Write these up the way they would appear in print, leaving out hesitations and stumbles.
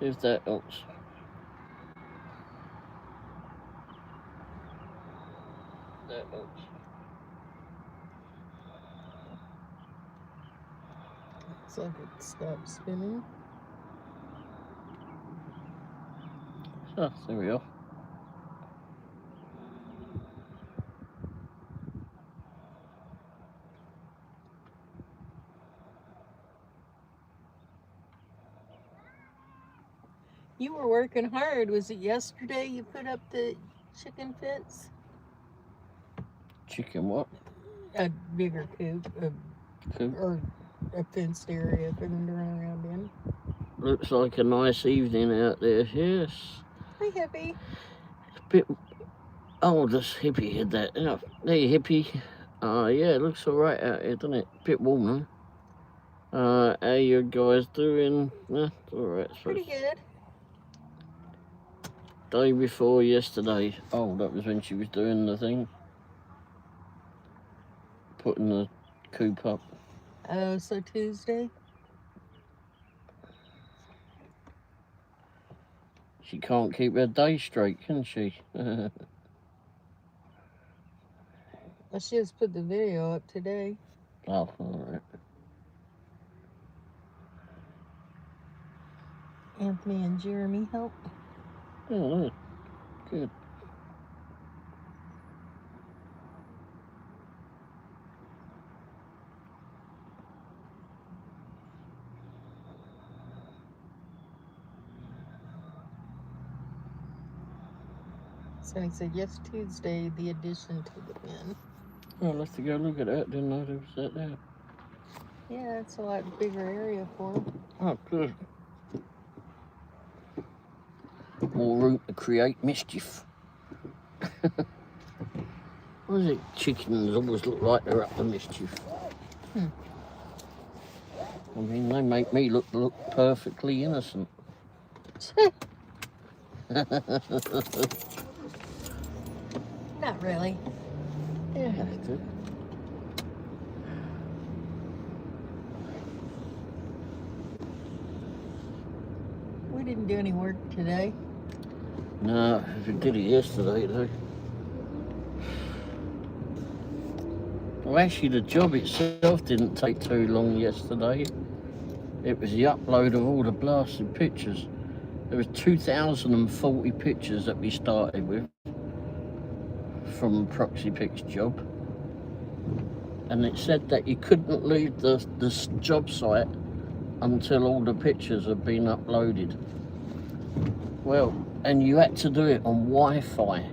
See if that helps. That helps. Looks like it stopped spinning. Oh, there we are. You were working hard. Was it yesterday you put up the chicken fence? Chicken what? A bigger coop, Coop. or a fenced area for them to run around in. Looks like a nice evening out there, yes. Hi, Hippie. It's a bit... Oh, this Hippie had that. Oh, hey, Hippie. Yeah, it looks alright out here, doesn't it? Bit warm, though. How you guys doing? It's alright, I suppose. Pretty good. Day before yesterday. Oh, that was when she was doing the thing. Putting the coop up. Oh, so Tuesday? She can't keep her day straight, can she? Well, she just put the video up today. Oh, alright. Anthony and Jeremy help. Oh, good. So he said, yes, Tuesday, the addition to the pen. Oh, I'll have to go look at that. Didn't know there was that there. Yeah, it's a lot bigger area for them. Oh, good. More room to create mischief. What is it? Chickens always look like they're up to mischief. I mean, they make me look perfectly innocent. Not really. Yeah, I have to. We didn't do any work today. No, we did it yesterday, though. Well, actually, the job itself didn't take too long yesterday. It was the upload of all the blasted pictures. There was 2,040 pictures that we started with from ProxyPic's job. And it said that you couldn't leave the job site until all the pictures had been uploaded. Well, and you had to do it on Wi-Fi.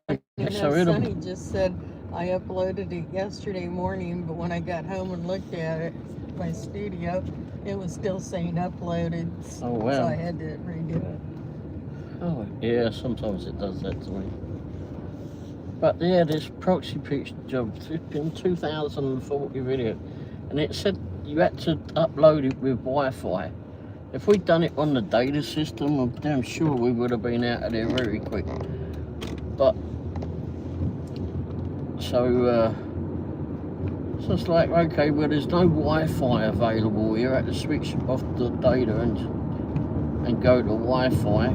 You know, Sonny just said, I uploaded it yesterday morning, but when I got home and looked at it, my studio, it was still saying uploaded. Oh, wow. So I had to redo it. Oh, yeah, sometimes it does that to me. But yeah, this ProxyPic's job, it's been 2,040 video, and it said you had to upload it with Wi-Fi. If we'd done it on the data system, I'm damn sure we would have been out of there very quick. But so it's like, okay, well, there's no Wi-Fi available here. I had to switch off the data and go to Wi-Fi.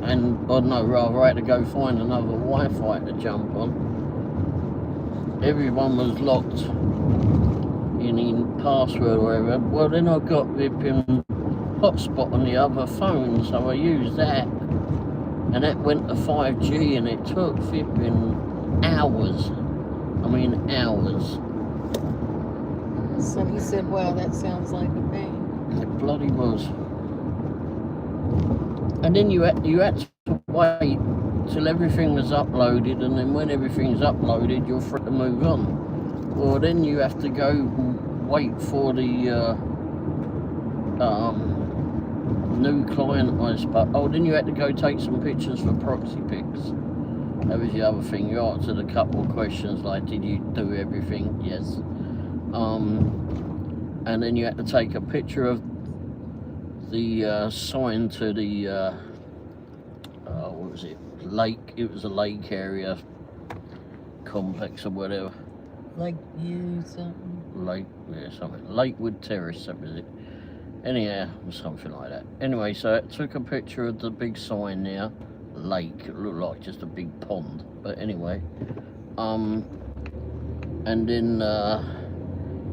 And, or no, rather, I had to go find another Wi-Fi to jump on. Everyone was locked in password or whatever. Well, then I got the hotspot on the other phone, so I used that. And that went to 5G, and it took flipping hours. I mean, hours. So he said, wow, that sounds like a pain. It bloody was. And then you had to wait till everything was uploaded, and then when everything's uploaded, you're free to move on. Well, then you have to go wait for the new client, I suppose. Oh, then you had to go take some pictures for ProxyPics. That was the other thing. You answered a couple of questions like, did you do everything? Yes. And then you had to take a picture of the sign to the what was it? Lake. It was a lake area complex or whatever. Like you something. Lake, yeah, something. Lakewood Terrace, that was it. Anyhow, something like that. Anyway, so it took a picture of the big sign there, lake. It looked like just a big pond. But anyway, and then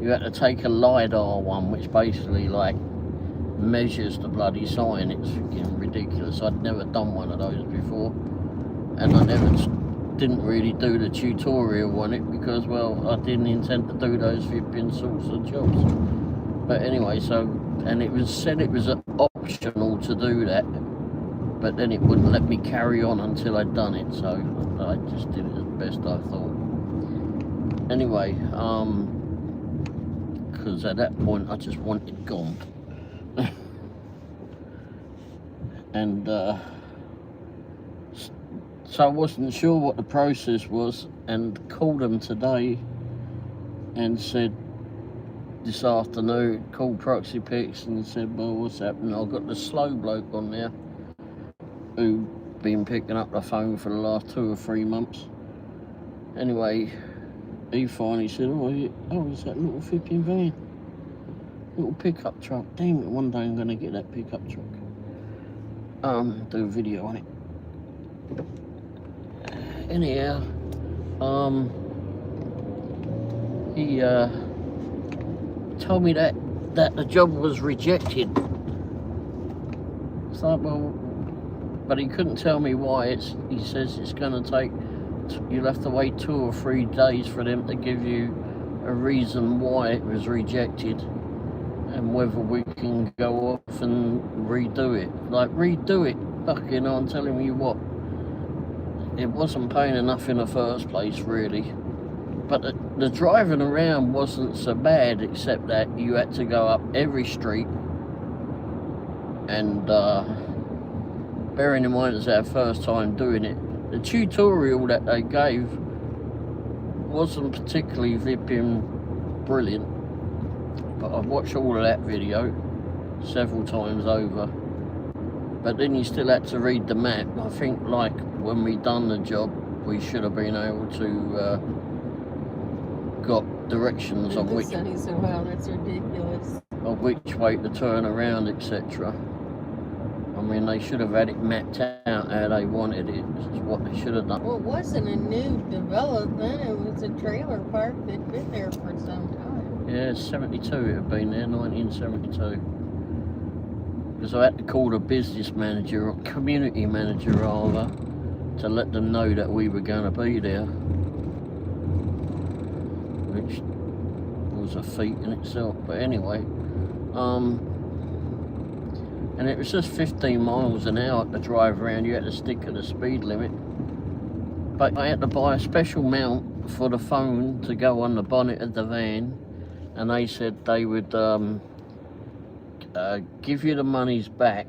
you had to take a LiDAR one, which basically like measures the bloody sign. It's freaking ridiculous. I'd never done one of those before, and I didn't really do the tutorial on it because, well, I didn't intend to do those flipping sorts of jobs. But anyway, so, and it was said it was optional to do that, but then it wouldn't let me carry on until I'd done it, so I just did it as best I thought. Anyway, because at that point I just wanted gone. And so I wasn't sure what the process was, and called them today and said this afternoon, called Proxy Pics and said, well, what's happening? I've got the slow bloke on there who been picking up the phone for the last 2 or 3 months. Anyway, he finally said, it's that little flipping van, little pickup truck. Damn it, one day I'm going to get that pickup truck. Do a video on it. Anyhow, he told me that the job was rejected. It's like, well, but he couldn't tell me why. He says it's going to take, you'll have to wait 2 or 3 days for them to give you a reason why it was rejected, and whether we can go off and redo it. Like, redo it, fucking, I'm telling you what, it wasn't paying enough in the first place, really. But the driving around wasn't so bad, except that you had to go up every street, and bearing in mind it's our first time doing it, the tutorial that they gave wasn't particularly flipping brilliant, but I've watched all of that video several times over. But then you still had to read the map. I think, like, when we done the job, we should have been able to got directions on which, wow, that's ridiculous, of which way to turn around, etc. I mean, they should have had it mapped out how they wanted it. This is what they should have done. Well, it wasn't a new development, it was a trailer park that'd been there for some time. Yeah, 72 it had been there, 1972. Because I had to call the business manager, or community manager rather, to let them know that we were going to be there, which was a feat in itself. But anyway, and it was just 15 miles an hour to drive around. You had to stick to the speed limit, but I had to buy a special mount for the phone to go on the bonnet of the van, and they said they would give you the monies back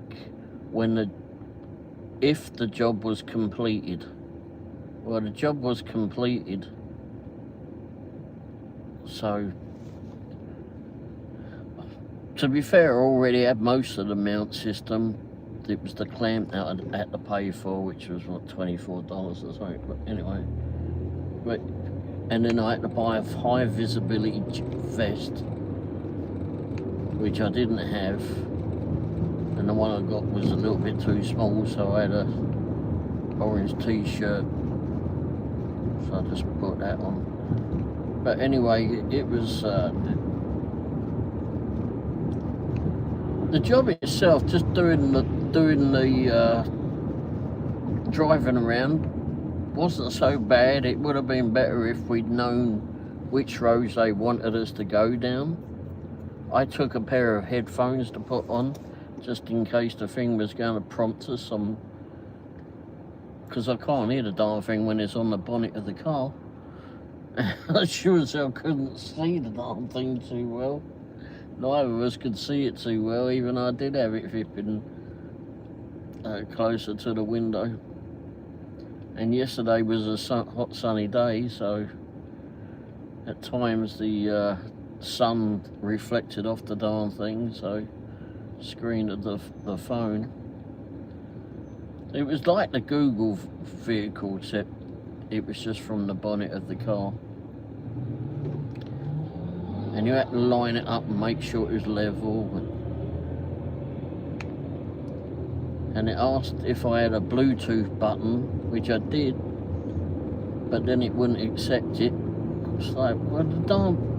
if the job was completed. Well, the job was completed, so to be fair, I already had most of the mount system. It was the clamp that I had to pay for, which was what, $24 or something. But anyway, and then I had to buy a high visibility vest, which I didn't have, and the one I got was a little bit too small, so I had a orange t-shirt, so I just put that on. But anyway, it was the job itself, just doing the driving around, wasn't so bad. It would have been better if we'd known which roads they wanted us to go down. I took a pair of headphones to put on, just in case the thing was going to prompt us on, because I can't hear the darn thing when it's on the bonnet of the car. I sure as hell couldn't see the darn thing too well. Neither of us could see it too well, even I did have it flipping closer to the window. And yesterday was a hot sunny day, so at times the sun reflected off the darn thing, so screen of the phone. It was like the Google vehicle, except it was just from the bonnet of the car. And you had to line it up and make sure it was level. and it asked if I had a Bluetooth button, which I did, but then it wouldn't accept it. It's like, well,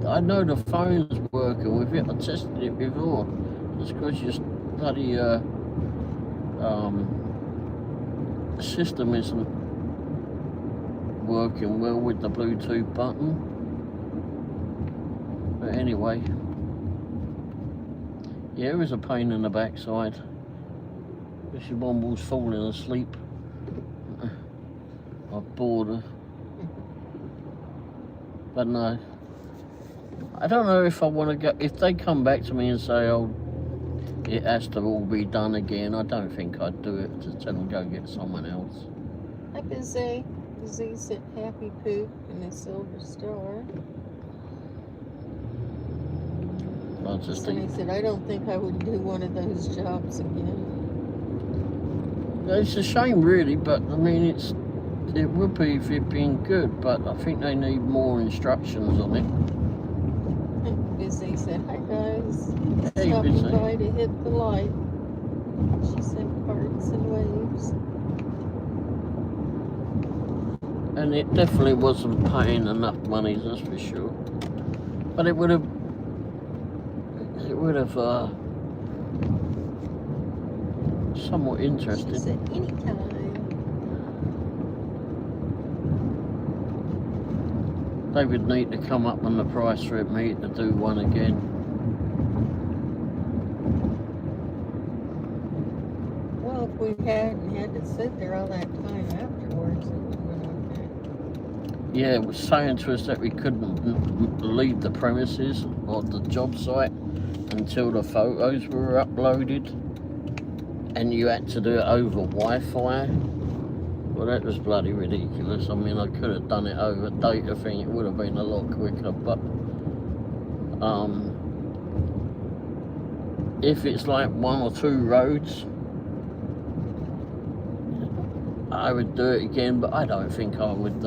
I know the phone's working with it. I tested it before. It's because your bloody system isn't working well with the Bluetooth button. But anyway, yeah, it was a pain in the backside. This Womble's falling asleep. I bored her. But no, I don't know if I want to go. If they come back to me and say, oh, it has to all be done again, I don't think I'd do it. To tell them go get someone else. Hi, Bizzy. Bizzy said happy poop in a silver star. Sonny said, I don't think I would do one of those jobs again. It's a shame, really, but I mean, it would be if it'd been good, but I think they need more instructions on it. Bizzy said, hi guys. Hey, Stopping Bizzy. by to hit the light. She sent hearts and waves. And it definitely wasn't paying enough money, that's for sure. But it would have somewhat interesting. She said, anytime. They would need to come up on the price for me to do one again. Well, if we hadn't had to sit there all that time afterwards, it would have been okay. Yeah, it was saying to us that we couldn't leave the premises or the job site until the photos were uploaded, and you had to do it over Wi-Fi. Well, that was bloody ridiculous. I mean, I could have done it over data thing. It would have been a lot quicker, but if it's like 1 or 2 roads, I would do it again, but I don't think I would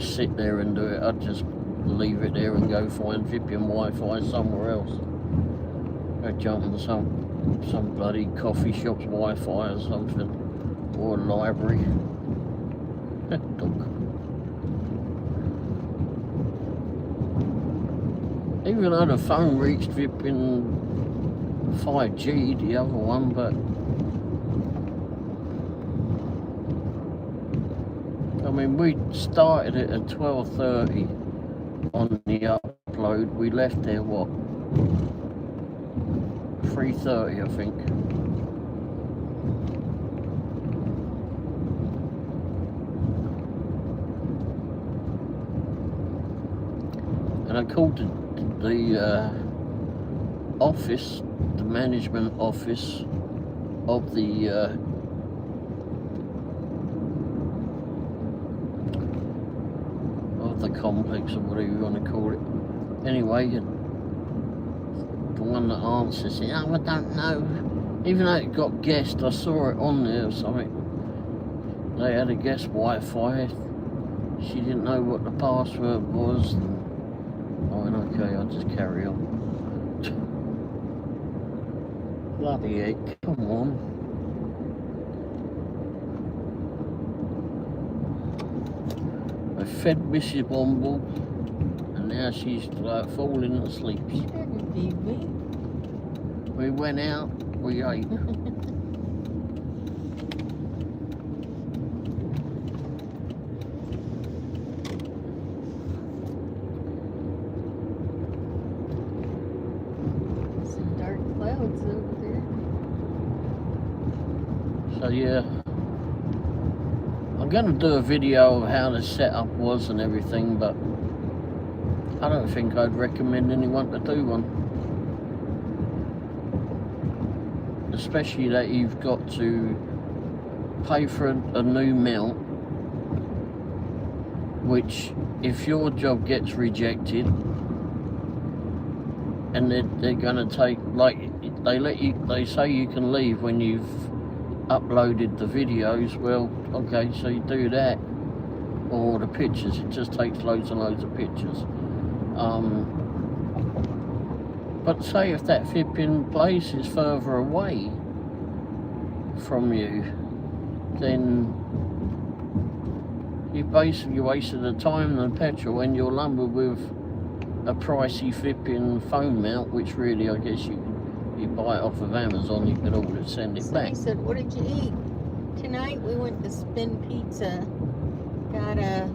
sit there and do it. I'd just leave it there and go find Vipian Wi-Fi somewhere else. Go jump on some bloody coffee shop's Wi-Fi or something, or a library. Dog. Even though the phone reached Vipian 5G, the other one, but I mean, we started it at 12:30 on the upload. We left there, what, 3:30, I think. And I called the office, the management office of the complex, or whatever you want to call it. Anyway, the one that answers it, oh, I don't know. Even though it got guessed, I saw it on there or something. They had a guest Wi-Fi. She didn't know what the password was. I went, okay, I'll just carry on. Bloody heck, come on. I fed Mrs. Womble, and now she's like falling asleep. You didn't feed me. We went out, we ate. Some dark clouds over there. So yeah, I'm going to do a video of how the setup was and everything, but I don't think I'd recommend anyone to do one. Especially that you've got to pay for a new mount, which if your job gets rejected and they're going to take, like, they say you can leave when you've uploaded the videos. Well, okay, so you do that, or the pictures. It just takes loads and loads of pictures. But say if that flipping place is further away from you, then you basically wasted the time and the petrol and you're lumbered with a pricey flipping phone mount, which really I guess you buy it off of Amazon, you could order send it back. He said, what did you eat? Tonight we went to Spin Pizza. Got a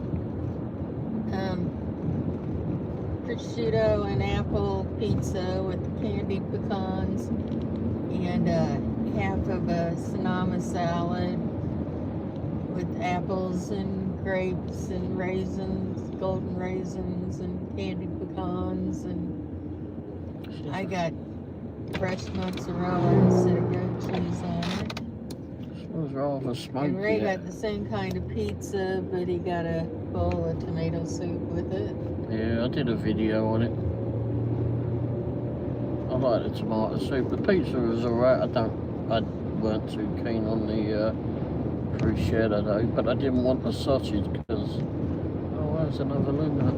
prosciutto and apple pizza with candied pecans and half of a Sonoma salad with apples and grapes and raisins, golden raisins and candied pecans, and I got fresh mozzarella instead of goat cheese on it. Smells rather smoky. And Ray got the same kind of pizza, but he got a bowl of tomato soup with it. Yeah, I did a video on it. I like the tomato soup. The pizza was alright. I weren't too keen on the bruschetta though, but I didn't want the sausage because there's another lumina.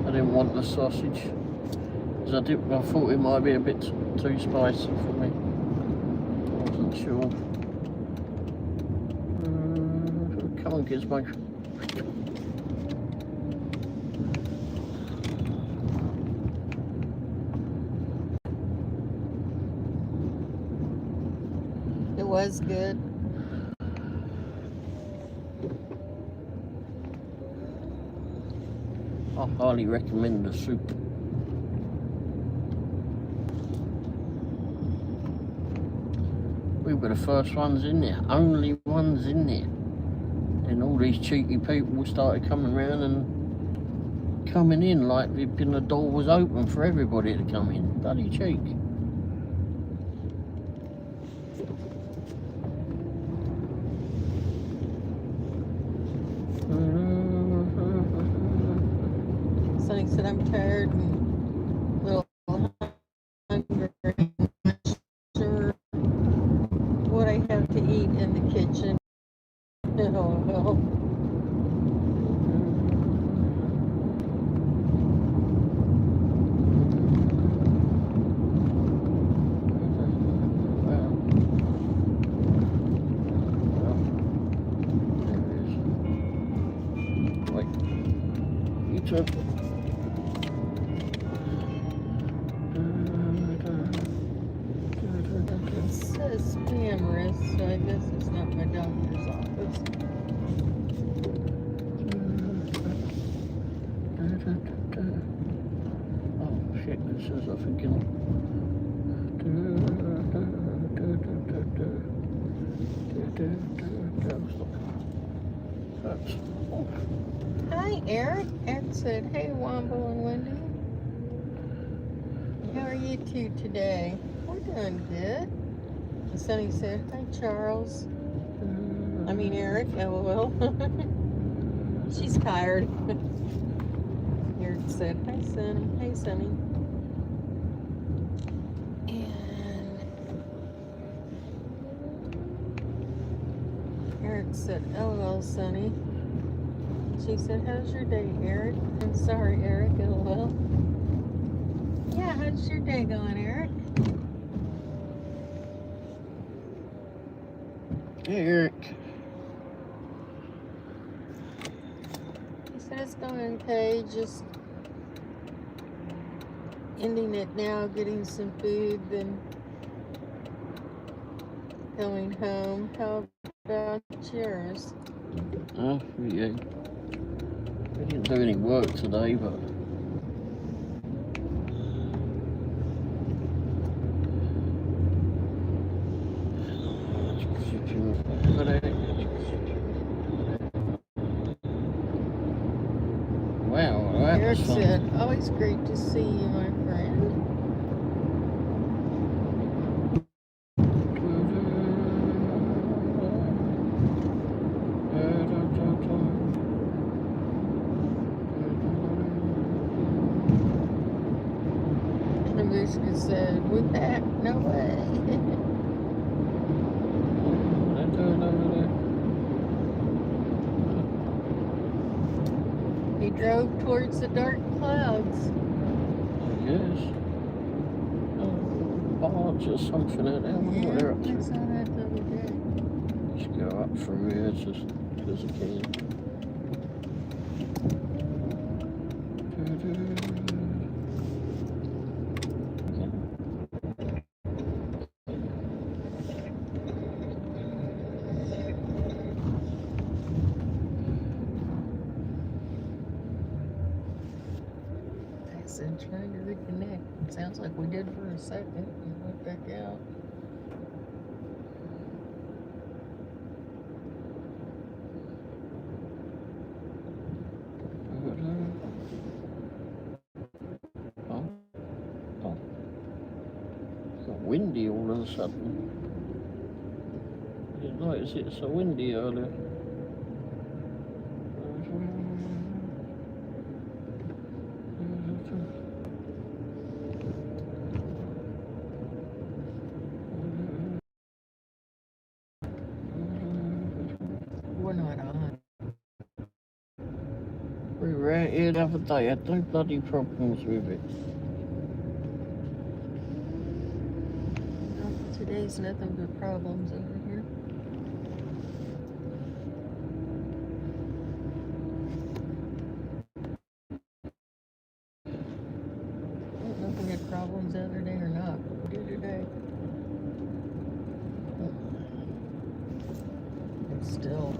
I didn't want the sausage because I thought it might be a bit too spicy for me. I wasn't sure. Come on, Gizmo. It was good. I highly recommend the soup. We were the first ones in there, only ones in there. And all these cheeky people started coming around and coming in like the door was open for everybody to come in. Bloody cheek. Sonny said, I'm tired and a little hungry. I'm not sure what I have to eat in the kitchen. Oh, well. It says spam risk, so I guess it's not my doctor's office. Oh shit, this is a freaking... Hi, Eric. Eric said, hey, Womble and Wendy. How are you two today? We're doing good. And Sonny said, hi, Charles. I mean, Eric, LOL. She's tired. Eric said, hi, Sonny. Hey, Sonny. And Eric said, LOL, Sonny. She said, how's your day, Eric? I'm sorry, Eric, LOL. Yeah, how's your day going, Eric? Hey, Eric. He said it's going okay, just ending it now, getting some food, then going home. How about yours? Oh, yeah. We didn't do any work today, but... Wow, that Eric was fun. said, always great to see you, my friend. And the music said, with that, no way. He drove towards the dark clouds. guess. Barge or something out there. I wonder what they're up I to. saw that the other day. Let's go up through here just because I can. I said trying to reconnect. It sounds like we did for a second and went back out. Windy all of a sudden. I didn't notice it so windy earlier. We're not on. We were out here the other day, I had no bloody problems with it. No, today's nothing but problems over here. I don't know if we had problems the other day or not, but we did today. It's still.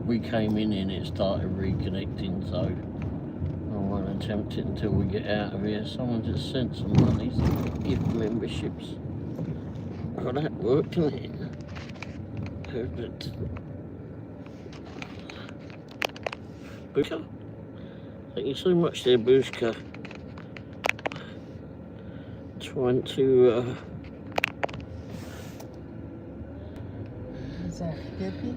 We came in and it started reconnecting, so I won't attempt it until we get out of here. Someone just sent some money to gift memberships. Oh, that worked, didn't it? Bushka? Thank you so much there, Bushka. Trying to Is that 50?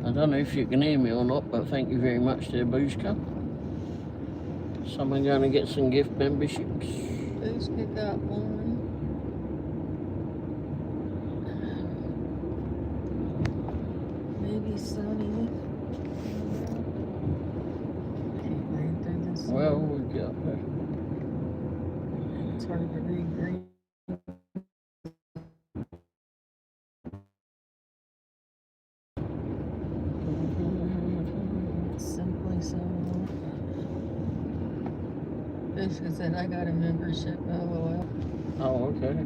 I don't know if you can hear me or not, but thank you very much there, Bushka. Someone going to get some gift memberships? Bushka got one. Maybe Sonny. Can't read through this. Well, we got her. It's hard to read green. Simply so. Bushka said, I got a membership. LOL. Oh, okay.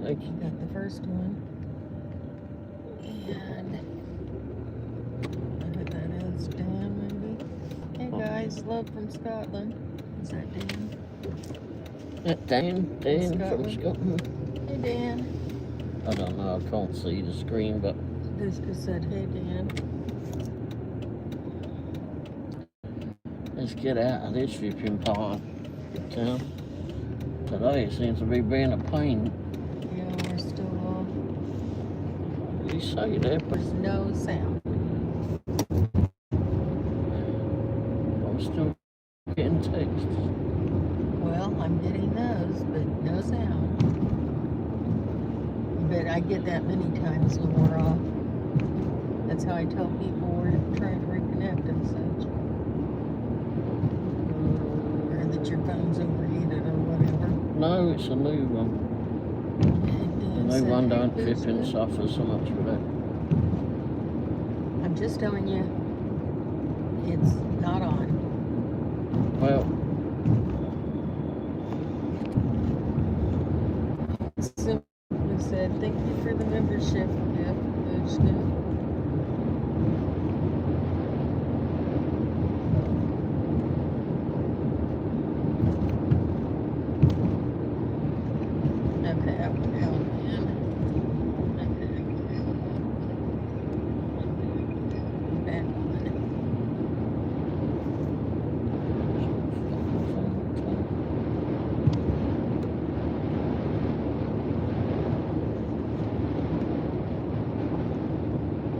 Thank you. Got the first one. And who that is, Dan maybe? Hey guys, love from Scotland. Is that Dan? Dan from Scotland. Scotland. Hey Dan. I don't know, I can't see the screen, but Bushka said, hey Dan. let's get out of this flipping part of town. Today it seems to be being a pain. Yeah, we're still on. What did you say there? There's no sound. I'm still getting texts. Well, I'm getting those, but no sound. But I get that many times when we're off. That's how I tell people we're trying to reconnect and such. Or that your phone's overheated or whatever. No, it's a new one. The new one don't flipping suffer so much with it. I'm just telling you, it's not on. Well, Simply said, thank you for the membership gift, Bushka. Okay, I went out again. Back on.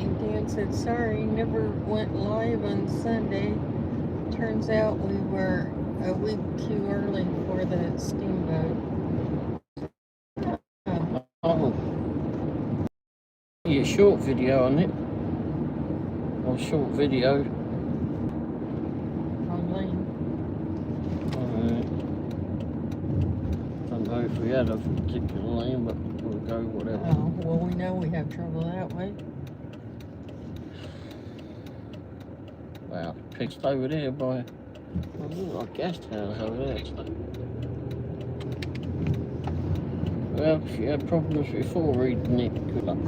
And Dan said, sorry, never went live on Sunday. Turns out we were a week too early for the steamboat. oh, short video on it. Or short video. On lane. Don't know if we had a particular lane, but we'll go whatever. Oh, well, we know we have trouble that way. Wow, pitched over there by a guest house over there. Well, she had problems before reading it. Good luck.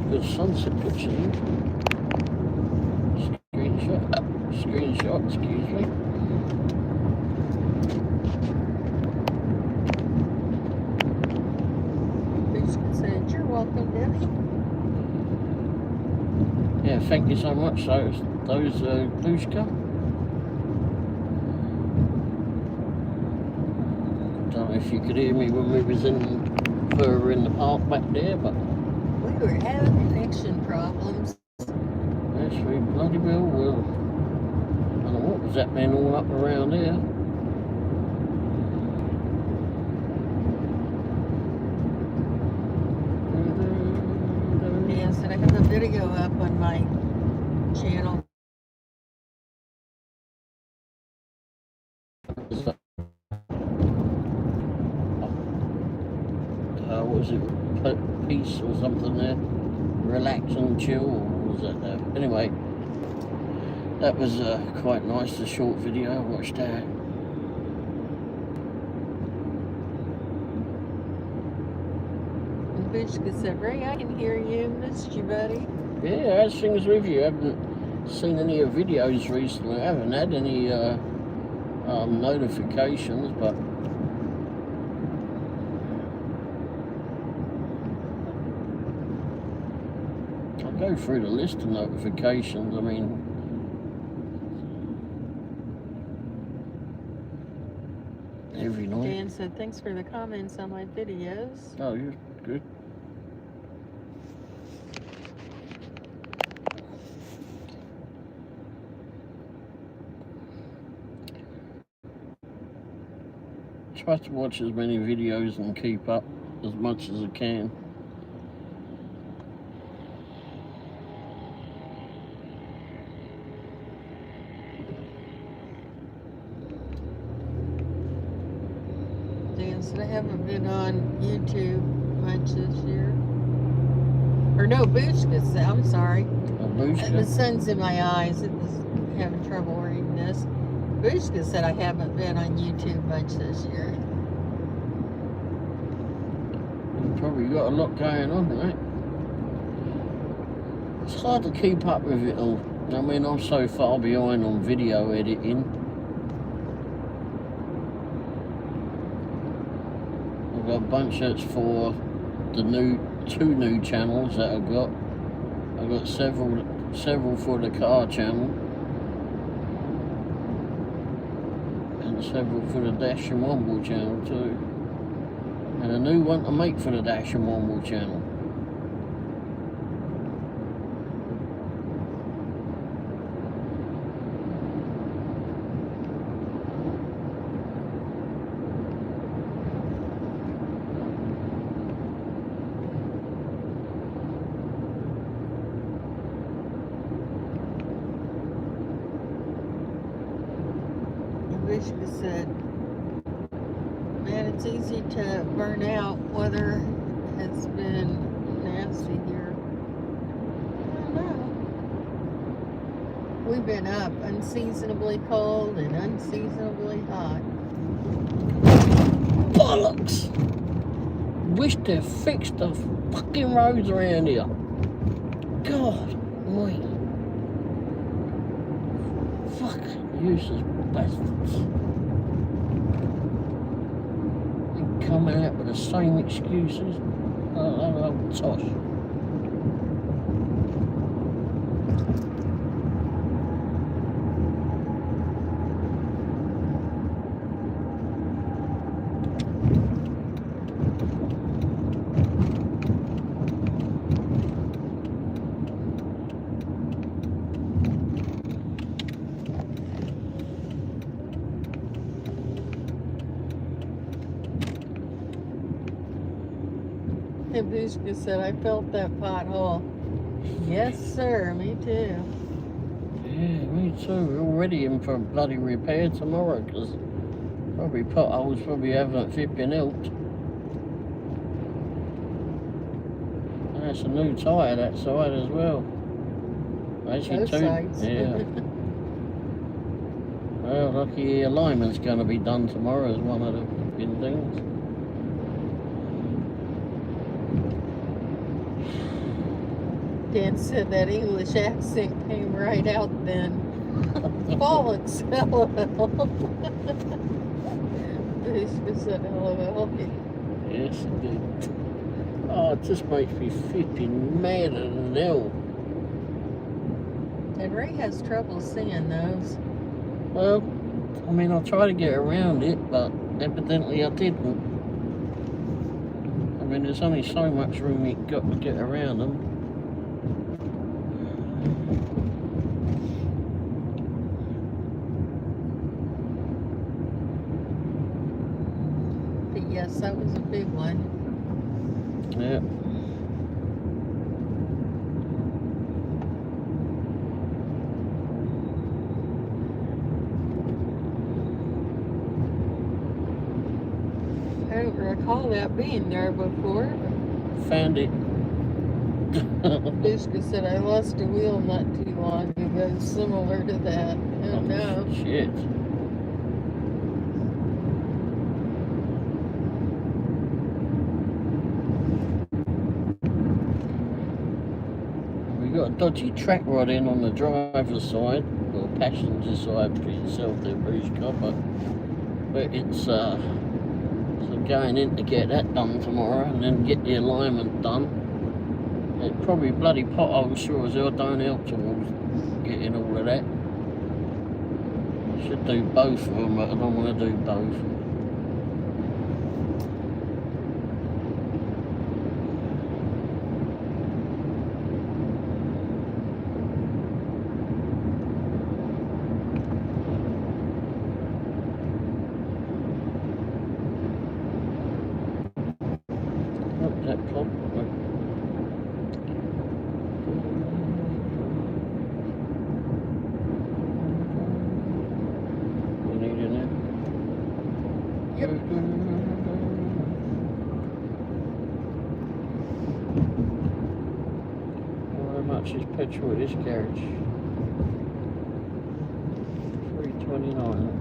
Good sunset picture here. Screenshot, excuse me. Biscuit said, "You're welcome, Debbie." Yeah, thank you so much. Those Glushka. Don't know if you could hear me when we was further in the park back there, but We were having connection problems. yes, we bloody well will. I don't know what was happening all up around there. Yes, and I have a video up on my channel. What was it? Peace or something there? Relax and chill, or what was that there? Anyway, that was quite nice, the short video. I watched that. And Biscuit said, "Ray, I can hear you. Missed you, buddy." Yeah, how's things with you? I haven't seen any of videos recently. I haven't had any notifications, but I'll go through the list of notifications. I mean, every night. Dan said, "Thanks for the comments on my videos." Oh, you're good. Try to watch as many videos and keep up as much as I can. Dan said, "I haven't been on YouTube much this year." Or no, Biscuit said, I'm sorry. The sun's in my eyes. It was having trouble reading this. Biscuit said, "I haven't been on YouTube much this year." You've probably got a lot going on, right? It's hard to keep up with it all. I mean, I'm so far behind on video editing. I've got a bunch that's for the two new channels that I've got. I've got several for the car channel. And several for the Dash and Womble channel too. And a new one to make for the Dash and Womble channel. Biscuit said, "Man, it's easy to burn out. Weather has been nasty here." I don't know. We've been up unseasonably cold and unseasonably hot. Bollocks! Wish they fixed the fucking roads around here. God, mate. Fucking useless bastards. They're coming out with the same excuses. Oh, tosh. And Bushka said, I felt that pothole. Yes, sir, me too. Yeah, me too. We're already in for bloody repair tomorrow because probably potholes probably haven't been helped. And that's a new tyre that side as well. Actually, Both sides. Yeah. Well, lucky alignment's going to be done tomorrow is one of the flipping things. Dan said that English accent came right out then. Bollocks, LOL. Bushka said LOL. Yes, it did. Oh, it just makes me flipping madder than hell. And Ray has trouble seeing those. Well, I mean, I tried to get around it, but evidently I didn't. I mean, there's only so much room you've got to get around them. But yes, that was a big one. Yeah. I don't recall that being there before. Found it. Bushka said, I lost a wheel not too long ago, similar to that. Oh no. Shit. We got a dodgy track rod in on the driver's side, or passenger side for yourself there, Bruce Copper. But it's so going in to get that done tomorrow and then get the alignment done. It probably bloody potholes sure as hell don't help towards getting all of that. Should do both of them, but I don't want to do both. That clock. You need it now? Yep. How much is petrol at this garage? $3.29.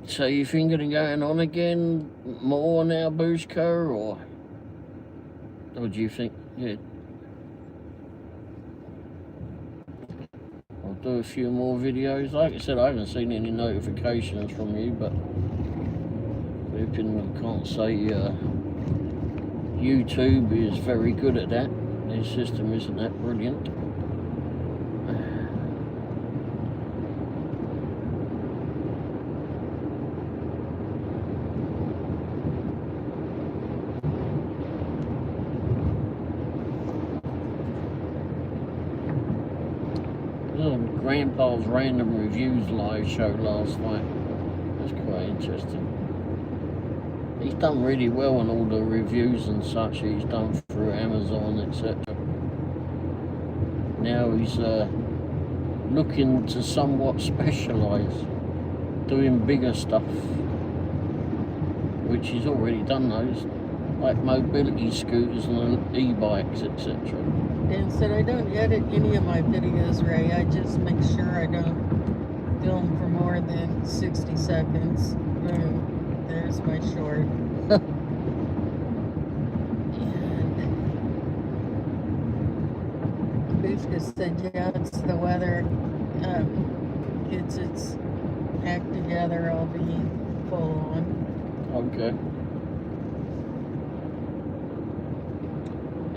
So you thinking of going on again more now, Bushka, or do you think? Yeah. I'll do a few more videos. Like I said, I haven't seen any notifications from you, but I can't say YouTube is very good at that. Their system isn't that brilliant. Grandpa's Random Reviews live show last night. That's quite interesting. He's done really well on all the reviews and such he's done through Amazon, etc. Now he's looking to somewhat specialise, doing bigger stuff, which he's already done those, like mobility scooters and e-bikes, etc. Dan said, I don't edit any of my videos, Ray. I just make sure I don't film for more than 60 seconds. Boom. There's my short. And Bushka said, yeah, it's the weather. Gets its act together, I'll be full on. Okay.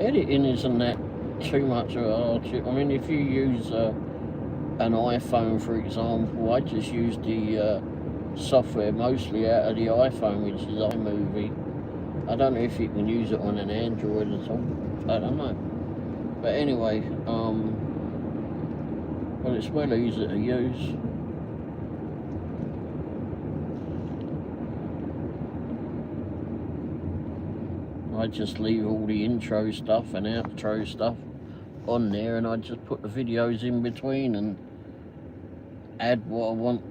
Editing isn't that too much of a hardship. I mean, if you use an iPhone, for example, I just use the software mostly out of the iPhone, which is iMovie, I don't know if you can use it on an Android or something. I don't know. But anyway, well, it's well easy to use. I just leave all the intro stuff and outro stuff on there, and I just put the videos in between and add what I want.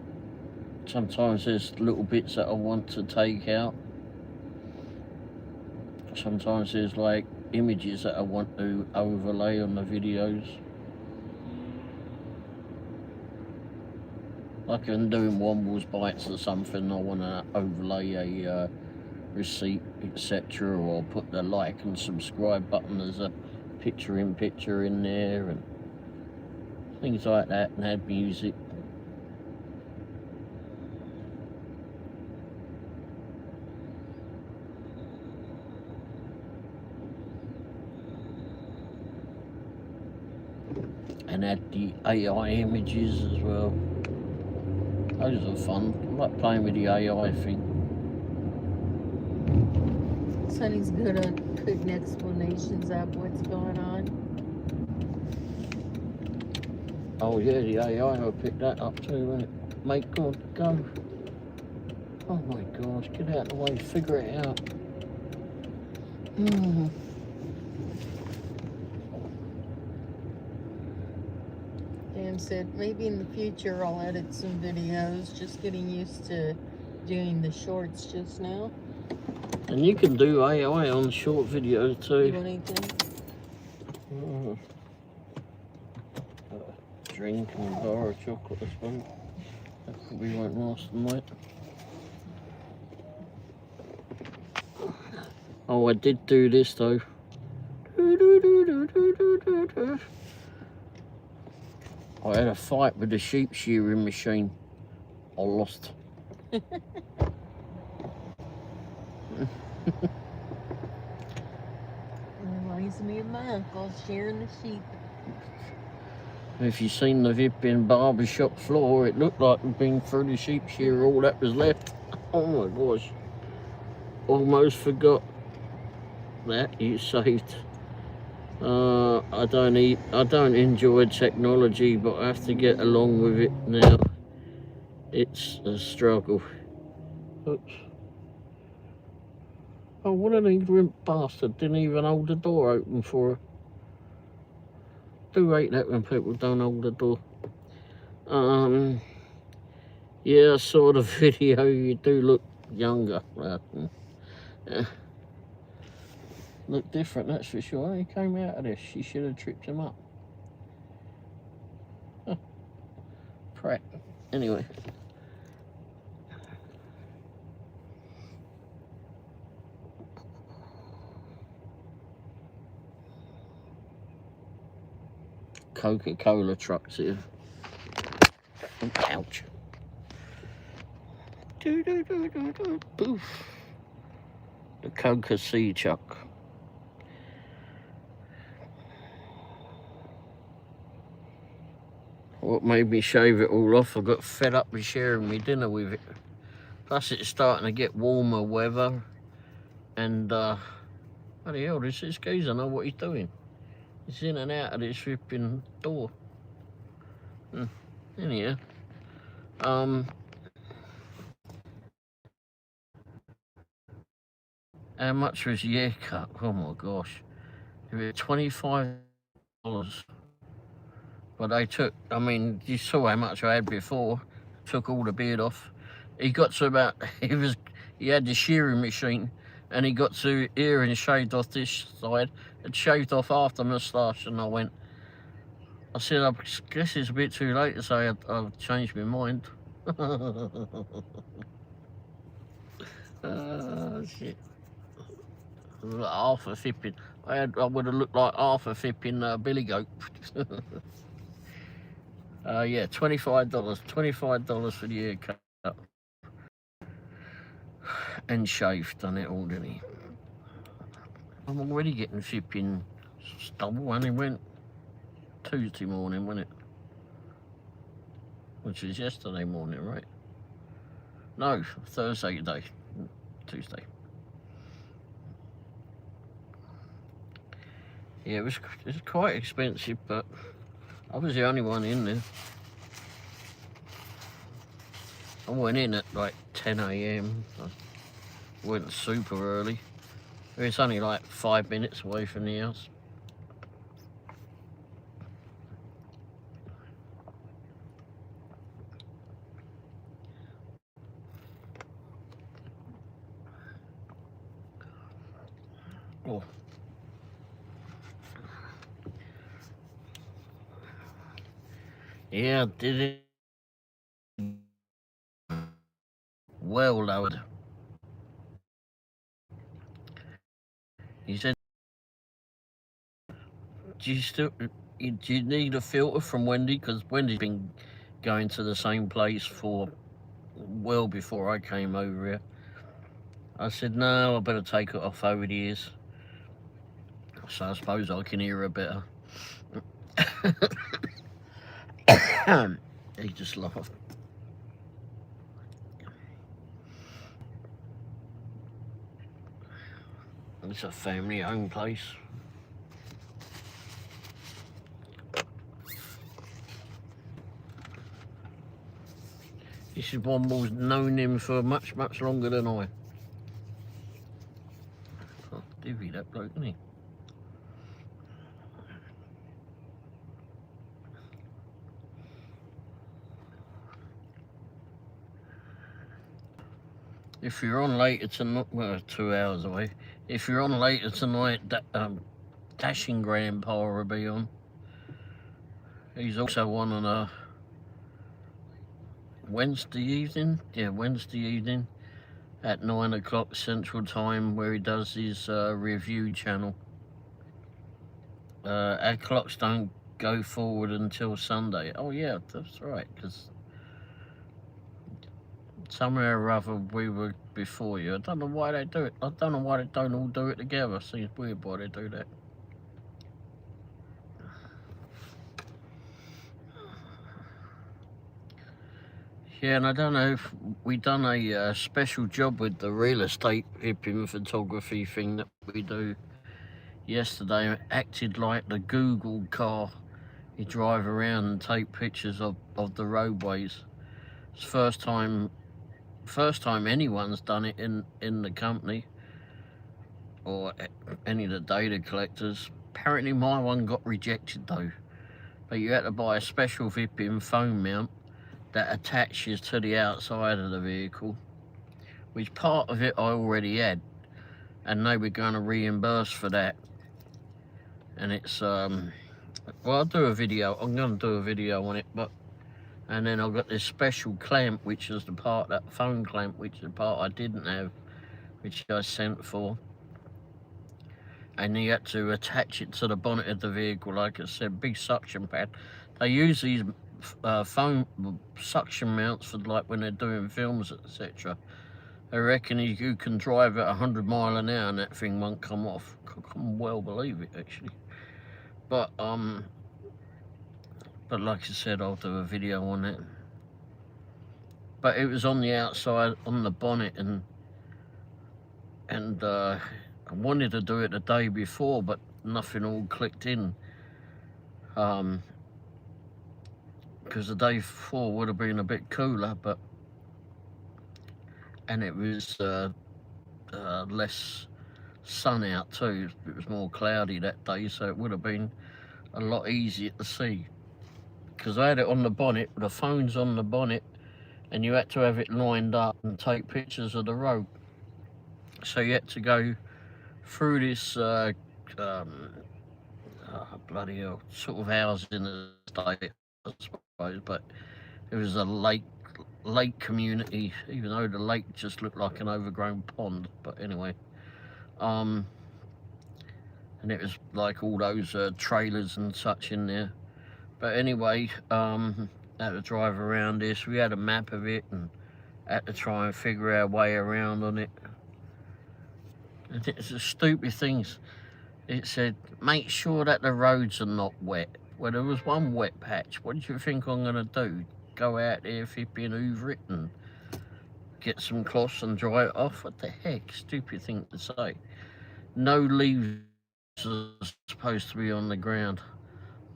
Sometimes there's little bits that I want to take out. Sometimes there's like images that I want to overlay on the videos. Like I'm doing Womble's bites or something, I want to overlay a receipt, etc., or put the like and subscribe button as a picture in there and things like that, and add music. And add the AI images as well. Those are fun. I like playing with the AI thing. Sonny's good at putting explanations of what's going on. Oh yeah, the AI will pick that up too, won't it? Make God go. Oh my gosh, get out of the way, figure it out. Dan said maybe in the future I'll edit some videos, just getting used to doing the shorts just now. And you can do AI on short videos too. You want anything? Drink and a bar of chocolate this one. That probably won't last the night. Oh, I did do this though. I had a fight with the sheep shearing machine. I lost. Reminds me of my uncle shearing the sheep. If you've seen the Vippin barbershop floor, it looked like we'd been through the sheep shearer, all that was left. Oh my gosh. Almost forgot that you saved. I don't enjoy technology, but I have to get along with it now. It's a struggle. Oops. Oh, what an ignorant bastard. Didn't even hold the door open for her. Do hate that when people don't hold the door. Yeah, I saw the video. You do look younger. Look different, that's for sure. He came out of this. She should have tripped him up. Prat. Anyway. Coca-Cola trucks here. Ouch. Poof. The Coca Sea truck. What made me shave it all off, I got fed up with sharing my dinner with it. Plus it's starting to get warmer weather, and bloody hell, this geezer know what he's doing. He's in and out of this flipping door. Anyhow, how much was your haircut? Oh my gosh, it was $25. But they took, I mean, you saw how much I had before. Took all the beard off. He got to about, he had the shearing machine, and he got to here and shaved off this side, and shaved off half the moustache, and I said, I guess it's a bit too late to say I've changed my mind. Shit. Like half a flipping, I would have looked like half a flipping billy goat. Yeah, $25. $25 for the haircut. And shaved, done it all, didn't he? I'm already getting flipping stubble, and it went Tuesday morning, wasn't it? Which is yesterday morning, right? No, Thursday day. Tuesday. Yeah, it was quite expensive, but I was the only one in there. I went in at like 10 AM. I went super early. It's only like 5 minutes away from the house. Oh. Yeah, I did it. Well lowered. He said, do you need a filter from Wendy? Because Wendy's been going to the same place for well before I came over here. I said, no, I better take it off over the years. So I suppose I can hear her better. He just laughed. It's a family-owned place. This is Womble's known him for much, much longer than I. Oh, divvy that bloke, isn't he? If you're on later tonight, well, 2 hours away. If you're on later tonight, Dashing Grandpa will be on. He's also on a Wednesday evening. Yeah, Wednesday evening at 9 o'clock Central Time, where he does his review channel. Our clocks don't go forward until Sunday. Oh yeah, that's right, because somewhere or other we were before you. I don't know why they do it. I don't know why they don't all do it together. Seems weird why they do that. Yeah, and I don't know if we done a special job with the real estate hipping photography thing that we do yesterday. It acted like the Google car. You drive around and take pictures of the roadways. It's first time anyone's done it in the company or any of the data collectors. Apparently my one got rejected though, but you had to buy a special Vipin phone mount that attaches to the outside of the vehicle, which part of it I already had, and they were going to reimburse for that. And it's well, I'll do a video. I'm going to do a video on it, but and then I've got this special clamp, which is the part, that phone clamp, which is the part I didn't have, which I sent for. And you had to attach it to the bonnet of the vehicle, like I said, big suction pad. They use these phone suction mounts for like when they're doing films, etc. I reckon you can drive at 100 miles an hour and that thing won't come off. I can well believe it, actually. But like I said, I'll do a video on it. But it was on the outside, on the bonnet, and I wanted to do it the day before, but nothing all clicked in. Because the day before would have been a bit cooler, and it was less sun out too. It was more cloudy that day, so it would have been a lot easier to see. Because I had it on the bonnet, the phone's on the bonnet, and you had to have it lined up and take pictures of the road. So you had to go through this bloody hell, sort of housing estate, I suppose, but it was a lake community, even though the lake just looked like an overgrown pond. But anyway, and it was like all those trailers and such in there. But anyway, had to drive around this. We had a map of it and had to try and figure our way around on it. And it's the stupid things. It said, make sure that the roads are not wet. Well, there was one wet patch. What do you think I'm going to do? Go out there, flipping hoover it and get some cloths and dry it off? What the heck? Stupid thing to say. No leaves are supposed to be on the ground.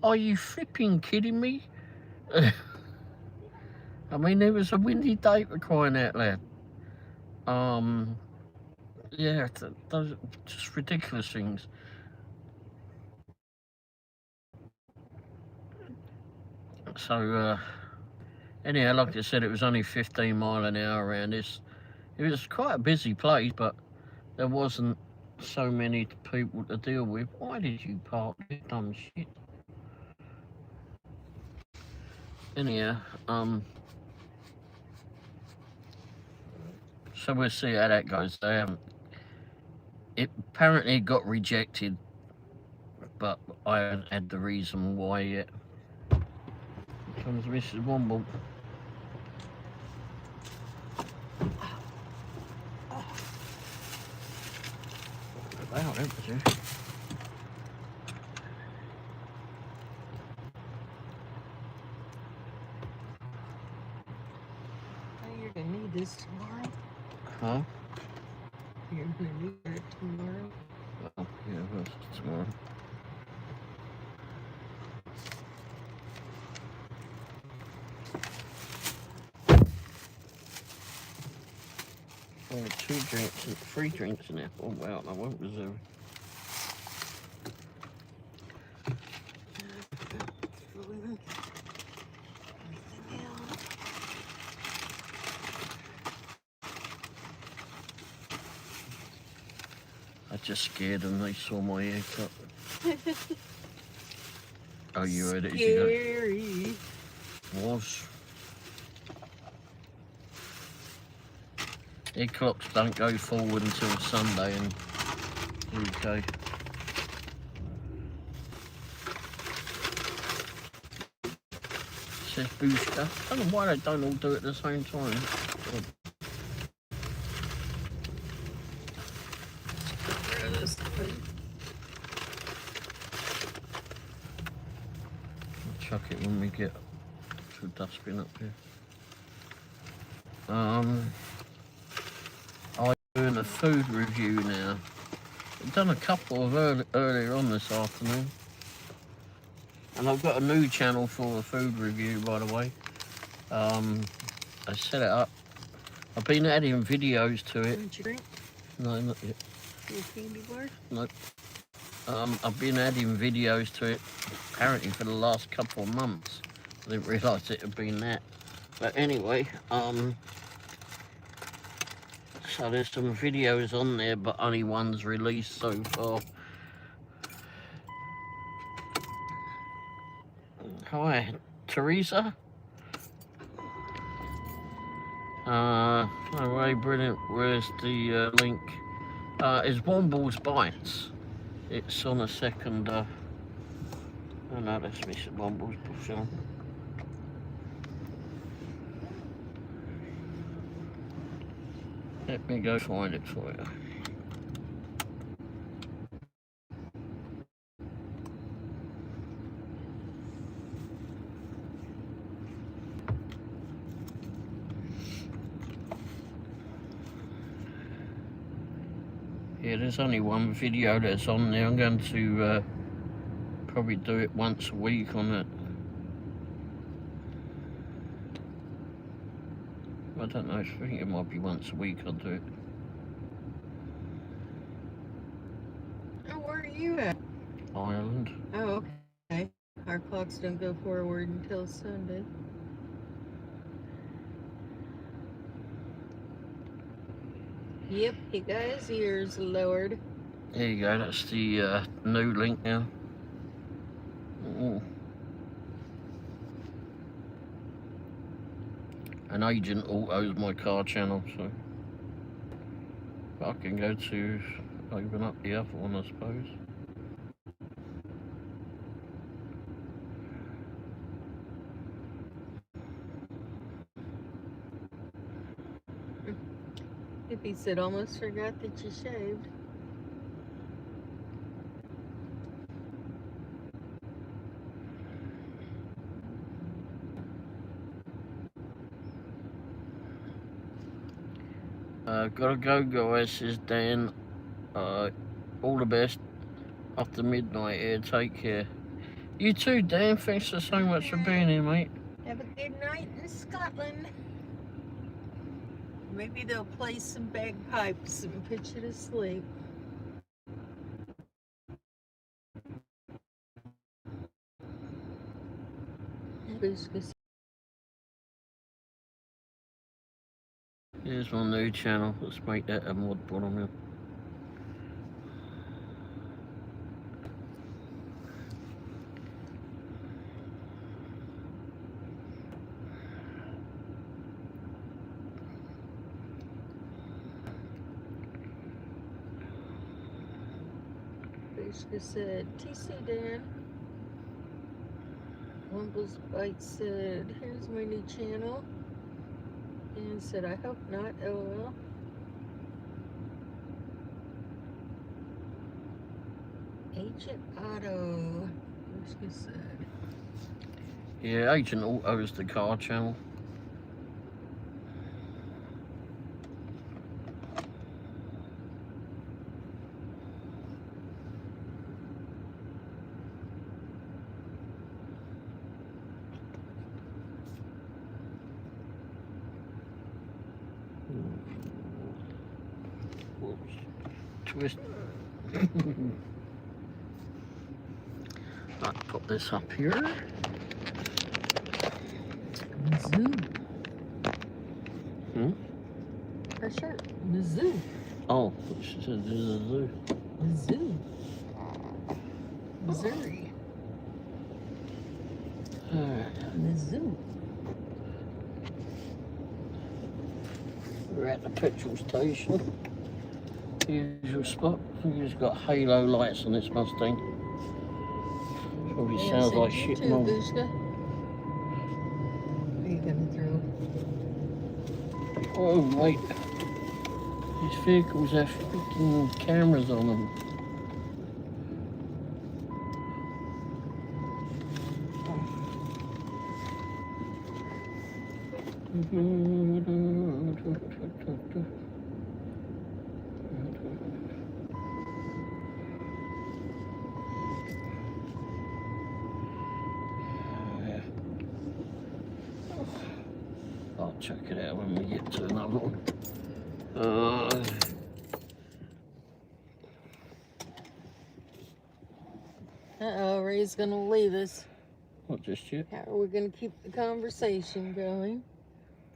Are you flipping kidding me? I mean, it was a windy day for crying out loud. Yeah, those are just ridiculous things. So, anyhow, like I said, it was only 15 mile an hour around this. It was quite a busy place, but there wasn't so many people to deal with. Why did you park this dumb shit? Anyhow, so we'll see how that goes. They haven't. It apparently got rejected, but I haven't had the reason why yet. Here comes Mrs. Womble. Wow, that was it. You're gonna need this tomorrow. Huh? You're gonna need it tomorrow. Oh, yeah, that's tomorrow. Oh, 2 drinks and 3 drinks in there. Oh wow, I won't reserve. I just scared them. They saw my haircut. Oh, you heard it as you Scary. go. Was. Air clocks don't go forward until Sunday in UK. Says Booshka. I don't know why they don't all do it at the same time. I'll chuck it when we get to the dustbin up here. I'm doing a food review now. I've done a couple of earlier on this afternoon. And I've got a new channel for a food review, by the way. I set it up. I've been adding videos to it. Did you drink? No, not yet. Your candy bar? Nope. I've been adding videos to it apparently for the last couple of months. I didn't realise it had been that. But anyway, so there's some videos on there, but only one's released so far. Hi, Teresa. No way, brilliant. Where's the link? It's Womble's Bites. It's on a second. Oh no, that's Mr. Womble's film. Let me go find it for you. Yeah, there's only one video that's on there. I'm going to probably do it once a week on it. I don't know, I think it might be once a week I'll do it. Oh, where are you at? Ireland. Oh, okay. Our clocks don't go forward until Sunday. Yep, he got his ears lowered. There you go, that's the new link now. Ooh. An Agent Auto's my car channel, so I can go to open up the other one, I suppose. Hippie said, almost forgot that you shaved. Gotta go, guys, says Dan. All the best. after midnight here. Take care. You too, Dan. Thanks so much for being here, mate. Have a good night in Scotland. Maybe they'll play some bagpipes and put you to sleep. Here's my new channel. Let's make that a mod bottom. Basically said, TC Dan. Womble's Bite said, here's my new channel. And said, I hope not, LOL. Agent Otto. Basically said. Yeah, Agent Auto is the car channel. Twist. I'll put this up here. Zoo. Her shirt. The zoo. Oh, she said this is a zoo. The zoo. Missouri. The zoo. We're at the petrol station. Usual spot. He's got halo lights on this Mustang. Probably sounds like shit. What are you going through? Oh wait, these vehicles have freaking cameras on them. I'll check it out when we get to another one. Uh-oh, Ray's gonna leave us. Not just yet. How are we gonna keep the conversation going?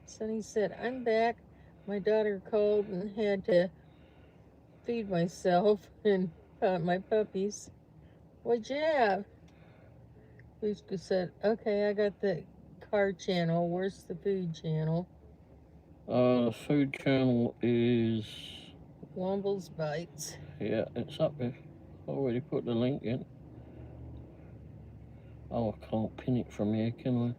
Sonny said, I'm back. My daughter called and had to feed myself and my puppies. What'd you have? Luska said, okay, I got the car channel. Where's the food channel? The food channel is... Womble's Bites. Yeah, it's up there. I already put the link in. Oh, I can't pin it from here, can I?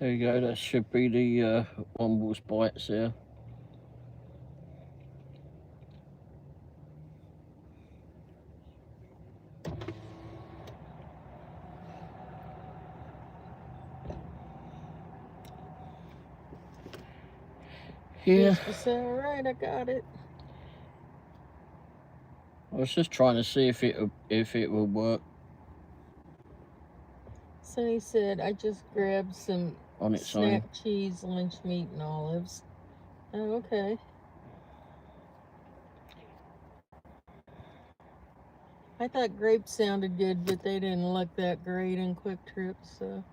There you go, that should be the Womble's Bites there. Yeah. All right, I got it. I was just trying to see if it would work. Sonny said, I just grabbed some on its snack cheese, lunch meat, and olives. Oh, okay. I thought grapes sounded good, but they didn't look that great in Quick Trip, so.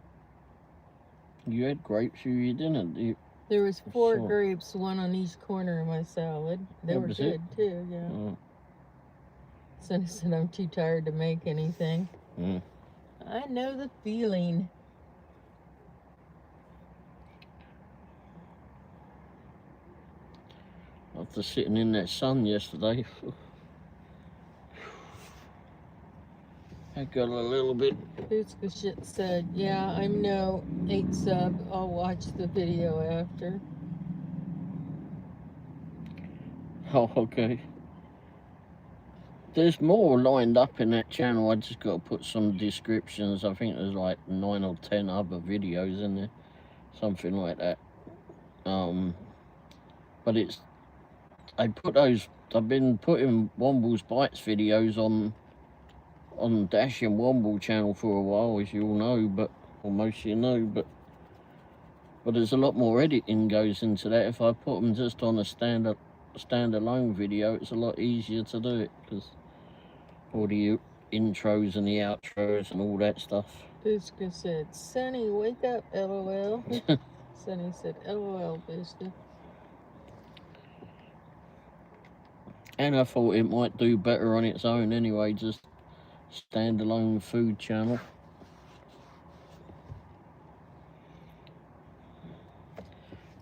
You had grapes, you didn't? There was 4 grapes, one on each corner of my salad. They were good, too, yeah. Oh. Sonny said, I'm too tired to make anything. I know the feeling. After sitting in that sun yesterday, I got a little bit. Buska said, yeah, I'm no 8 sub. I'll watch the video after. Oh, okay. There's more lined up in that channel. I just got to put some descriptions. I think there's like 9 or 10 other videos in there. Something like that. But I put those. I've been putting Womble's Bites videos on Dashing Womble channel for a while, as you all know, or most of you know, but there's a lot more editing goes into that. If I put them just on a standalone video, it's a lot easier to do it, because all the intros and the outros and all that stuff. Booska said, Sonny, wake up, LOL. Sonny said, LOL, Booska. And I thought it might do better on its own anyway, just standalone food channel.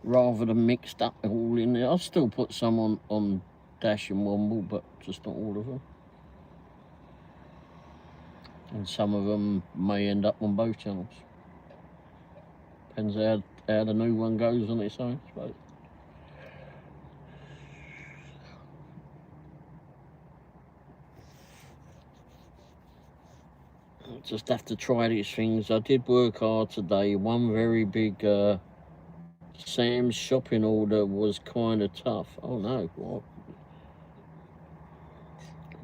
Rather than mixed up all in there. I'll still put some on Dash and Womble, but just not all of them. And some of them may end up on both channels. Depends how the new one goes on its own, I suppose. Just have to try these things. I did work hard today. One very big Sam's shopping order was kind of tough. Oh no, what?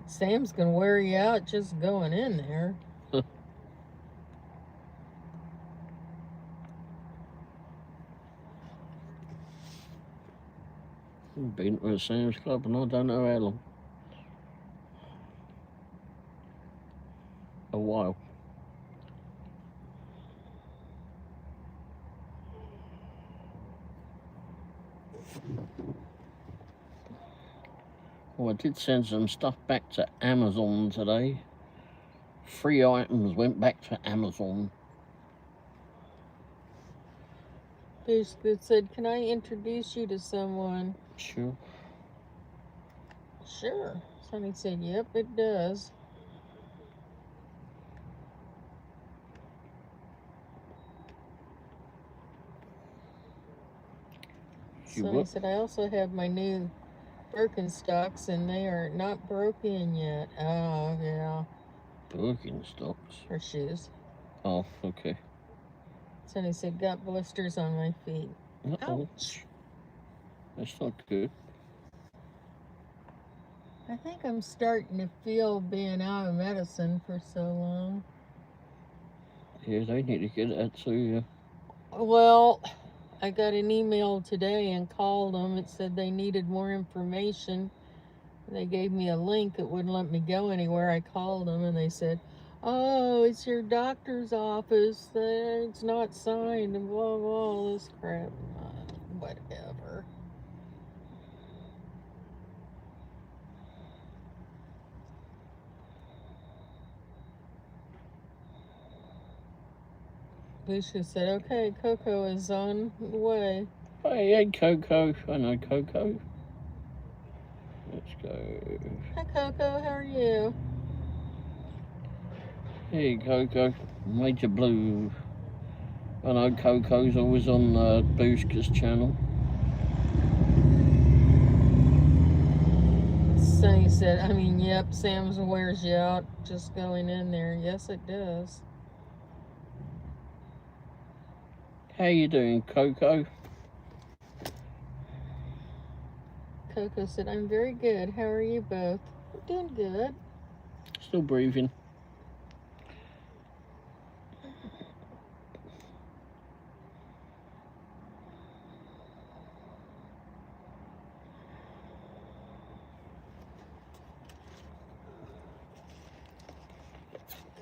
Sam's gonna wear you out just going in there. I've been to a Sam's Club and I don't know how long. A while. Well, I did send some stuff back to Amazon today. 3 items went back to Amazon. Booska said, can I introduce you to someone? Sure. Sure. Sonny said, yep, it does. Sonny said, I also have my new Birkenstocks, and they are not broken yet. Oh, yeah. Birkenstocks? Her shoes. Oh, okay. Sonny said, got blisters on my feet. Uh-oh. Ouch. That's not good. I think I'm starting to feel being out of medicine for so long. Yeah, they need to get that too, yeah. Well, I got an email today and called them. It said they needed more information. They gave me a link. It wouldn't let me go anywhere. I called them and they said, oh, it's your doctor's office. It's not signed and blah, blah, all this crap. Whatever. Lucia said, okay, Coco is on the way. Hey, Coco. I know Coco. Let's go. Hi, Coco. How are you? Hey, Coco. Major Blue. I know Coco's always on Booska's channel. Sonny said, yep, Sam's wears you out just going in there. Yes, it does. How you doing, Coco? Coco said, I'm very good. How are you both? We're doing good. Still breathing.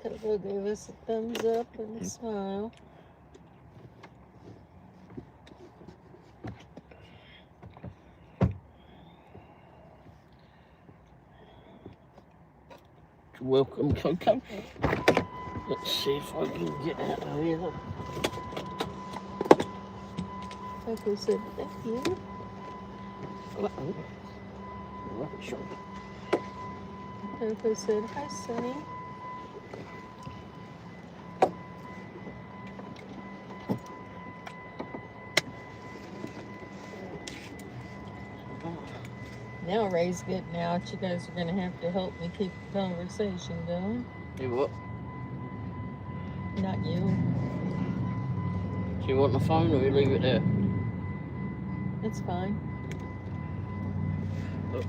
Coco gave us a thumbs up and a smile. Welcome, Coco. Let's see if I can get out of here. Coco said, thank you. Uh-oh. Rubbish. Coco said, hi, Sonny. Now Ray's getting out. You guys are going to have to help me keep the conversation going. You what? Not you. Do you want the phone or you leave it there? It's fine. Oops.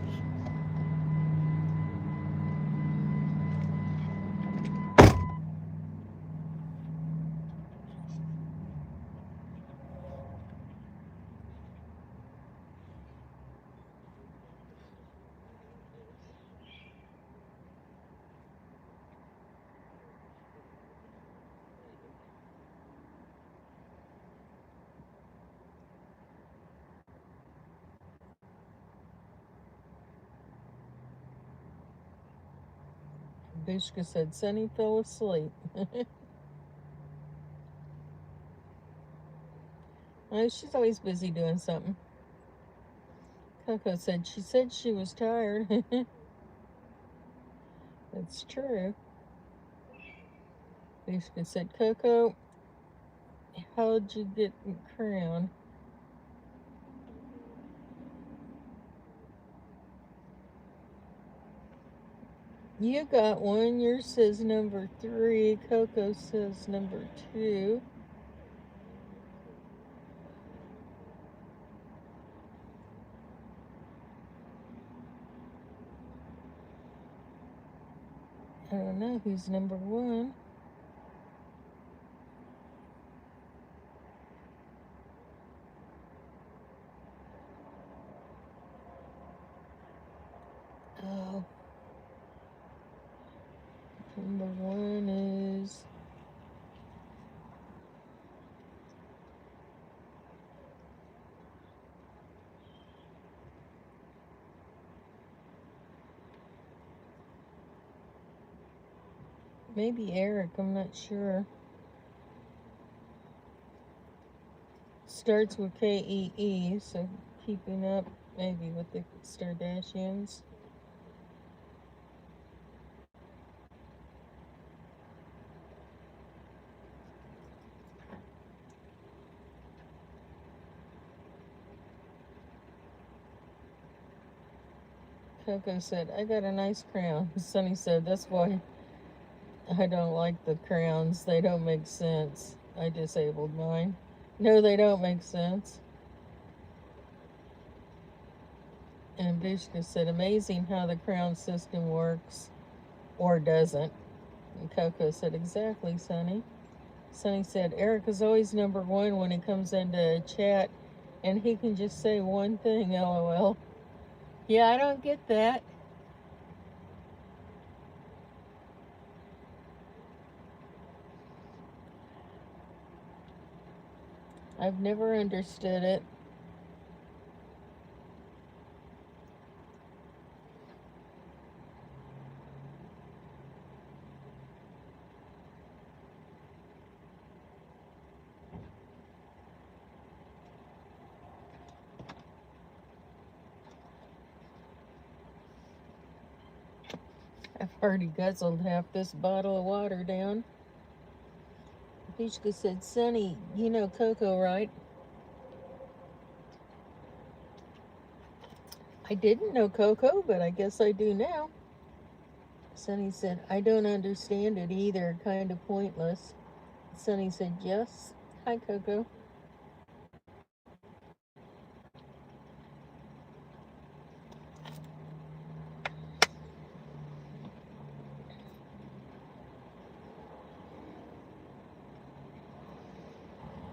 Bishka said Sunny fell asleep. Oh, she's always busy doing something. Coco said she was tired. That's true. Bishka said, Coco, how'd you get the crown? You got one. Yours says number 3. Coco says number 2. I don't know who's number 1. Oh, number 1 is... maybe Eric, I'm not sure. Starts with K-E-E, so keeping up maybe with the Stardashians. Coco said, I got a nice crown. Sunny said, that's why I don't like the crowns. They don't make sense. I disabled mine. No, they don't make sense. And Bishka said, amazing how the crown system works or doesn't. And Coco said, exactly, Sunny. Sunny said, Eric is always number 1 when he comes into chat and he can just say one thing, LOL. Yeah, I don't get that. I've never understood it. I've already guzzled half this bottle of water down. Peachka said, Sonny, you know Coco, right? I didn't know Coco, but I guess I do now. Sonny said, I don't understand it either, kind of pointless. Sonny said, yes. Hi, Coco.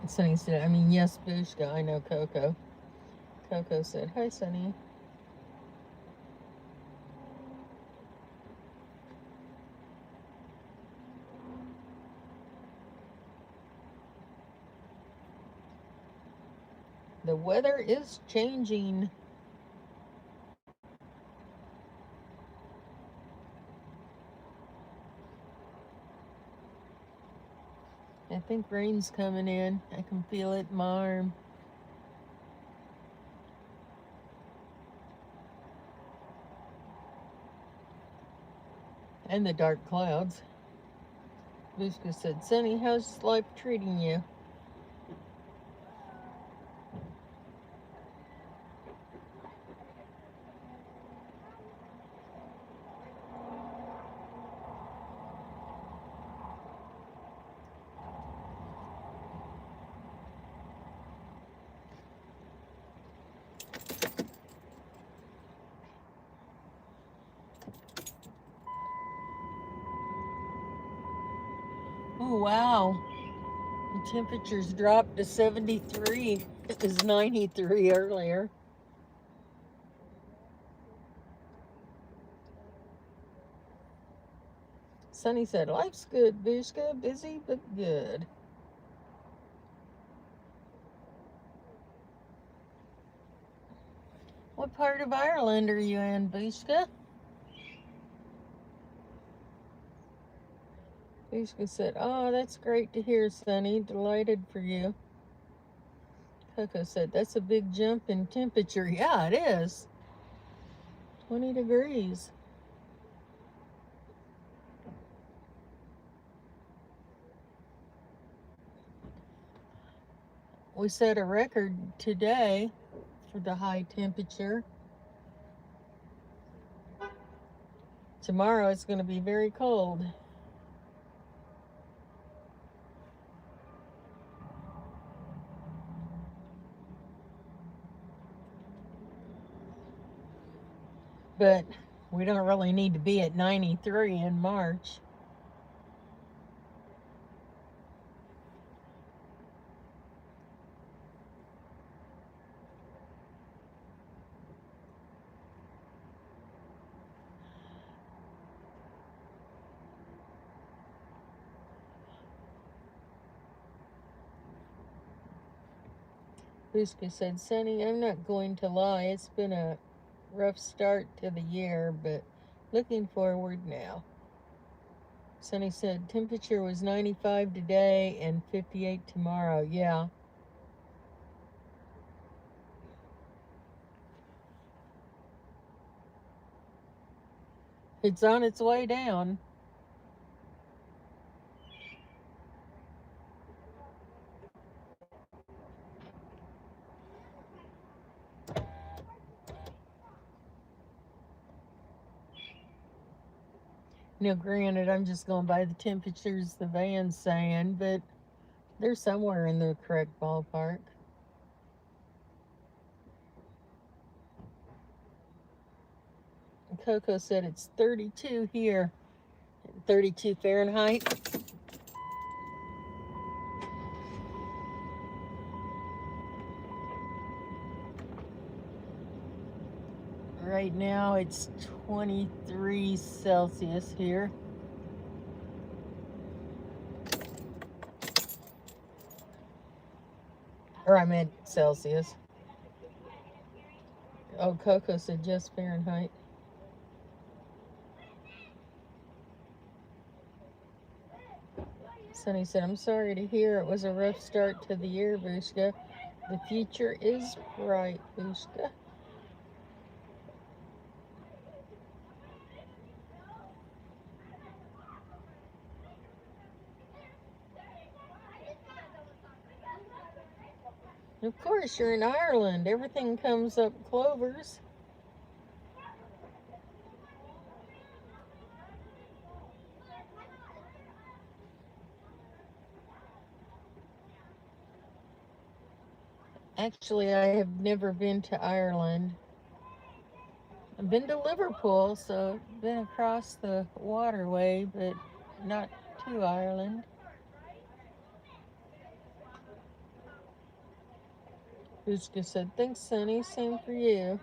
Sonny said, I mean, yes, Booshka, I know Coco. Coco said, hi, Sonny. The weather is changing. I think rain's coming in. I can feel it in my arm. And the dark clouds. Booshka said, Sonny, how's life treating you? wow. The temperatures dropped to 73. It was 93 earlier. Sonny said, life's good, Bushka. Busy, but good. What part of Ireland are you in, Bushka? Bushka said, oh, that's great to hear, Sonny. Delighted for you. Coco said, that's a big jump in temperature. Yeah, it is. 20 degrees. We set a record today for the high temperature. Tomorrow it's going to be very cold. But we don't really need to be at 93 in March. Bushka said, Sonny, I'm not going to lie. It's been a rough start to the year, but looking forward now. Sonny said, temperature was 95 today and 58 tomorrow. Yeah. It's on its way down. Now, granted, I'm just going by the temperatures the van's saying, but they're somewhere in the correct ballpark. Coco said it's 32 here. 32 Fahrenheit. Right now it's 23 Celsius here. Or I meant Celsius. Oh, Coco said just Fahrenheit. Sonny said, I'm sorry to hear it was a rough start to the year, Bushka. The future is bright, Bushka. Of course, you're in Ireland. Everything comes up clovers. Actually, I have never been to Ireland. I've been to Liverpool, so I've been across the waterway, but not to Ireland. Bushka said, thanks, Sonny. Same for you.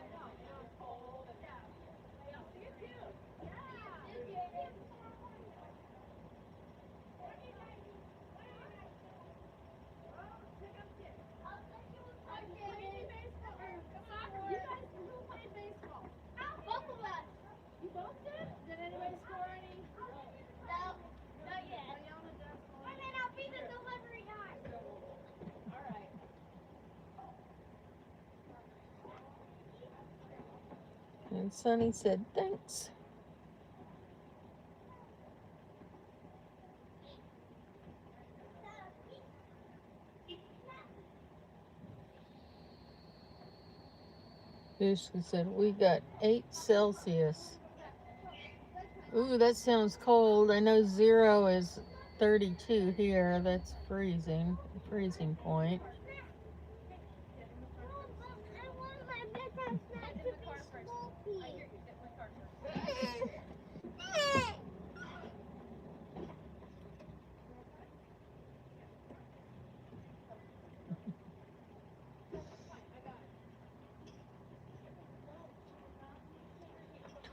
And Sonny said, thanks. Bushka said, we got 8 Celsius. Ooh, that sounds cold. I know 0 is 32 here. That's freezing point.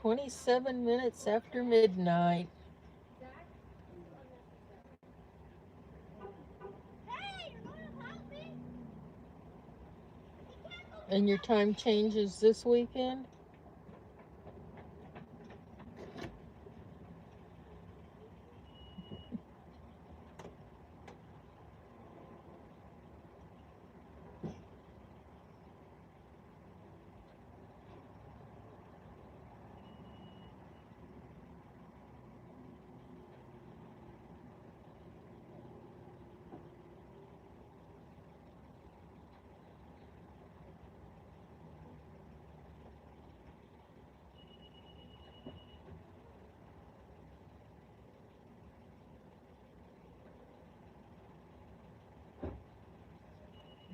27 minutes after midnight. And your time changes this weekend?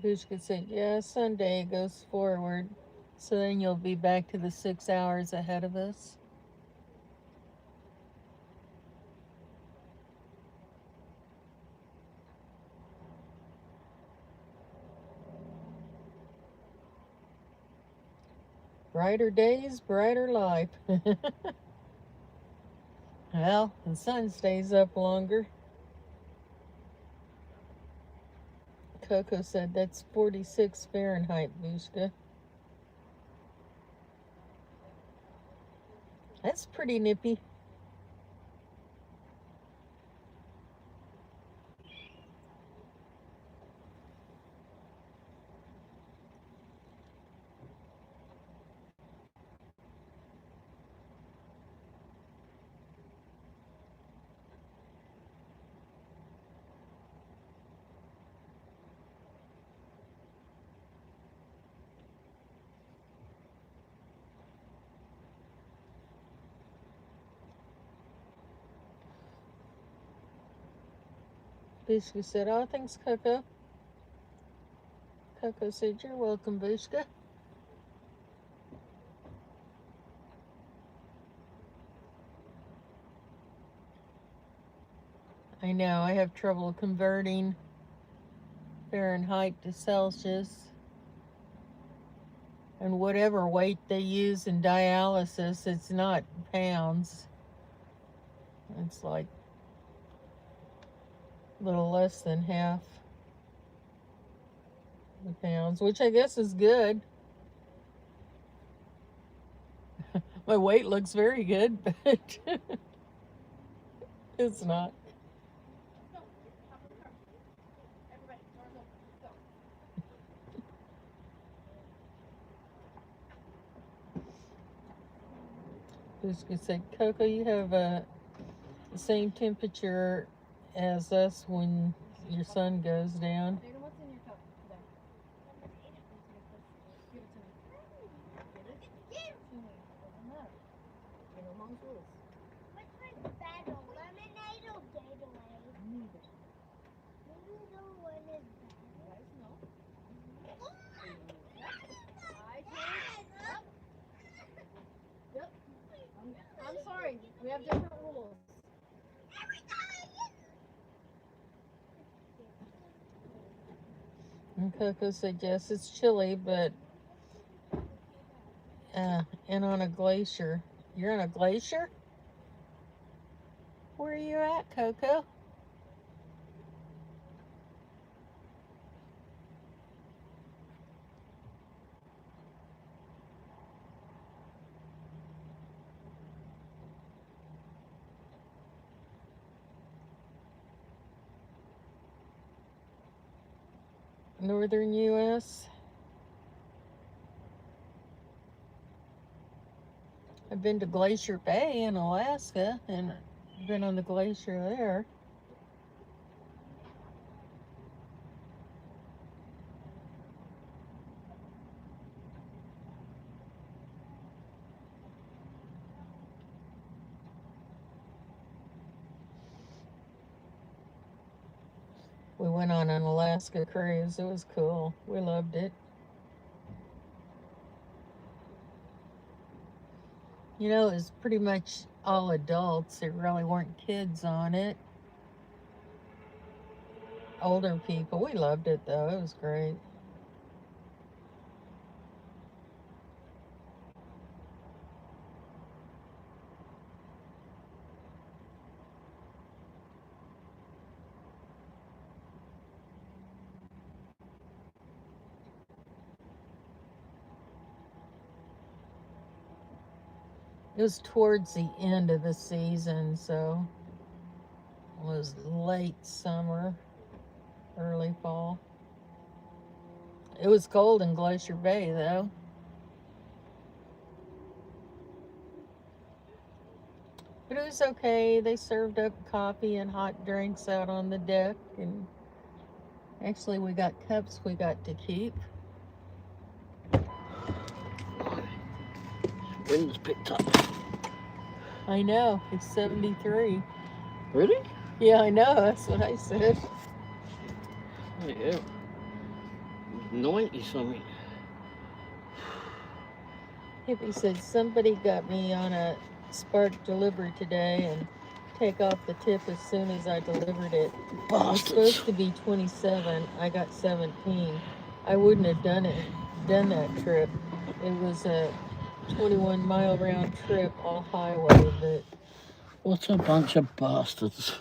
Bushka said, yeah, Sunday goes forward. So then you'll be back to the 6 hours ahead of us. Brighter days, brighter life. Well, the sun stays up longer. Coco said that's 46 Fahrenheit, Bushka. That's pretty nippy. Bushka said, oh, thanks, Coco. Coco said, you're welcome, Bushka. I know, I have trouble converting Fahrenheit to Celsius. And whatever weight they use in dialysis, it's not pounds. It's like a little less than half the pounds, which I guess is good. My weight looks very good, but it's not. Bushka said, Coco, you have the same temperature as us when your sun goes down. I'm sorry, we have different rules. And Coco said, yes, it's chilly, but and on a glacier. You're on a glacier? Where are you at, Coco? Northern U.S. I've been to Glacier Bay in Alaska and been on the glacier there. We went on an Alaska cruise. It was cool. We loved it. You know, it was pretty much all adults. There really weren't kids on it. Older people. We loved it though. It was great. It was towards the end of the season, so it was late summer, early fall. It was cold in Glacier Bay, though. But it was okay. They served up coffee and hot drinks out on the deck, and actually we got cups we got to keep. Wind's picked up. I know, it's 73. Really? Yeah, I know, that's what I said. Yeah. 90 something. Hippie said somebody got me on a Spark delivery today and take off the tip as soon as I delivered it. It was Bastards. supposed to be 27. I got 17. I wouldn't have done that trip. It was a 21-mile round trip, all highway, but What a bunch of bastards.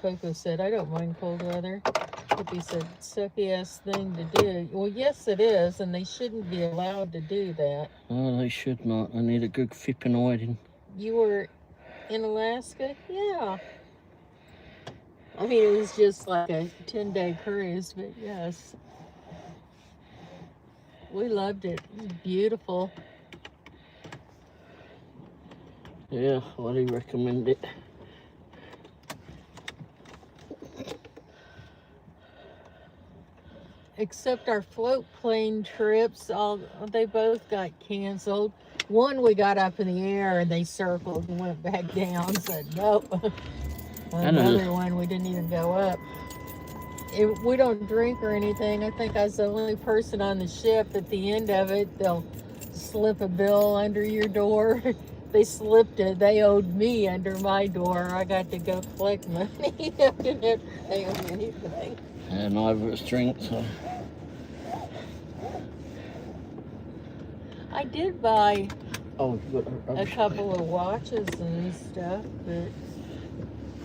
Coco said, I don't mind cold weather. Hippie said, sucky ass thing to do. Well, yes, it is, and they shouldn't be allowed to do that. Oh, they should not. They need a good flipping hiding. You were in Alaska? Yeah. I mean, it was just like a 10-day cruise, but yes. We loved it. It was beautiful. Yeah, highly recommend it. Except our float plane trips, they both got canceled. One we got up in the air and they circled and went back down. Said nope. Another one we didn't even go up. We don't drink or anything. I think I was the only person on the ship. At the end of it, they'll slip a bill under your door. They slipped it. They owed me under my door. I got to go collect money. I didn't have to pay them anything. And neither of us drink, so. I did buy Oh, you got a couple of watches and stuff, but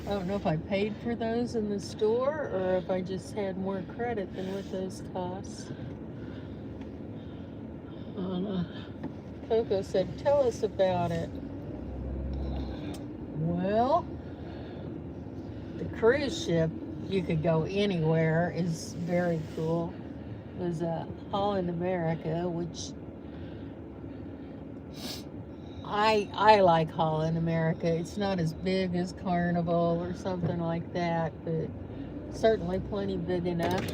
I don't know if I paid for those in the store or if I just had more credit than what those cost. Oh, no. Coco said, tell us about it. Well, the cruise ship, you could go anywhere, is very cool. It was Holland America, which I like Holland America. It's not as big as Carnival or something like that, but certainly plenty big enough.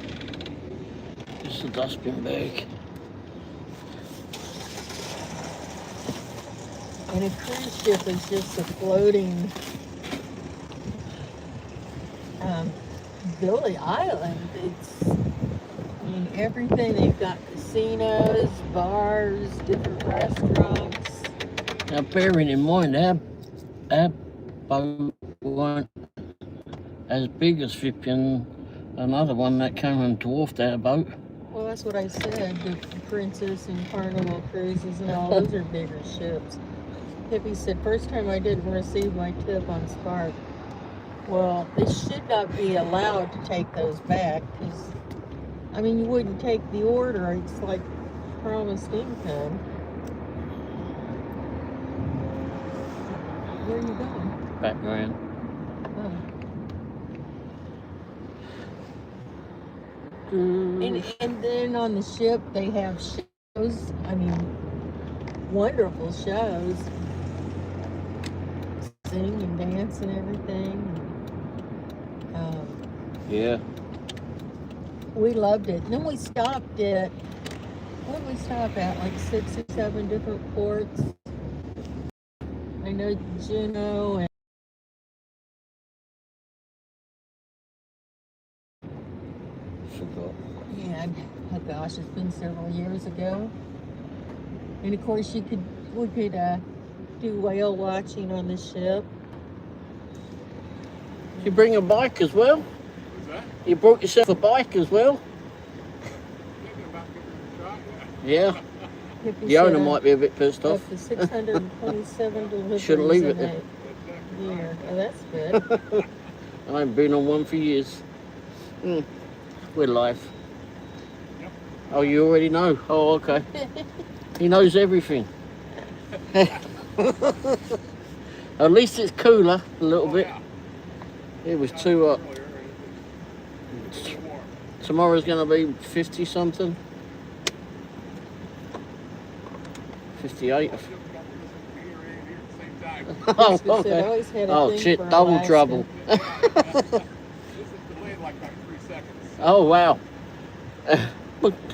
Just a dustbin bag. And a cruise ship is just a floating Billy Island. I mean, everything. They've got casinos, bars, different restaurants. Now, bearing in mind, our boat weren't as big as flipping another one that came and dwarfed our boat. Well, that's what I said. The Princess and Carnival cruises and all those are bigger ships. Hippie said, first time I didn't receive my tip on Spark. Well, they should not be allowed to take those back because, I mean, you wouldn't take the order. It's like promised income. Where are you going? Background. Oh. And then on the ship, they have shows. I mean, wonderful shows. Sing and dance and everything. Yeah. We loved it. And then we stopped at, what did we stop at? Like 6 or 7 different ports. I know Juneau and Forgot. yeah, oh gosh, it's been several years ago. And of course, we could do whale watching on the ship. You bring a bike as well? What's that? You brought yourself a bike as well? Thinking about giving it a try. Yeah. Hippie The owner said might be a bit pissed up off. to 627 deliveries Shouldn't leave it in there. a year. Oh, that's good. I ain't been on one for years. We're live. Yep. Oh, you already know? Oh, okay. He knows everything. At least it's cooler a little Oh, bit. yeah. It was too hot. Earlier, it's a bit warm. Tomorrow's going to be 50 something. 58. Ship got this beer in here at the same time. Oh, Yes, 'cause it okay. always had a Oh thing shit, for double Alaska. trouble. This is delayed like about 3 seconds. Oh wow.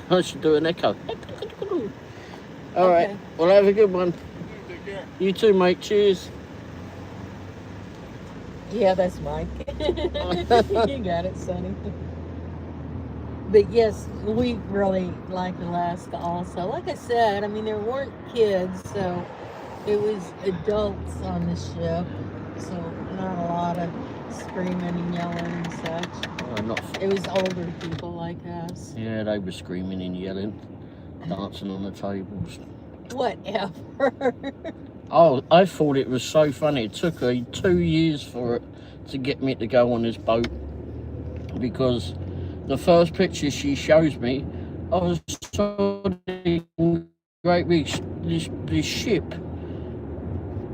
I should do an echo. All right. Okay. Well, have a good one. Take care. You too, mate. Cheers. Yeah, that's Mike. You got it, Sonny. But yes, we really like Alaska also. Like I said, I mean, there weren't kids, so it was adults on the ship. So not a lot of screaming and yelling and such. Not. It was older people like us. Yeah, they were screaming and yelling, dancing on the tables. Whatever. Oh, I thought it was so funny. It took her 2 years for it to get me to go on this boat, because the first picture she shows me, I was saw the great big this ship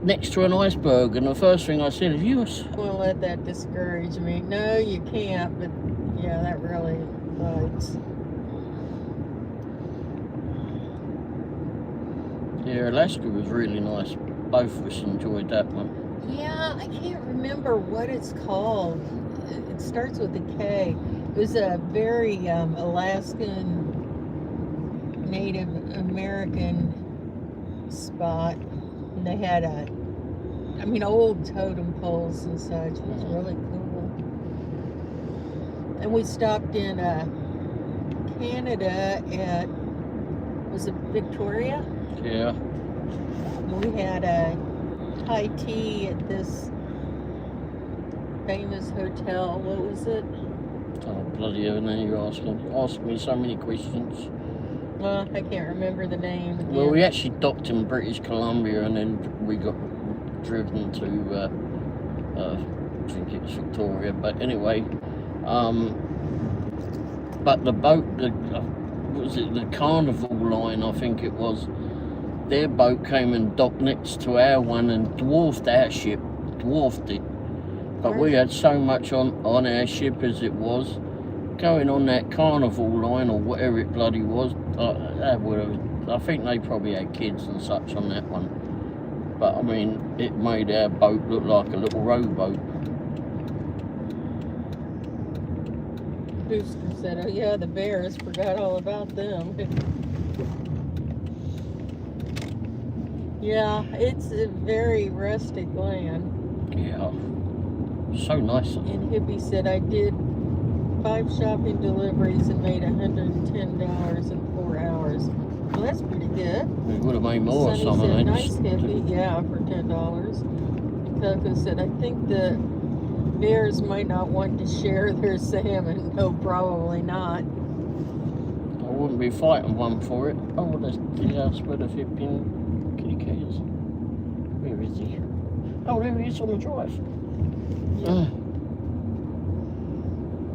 next to an iceberg, and the first thing I said is, "You." Won't let that discourage me. No, you can't. But yeah, that really bugs. Yeah, Alaska was really nice. Both of us enjoyed that one. Yeah, I can't remember what it's called. It starts with a K. It was a very Alaskan Native American spot. And they had old totem poles and such. It was really cool. And we stopped in Canada at, was it Victoria? Yeah. We had a high tea at this famous hotel. What was it? Oh, bloody hell, now you're asking me so many questions. Well, I can't remember the name again. Well, we actually docked in British Columbia, and then we got driven to, I think it was Victoria. But anyway, but the boat, what was it, the Carnival line, I think it was, their boat came and docked next to our one and dwarfed our ship, dwarfed it. But we had so much on our ship as it was, going on that Carnival line or whatever it bloody was, I think they probably had kids and such on that one. But I mean, it made our boat look like a little rowboat. Booster said, "Oh yeah, the bears. Forgot all about them." Yeah, it's a very rustic land. Yeah, so nice. And Hippie said, "I did 5 shopping deliveries and made $110 in 4 hours." Well, that's pretty good. We would have made more Sonny some of said, that. "Nice hippie." Yeah, for $10. Coco said, "I think the bears might not want to share their salmon." No, probably not. I wouldn't be fighting one for it. Oh, there's the house where the flipping kitty cat is. Where is he? Oh, there he is on the drive.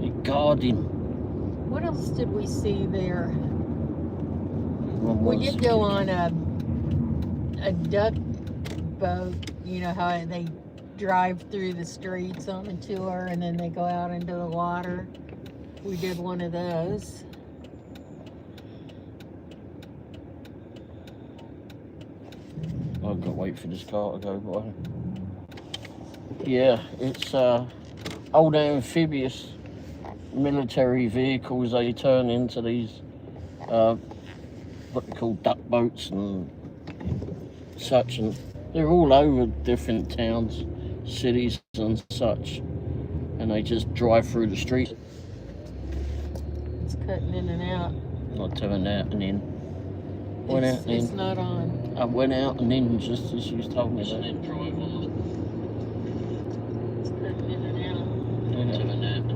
The garden. What else did we see there? One We was- did go on a duck boat. You know how they drive through the streets on the tour and then they go out into the water. We did one of those. I've got to wait for this car to go by. Yeah, it's old amphibious military vehicles. They turn into these what they call duck boats and such, and they're all over different towns, cities and such, and they just drive through the streets. It's cutting in and out. I turned out and in. Went out and It's in. not on. I went out and in just as you told me that. It's cutting in and out.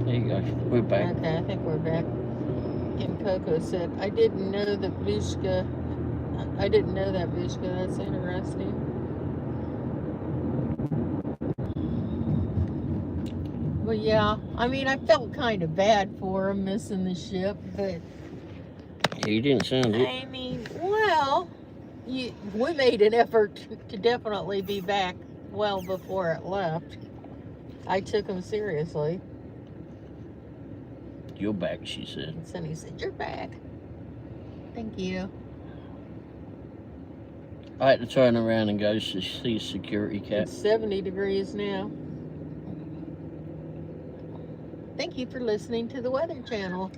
There you go. We're back. Okay, I think we're back. And Coco said, I didn't know that Vishka. That's interesting. Well, yeah. I mean, I felt kind of bad for him missing the ship, but You didn't sound it. I mean, well, we made an effort to definitely be back well before it left. I took him seriously. You're back, she said. And Sonny said, "You're back." Thank you. I had to turn around and go to see a security cat. It's 70 degrees now. Thank you for listening to the Weather Channel.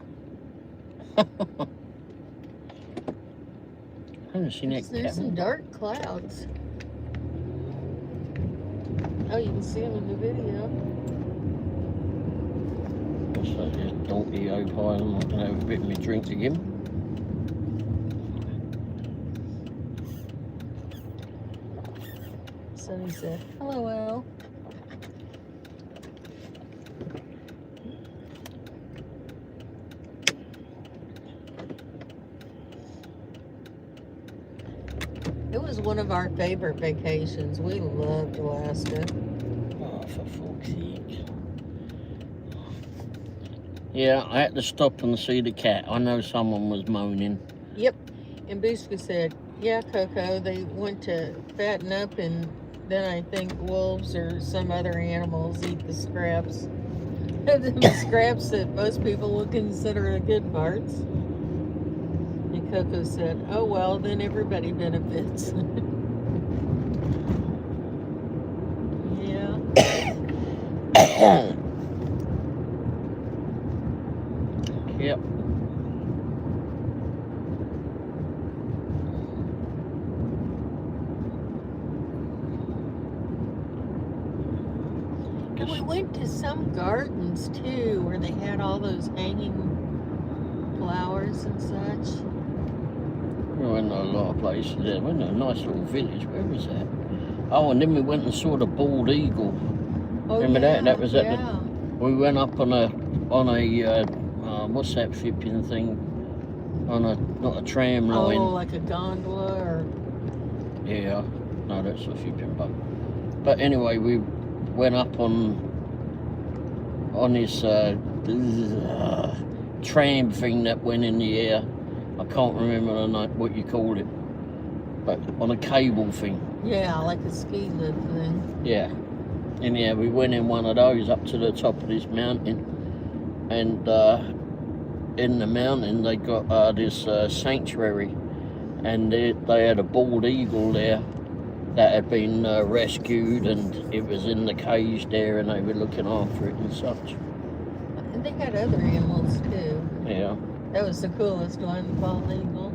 I haven't seen that There's cat. some dark clouds. Oh, you can see them in the video. What's that? There's donkey over high. I'm not going to have a bit of my drink again. Sonny said, "Hello, Al." It was one of our favorite vacations. We loved Alaska. Oh, for fuck's sake. Yeah, I had to stop and see the cat. I know someone was moaning. Yep. And Booska said, "Yeah, Coco, they went to fatten up, and then I think wolves or some other animals eat the scraps." The scraps that most people would consider the good parts. And Coco said, "Oh, well, then everybody benefits." Yeah. Yep. And we went to some gardens too, where they had all those hanging flowers and such. We went to a lot of places there. We went to a nice little village. Where was that? Oh, and then we went and saw the bald eagle. Oh, Remember that? That was at the- yeah. We went up on a what's that flipping thing? On a, not a tram line. Oh, like a gondola or... Yeah, no, that's a flipping boat. But anyway, we went up on this tram thing that went in the air. I can't remember the name, what you called it, but on a cable thing. Yeah, like a ski lift thing. Yeah. And yeah, we went in one of those up to the top of this mountain, and in the mountain they got this sanctuary, and they had a bald eagle there that had been rescued, and it was in the cage there, and they were looking after it and such. And they had other animals too. Yeah, That was the coolest one, the bald eagle.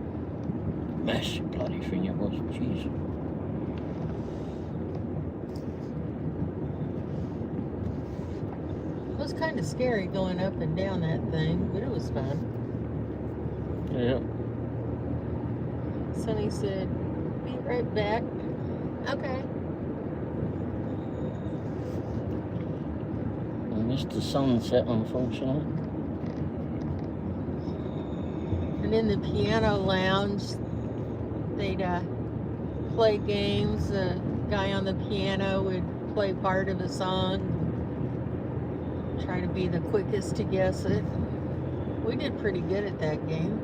massive bloody thing it was. Jeez. It was kind of scary going up and down that thing, but it was fun. Yeah. Sonny said, "Be right back." Okay. I missed the sunset, unfortunately. And in the piano lounge, they'd play games. The guy on the piano would play part of a song, try to be the quickest to guess it. We did pretty good at that game.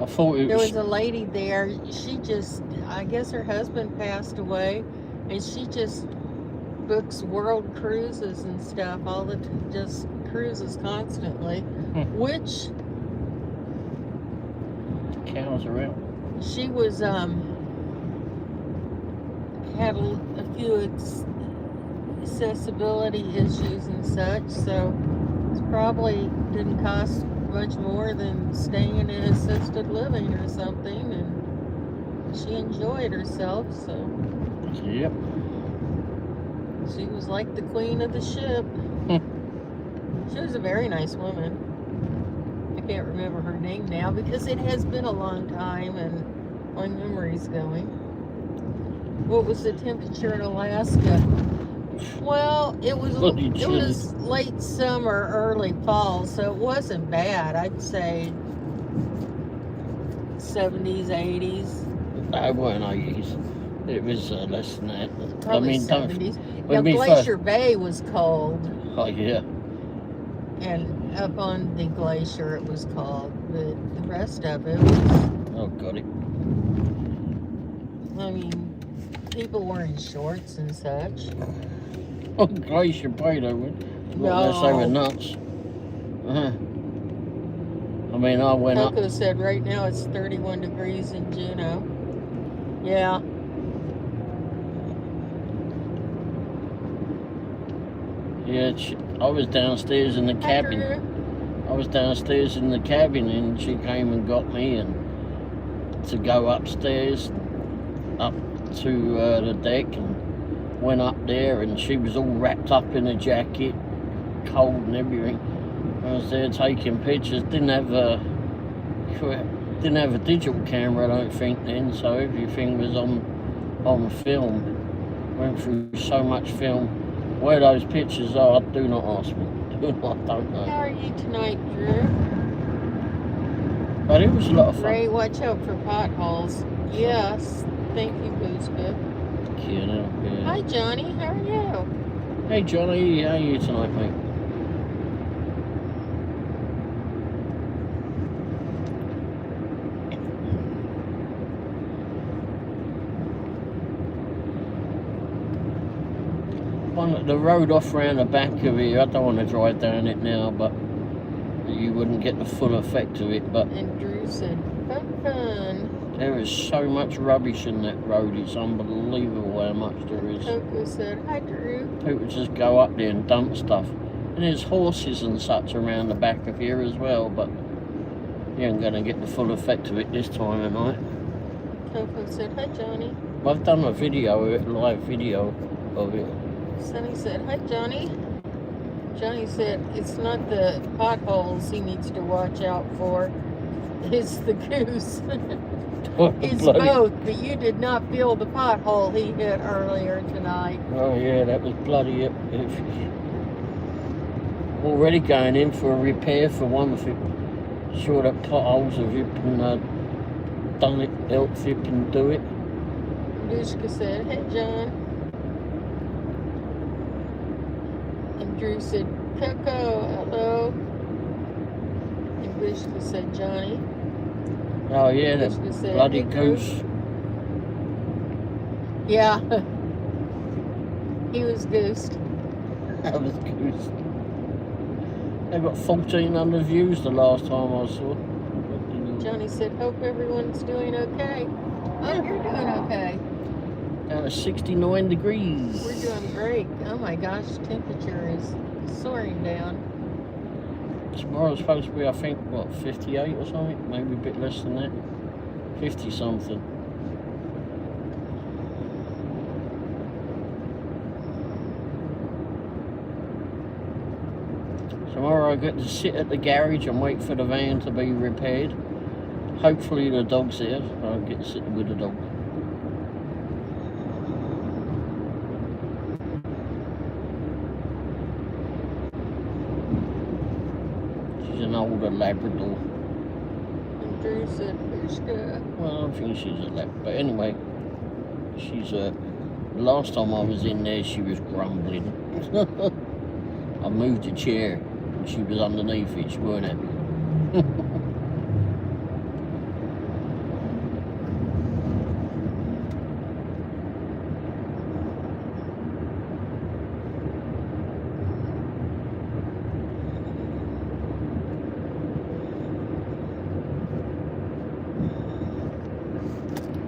I thought it There was. was a lady there, she just, I guess her husband passed away, and she just books world cruises and stuff, just cruises constantly, which Cows around. she was, had a few accessibility issues and such, so it probably didn't cost much more than staying in an assisted living or something, and she enjoyed herself, so Yep. she was like the queen of the ship. She was a very nice woman. I can't remember her name now because it has been a long time and my memory's going. What was the temperature in Alaska? Well, it was late summer, early fall, so it wasn't bad. I'd say 70s, 80s. I weren't 80s. It was less than that. Probably I mean, 70s. Now, when we Glacier Bay was cold, Oh yeah. and up on the glacier, it was called. But the rest of it was, Oh, got it. I mean, people wearing shorts and such. Oh, Glacier Bay, they went. Unless they were nuts. I mean, I went up. Coco said right now it's 31 degrees in Juneau. Yeah. Yeah, I was downstairs in the cabin. Hi, I was downstairs in the cabin and she came and got me and to go upstairs, up to the deck, and went up there and she was all wrapped up in a jacket, cold and everything. I was there taking pictures, didn't have a digital camera, I don't think then, so everything was on film. Went through so much film. Where those pictures are, do not ask me. I don't know. How are you tonight, Drew? But it was a lot of fun. Ray, watch out for potholes. Yes. Thank you, Boozka. Yeah. Hi, Johnny. How are you? Hey, Johnny. How are you tonight, mate? The road off round the back of here, I don't want to drive down it now, but you wouldn't get the full effect of it. But And Drew said, fun. there is so much rubbish in that road, it's unbelievable how much there is. Coco said, hi, Drew. People just go up there and dump stuff. And there's horses and such around the back of here as well, but you ain't going to get the full effect of it this time of night. Coco said, hi, Johnny. I've done a video of it, live video of it. Sonny said, hi, Johnny. Johnny said, it's not the potholes he needs to watch out for. It's the goose. It's both, but you did not feel the pothole he hit earlier tonight. Oh yeah, that was bloody already going in for a repair for one thing. Sure that potholes have done it, else you can do it. Dushka said, hey, John. And Drew said, Coco, hello. And Dushka said, Johnny. Oh yeah, that Dushka said, bloody hey, Drew. goose. Yeah. He was goosed. That was goose. They got 1,400 views the last time I saw. Johnny said, hope everyone's doing okay. Oh, you're doing okay. Down to 69 degrees. We're doing great. Oh my gosh, temperature is soaring down. Tomorrow's supposed to be, I think, what, 58 or something? Maybe a bit less than that. 50 something. Tomorrow I get to sit at the garage and wait for the van to be repaired. Hopefully the dog's there, so I'll get to sit with the dog. She's an older Labrador. And Drew said, Pushka. Well, I don't think she's a Labrador, but anyway, she's a... Last time I was in there, she was grumbling. I moved a chair and she was underneath it, she weren't happy.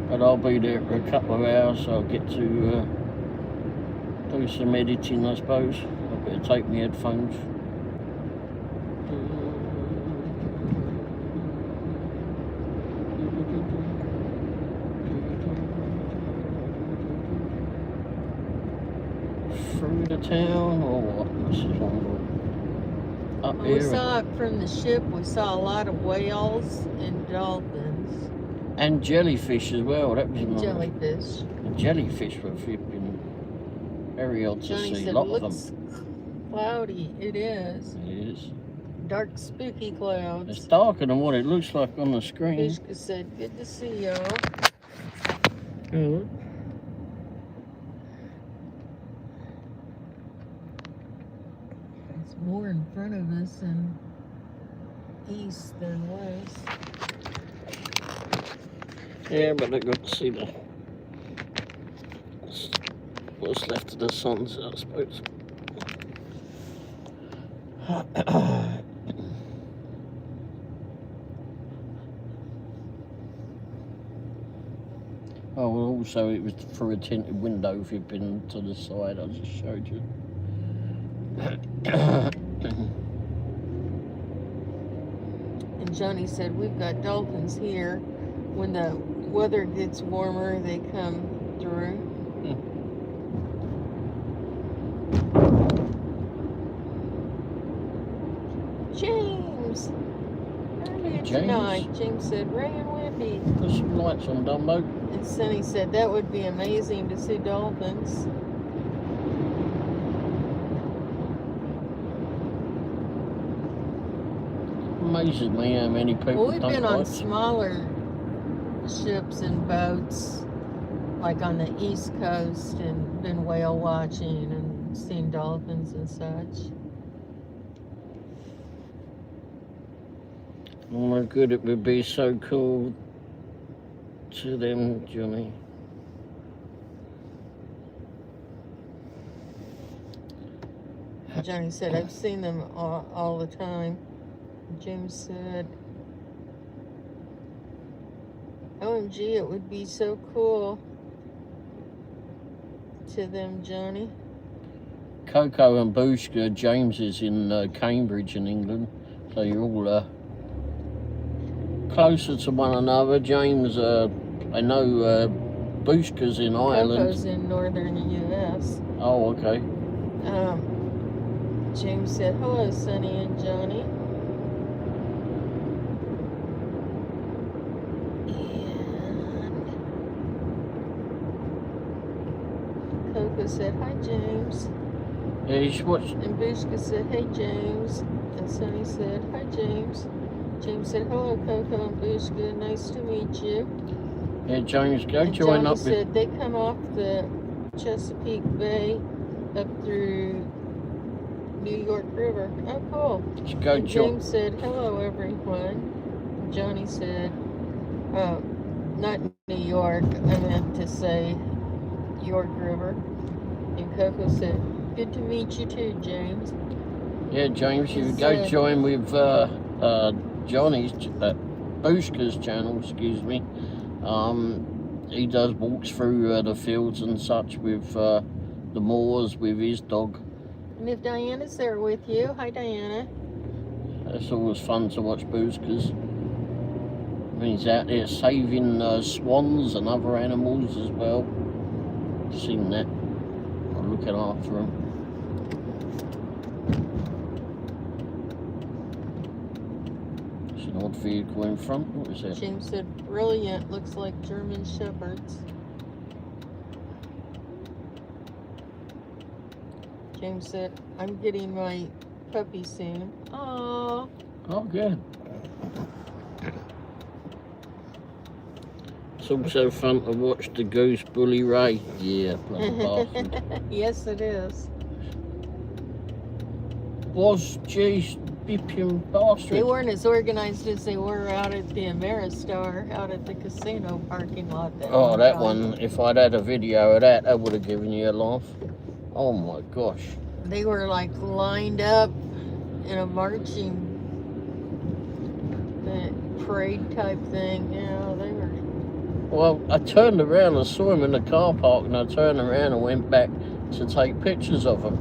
But I'll be there for a couple of hours, so I'll get to do some editing, I suppose. I better take my headphones. Through the town, or what? This is up We here. saw it from the ship. We saw a lot of whales and dolphins. And jellyfish as well. That was And nice. jellyfish. The jellyfish were flipping very odd to Johnny see. said, A lot it of looks them. cloudy. It is. It is. Dark, spooky It's clouds. darker than what it looks like on the screen. Fishka said, good to see y'all. Good. It's more in front of us, and east than west. Yeah, but I got to see what's left of the sunset, I suppose. Oh, well, also it was through a tinted window if you've been to the side I just showed you. And Johnny said, we've got dolphins here. When the weather gets warmer, they come through. James! How are you tonight? James said, Ray and Wendy. Put some lights on, Dumbo. And Sonny said, that would be amazing to see dolphins. Amazes me how many people Well, we've don't been on watch. smaller ships and boats, like on the East Coast, and been whale watching and seen dolphins and such. Oh my god, it would be so cool to them, Johnny. Johnny said, I've seen them all the time. James said, OMG, it would be so cool to them, Johnny. Coco and Booshka, James is in Cambridge in England, so you're all closer to one another. James, I know Booshka's in Ireland. Coco's in northern U.S. Oh, okay. James said, hello, Sonny and Johnny. And Coco said, hi, James. Yeah, you should watch. And Booshka said, hey, James. And Sonny said, hi, James. James said, hello, Coco and Booshka. Nice to meet you. Yeah, James, go And join Johnny up said with. they come off the Chesapeake Bay up through New York River. Oh, cool. Go And join. James said, hello, everyone. Johnny said, not New York, I meant to say York River. And Coco said, good to meet you too, James. Yeah, James, you Is, go join with Johnny's, Booshka's channel, excuse me. He does walks through the fields and such with the moors with his dog. And if Diana's there with you, hi, Diana. It's always fun to watch Booshka's. When he's out there saving swans and other animals as well. Seen that. I'm looking after him. It's an odd vehicle in front. What is it? James said, brilliant, looks like German Shepherds. James said, I'm getting my puppy soon. Aww. Oh, good. It's also fun to watch the goose bully Ray. Yeah, bloody bastard. Yes, it is. Was geez, bipping bastard. They weren't as organized as they were out at the Ameristar, out at the casino parking lot. Oh, that one, if I'd had a video of that, that would have given you a laugh. Oh my gosh. They were like lined up in a marching parade type thing. You know, they were. Well, I turned around and saw him in the car park, and I turned around and went back to take pictures of them.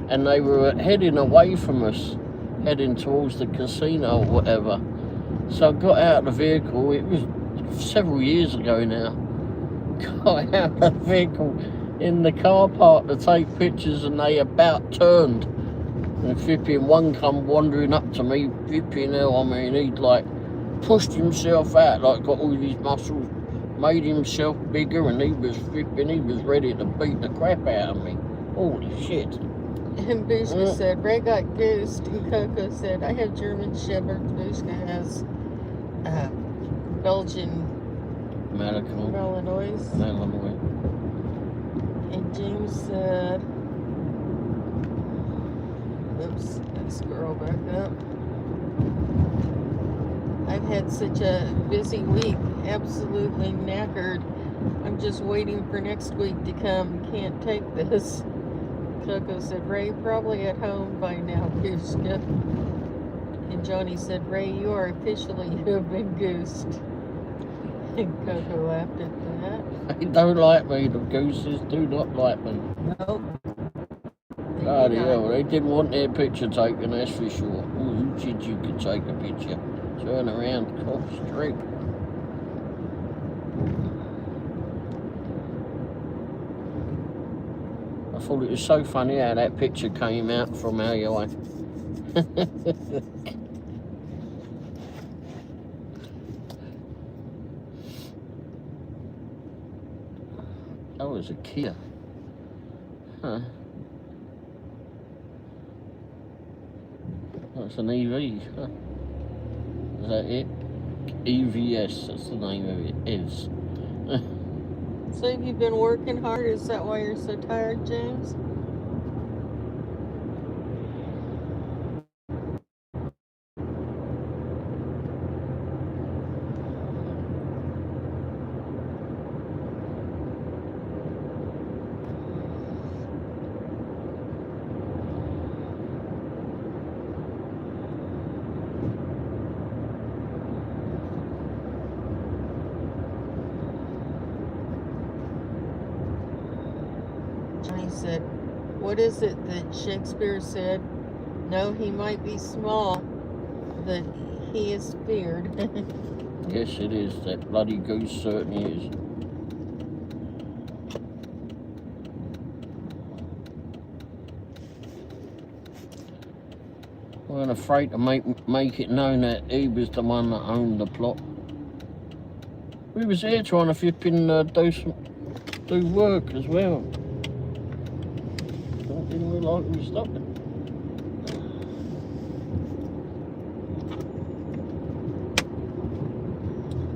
And they were heading away from us, heading towards the casino or whatever. So I got out of the vehicle. It was several years ago now. Got out of the vehicle in the car park to take pictures, and they about turned. And flipping one come wandering up to me, flipping hell, I mean, he'd like pushed himself out, like got all these muscles, made himself bigger, and he was flipping, he was ready to beat the crap out of me. Holy shit. And Booshka said, Ray got goosed, and Coco said, I have German Shepherds. Booshka has Belgian Malinois. And James said, oops, let's scroll back up. I've had such a busy week, absolutely knackered. I'm just waiting for next week to come. Can't take this. Coco said, Ray, probably at home by now, Gooska. And Johnny said, Ray, you are officially, you have been goosed. And Coco laughed at that. They don't like me. The gooses do not like me. Nope. Bloody hell, they didn't want their picture taken, that's for sure. Ooh, who said you could take a picture? Turn around, cross street. I thought it was so funny how that picture came out from AI. That was a Kia. Huh. That's an EV. Huh. Is that it? EVS, that's the name of it. Is. So have you been working hard? Is that why you're so tired, James? Johnny said, what is it that Shakespeare said? No, he might be small, but he is feared. Yes, it is. That bloody goose certainly is. We weren't afraid to make it known that he was the one that owned the plot. We was there trying to flip in do work as well. Didn't we like we stopped it?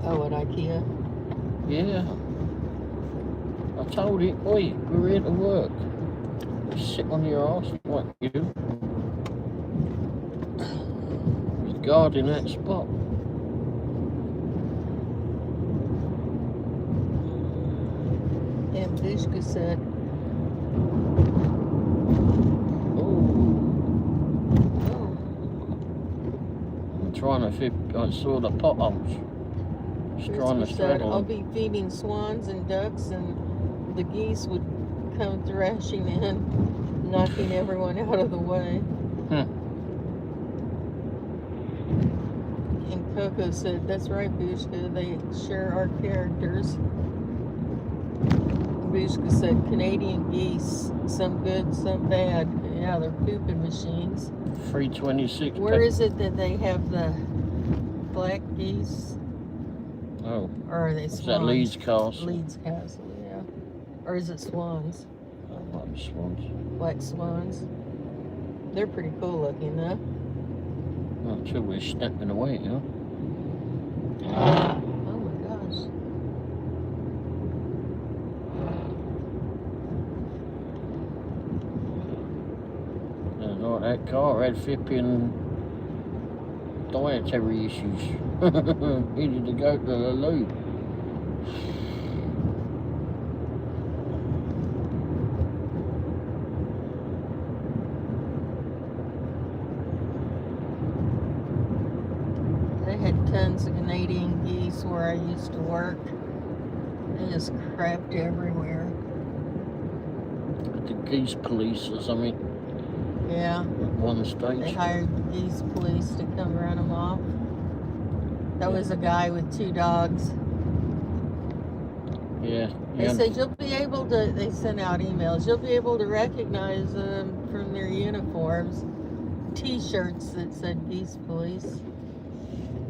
Oh, at IKEA? Yeah. I told it, oi, we're here to work. Sit on your arse like you. He's guarding that spot. And Vishka said, Trying to fit, I saw the potholes. Just trying to said, straddle I'll them. be feeding swans and ducks, and the geese would come thrashing in, knocking everyone out of the way. And Coco said, that's right, Bushka, they share our characters. Bushka said, Canadian geese, some good, some bad. Yeah, they're pooping machines. 326. Where is it that they have the black geese? Oh. Or are they Is swans? that Leeds Castle? Leeds Castle, yeah. Or is it swans? I like the swans. Black swans. They're pretty cool looking, though. Until we're snapping away, huh? Oh my gosh. Like that car had flipping dietary issues. Needed to go to the loo. They had tons of Canadian geese where I used to work. They just crapped everywhere. The geese police or something. Yeah. At one stage. They hired the geese police to come run them off. That was a guy with 2 dogs. Yeah. They said you'll be able to, they sent out emails, you'll be able to recognize them from their uniforms. T-shirts that said geese police.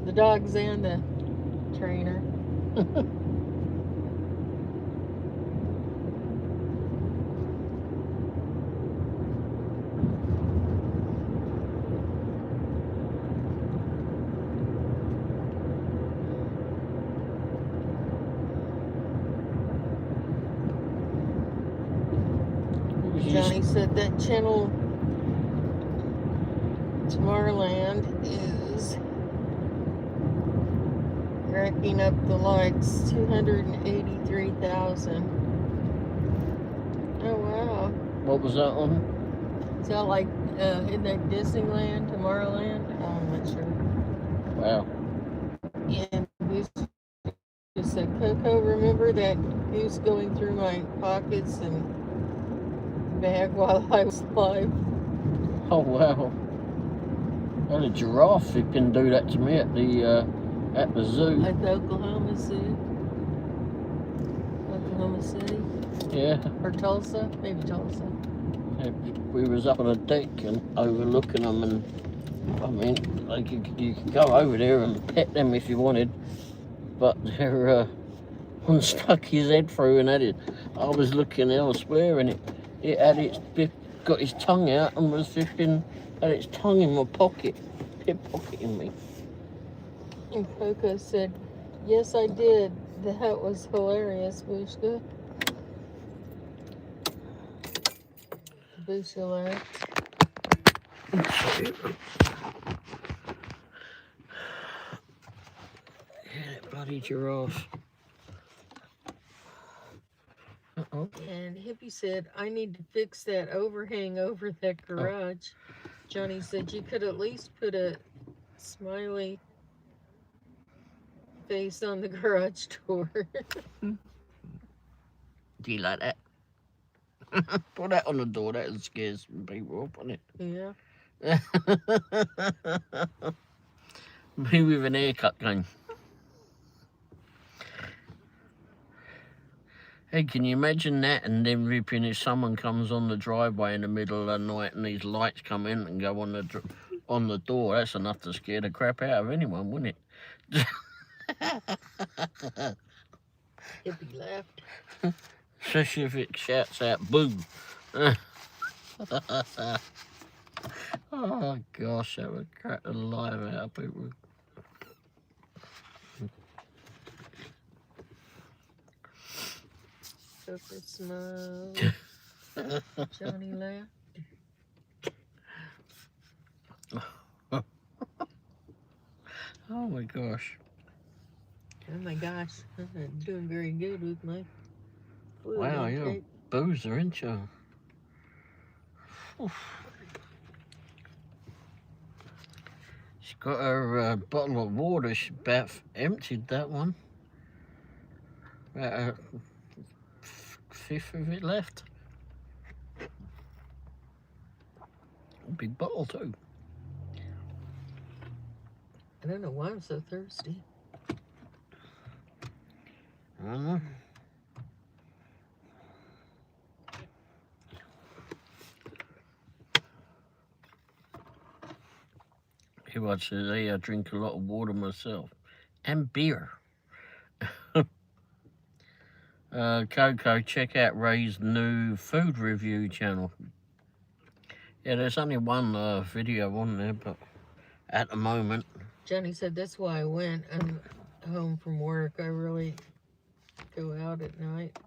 The dogs and the trainer. Johnny said that channel Tomorrowland is backing up the lights. 283,000. Oh wow. What was that on? Is that like in that Disneyland, Tomorrowland? I'm not sure. Wow. And Goose just said, Coco, remember that goose going through my pockets and bag while I was live? Oh wow. Well, a giraffe who can do that to me at the zoo. At the Oklahoma Zoo. Oklahoma City? Yeah. Or Tulsa? Maybe Tulsa. We was up on a deck and overlooking them, and I mean, like you could go over there and pet them if you wanted, but they're one stuck his head through and had it. I was looking elsewhere and it had got its tongue out and was had its tongue in my pocket, pickpocketing me. And Coco said, yes, I did. That was hilarious, Bushka. Bushka laughed. Yeah, that bloody giraffe. Uh-oh. And Hippie said, I need to fix that overhang over that garage. Johnny said, you could at least put a smiley face on the garage door. Do you like that? Put that on the door, that scares people up, doesn't it? Yeah. Me with an haircut going. Hey, can you imagine that? And then ripping if someone comes on the driveway in the middle of the night and these lights come in and go on the door. That's enough to scare the crap out of anyone, wouldn't it? Hippie laughed. Especially if it shouts out "boo." Oh gosh, that would crack the life out of people. Coco smiled. Johnny laughed. Oh my gosh. Oh my gosh, I'm not doing very good with my fluid Wow, you're a intake. boozer, ain't you? Oof. She's got her bottle of water. She about emptied that one. About a fifth of it left. A big bottle too. I don't know why I'm so thirsty. I don't know. He watches. I drink a lot of water myself, and beer. Coco, check out Ray's new food review channel. Yeah, there's only one video on there, but at the moment. Johnny said that's why I went. I'm home from work. I really go out at night.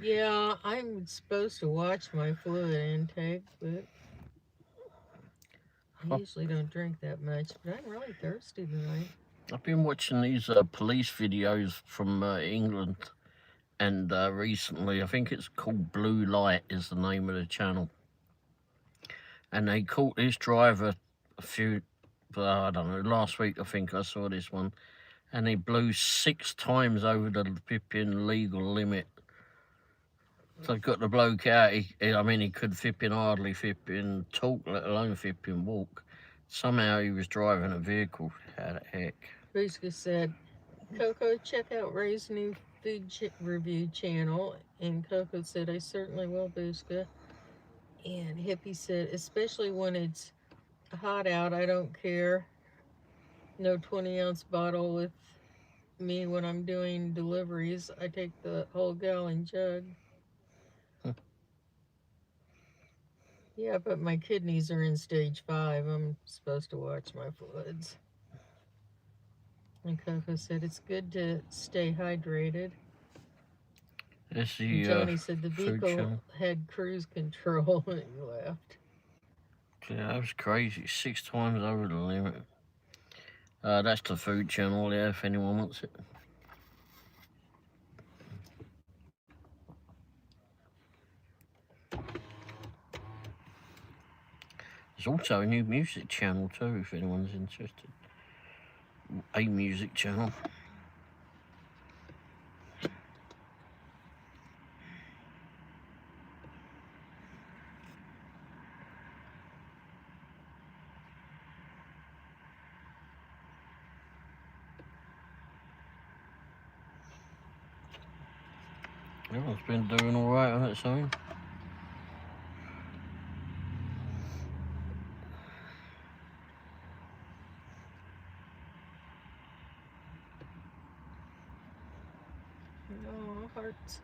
Yeah, I'm supposed to watch my fluid intake, but I usually don't drink that much. But I'm really thirsty tonight. I've been watching these police videos from England, and recently, I think it's called Blue Light is the name of the channel. And they caught this driver I don't know, last week I think I saw this one, and he blew 6 times over the flipping legal limit. So I got the bloke out, he could hardly talk, let alone walk. Somehow he was driving a vehicle. How the heck? Bushka said, Coco, check out Ray's new food review channel. And Coco said, I certainly will, Bushka. And Hippie said, especially when it's hot out, I don't care. No 20-ounce bottle with me when I'm doing deliveries. I take the whole gallon jug. Yeah, but my kidneys are in stage 5. I'm supposed to watch my fluids. And Coco said it's good to stay hydrated. And Johnny said the vehicle had cruise control, and he laughed. Yeah, that was crazy. 6 times over the limit. That's the food channel there if anyone wants it. There's also a new music channel too if anyone's interested. A music channel. Everyone's been doing alright on its own. Oh, hearts.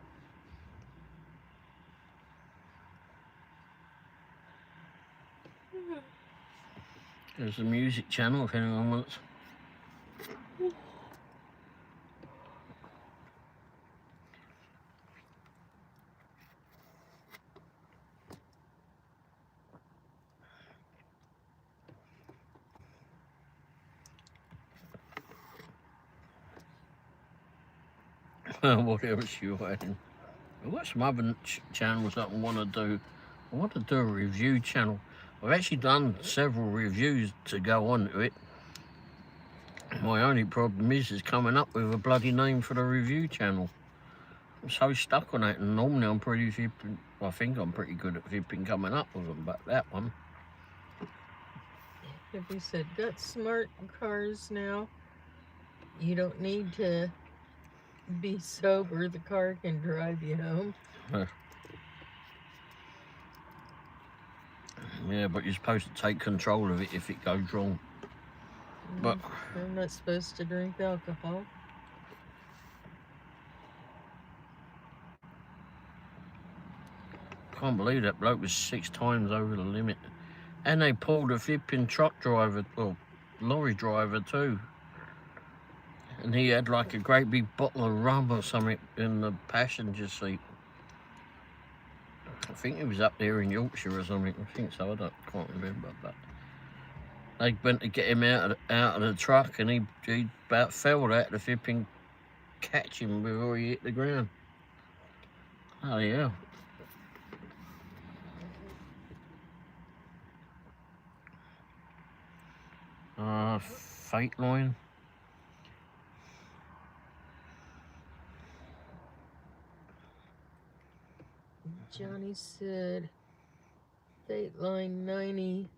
There's a music channel if anyone wants. What else you adding? I've got some other channels that I want to do. I want to do a review channel. I've actually done several reviews to go onto it. My only problem is coming up with a bloody name for the review channel. I'm so stuck on that, and normally I'm pretty flipping, I think I'm pretty good at flipping coming up with them, but that one. If we said, got smart cars now, you don't need to be sober, the car can drive you home. Yeah, but you're supposed to take control of it if it goes wrong. But I'm not supposed to drink alcohol. Can't believe that bloke was 6 times over the limit. And they pulled a flipping truck driver, well, lorry driver too. And he had like a great big bottle of rum or something in the passenger seat. I think he was up there in Yorkshire or something. I think so. Can't remember. But they went to get him out of the truck, and he about fell out. The flipping catch him before he hit the ground. Oh yeah. Fate line. Johnny said, Fate Line 90.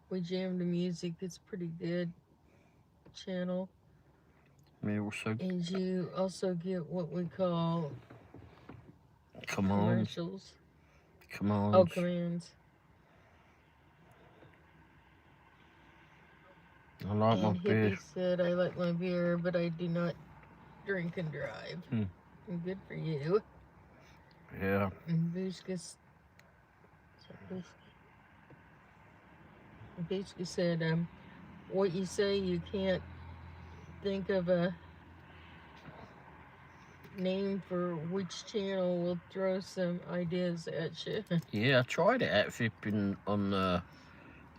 We jammed the music. It's pretty good channel. Me also. And you also get what we call Commands. commercials. Commands. Oh, commands. I like my beer. Hippie said, I like my beer, but I do not drink and drive. Good for you. Yeah. And Bushka said, what you say, you can't think of a name for which channel will throw some ideas at you. Yeah, I tried it at flipping on the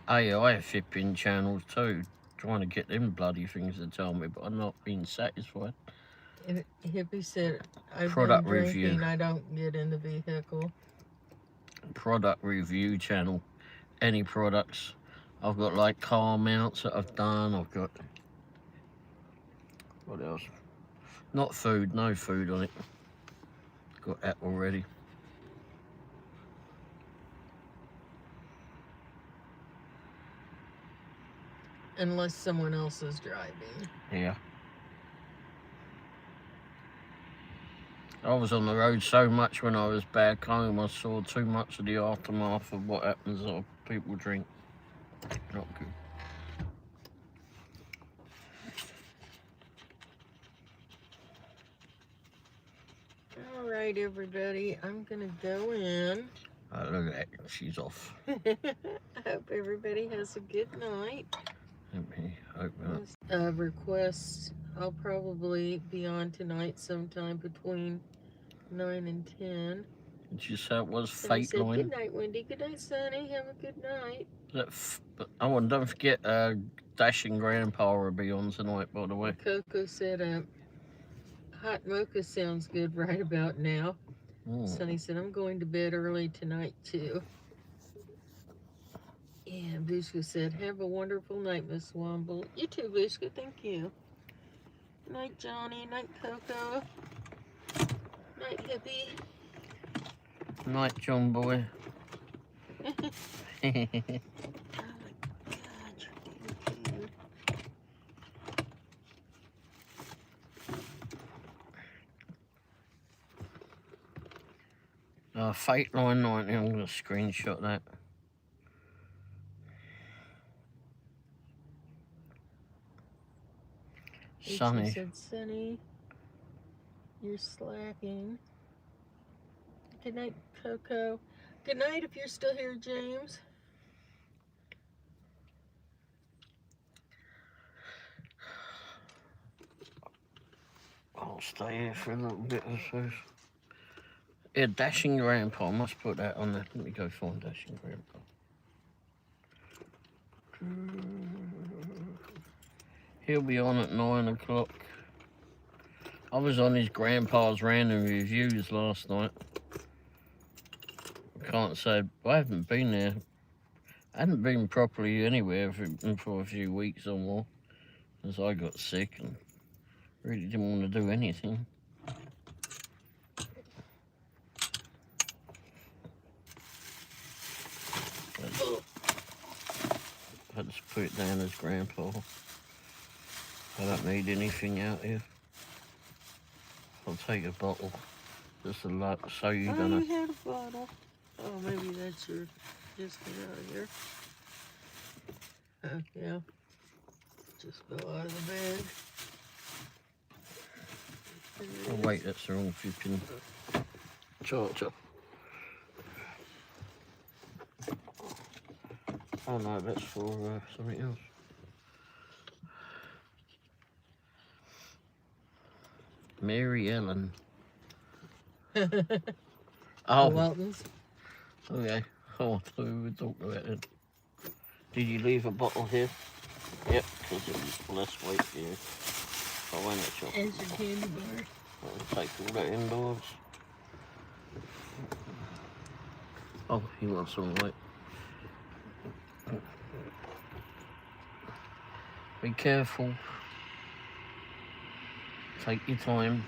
AI flipping channels too, trying to get them bloody things to tell me, but I'm not being satisfied. And Hippie said, I've Product been drinking, review. I don't get in the vehicle. Product review channel. Any products. I've got like car mounts that I've done. I've got, what else? Not food, no food on it. Got that already. Unless someone else is driving. Yeah. I was on the road so much when I was back home, I saw too much of the aftermath of what happens when people drink. Not good. All right, everybody, I'm gonna go in. Look at that, she's off. I hope everybody has a good night. Let me open it. Request, I'll probably be on tonight sometime between 9 and 10. Did you say it was Somebody Fate said, Line? good night, Wendy. Good night, Sonny. Have a good night. Oh, and don't forget, Dashing Grandpa will be on tonight, by the way. Coco said, hot mocha sounds good right about now. Sonny said, I'm going to bed early tonight, too. And Bushka said, have a wonderful night, Miss Womble. You too, Bushka. Thank you. Night, Johnny. Night, Coco. Night, Hippie. Night, John boy. Oh, my God. You're Fate Line 90, I'm going to screenshot that. Sunny. said, Sonny, you're slacking. Good night, Coco. Good night if you're still here, James. I'll stay here for a little bit, I suppose. Yeah, Dashing Grandpa. I must put that on there. Let me go find Dashing Grandpa. He'll be on at 9 o'clock. I was on his grandpa's random reviews last night. I can't say, I haven't been there. I hadn't been properly anywhere for a few weeks or more, as I got sick and really didn't want to do anything. I just put it down as Grandpa. I don't need anything out here. I'll take a bottle. Just a lot, so you don't know. You had a bottle. Oh, maybe that's your. Just get out of here. Oh, yeah. Just fell out of the bag. Oh wait, that's the wrong flipping charger. Oh no, that's for something else. Mary Ellen. Oh, Welton's. okay. Oh, I thought we were talking about it. Did you leave a bottle here? Yep, because it was less weight for you. I won't let you. And your candy bar. I'll take all that indoors. Oh, he wants some weight. Be careful. Take your time.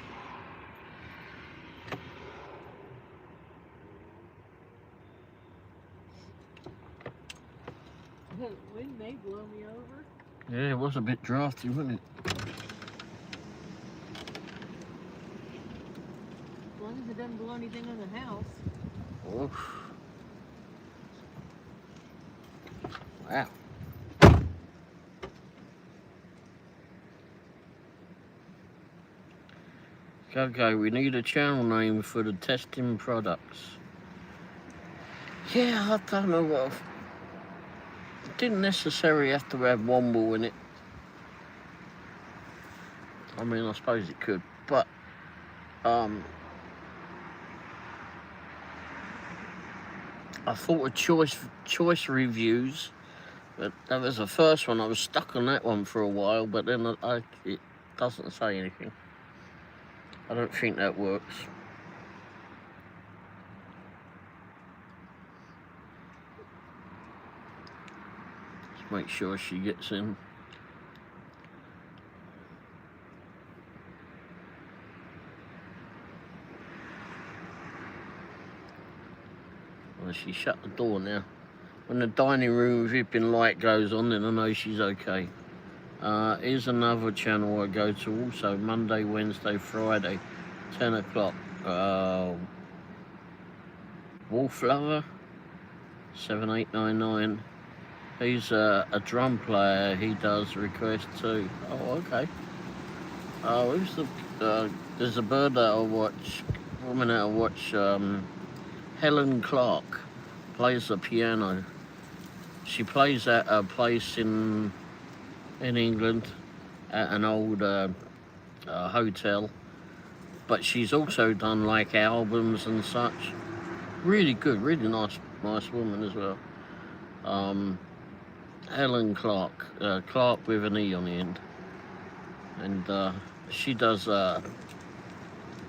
The wind may blow me over. Yeah, it was a bit drafty, wasn't it? As long as it doesn't blow anything in the house. Oof. Wow. Okay, we need a channel name for the testing products. Yeah, I don't know what. It didn't necessarily have to have Womble in it. I mean, I suppose it could, but I thought of choice reviews, but that was the first one. I was stuck on that one for a while, but then it doesn't say anything. I don't think that works. Let's make sure she gets in. Well, she shut the door now. When the dining room vipping light goes on, then I know she's okay. Here's another channel I go to also, Monday, Wednesday, Friday, 10 o'clock. Wolf Lover, 7899. He's a drum player. He does request too. Oh, okay. Who's there's a bird that I watch, woman that I watch, Helen Clark, plays the piano. She plays at a place in England, at an old hotel, but she's also done like albums and such. Really good, really nice woman as well. Helen Clark, Clark with an E on the end, and she does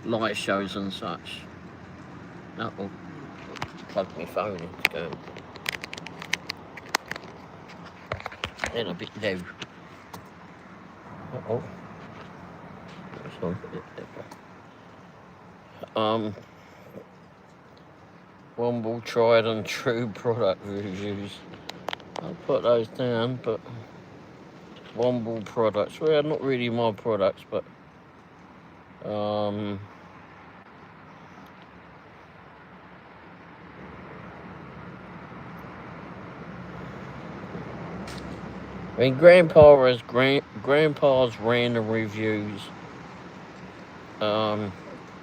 light shows and such. Oh, plug my phone in to go. Then a bit low. Oh, Womble tried and true product reviews. I'll put those down, but Womble products. Well, not really my products, but I mean, Grandpa's random reviews.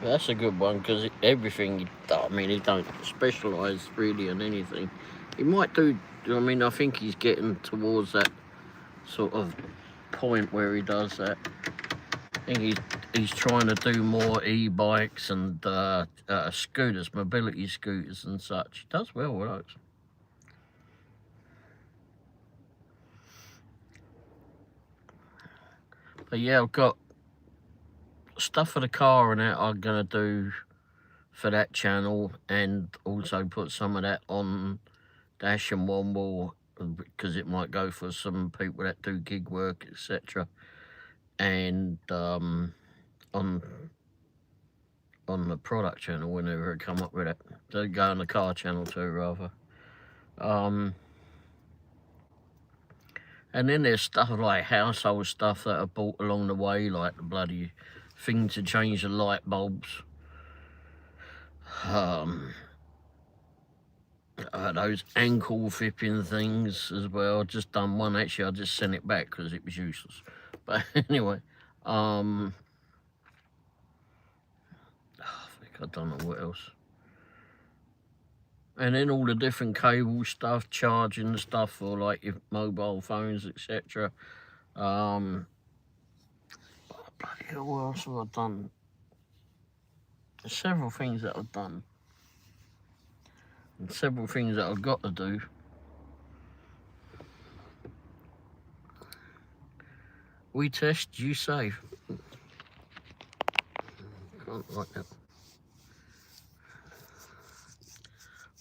That's a good one because everything. I mean, he don't specialise really in anything. He might do. I mean, I think he's getting towards that sort of point where he does that. I think he's trying to do more e-bikes and scooters, mobility scooters and such. He does well with those. But yeah, I've got stuff for the car and that I'm gonna do for that channel, and also put some of that on Dash and Womble because it might go for some people that do gig work, etc. And on the product channel whenever I come up with it. So go on the car channel too, rather. And then there's stuff like household stuff that I bought along the way, like the bloody thing to change the light bulbs. Those ankle flipping things as well. Just done one. Actually, I just sent it back because it was useless. But anyway, I think I don't know what else. And then all the different cable stuff, charging stuff for like your mobile phones, etc. Bloody hell, what else have I done? There's several things that I've done. And several things that I've got to do. We test, you save. Can't like that.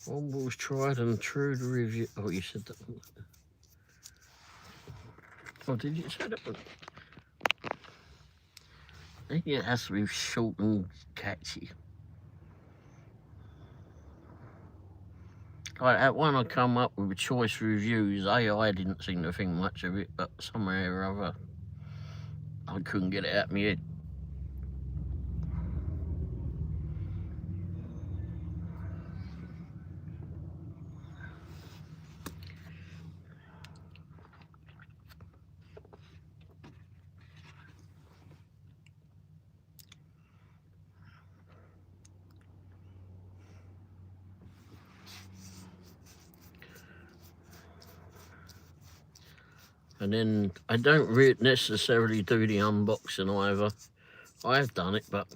Womble's tried and true to review. Oh, you said that one. Oh, did you say that one? I think it has to be short and catchy. Like that one I come up with choice reviews. I didn't seem to think much of it, but somewhere or other I couldn't get it out of my head. And then I don't necessarily do the unboxing either. I have done it, but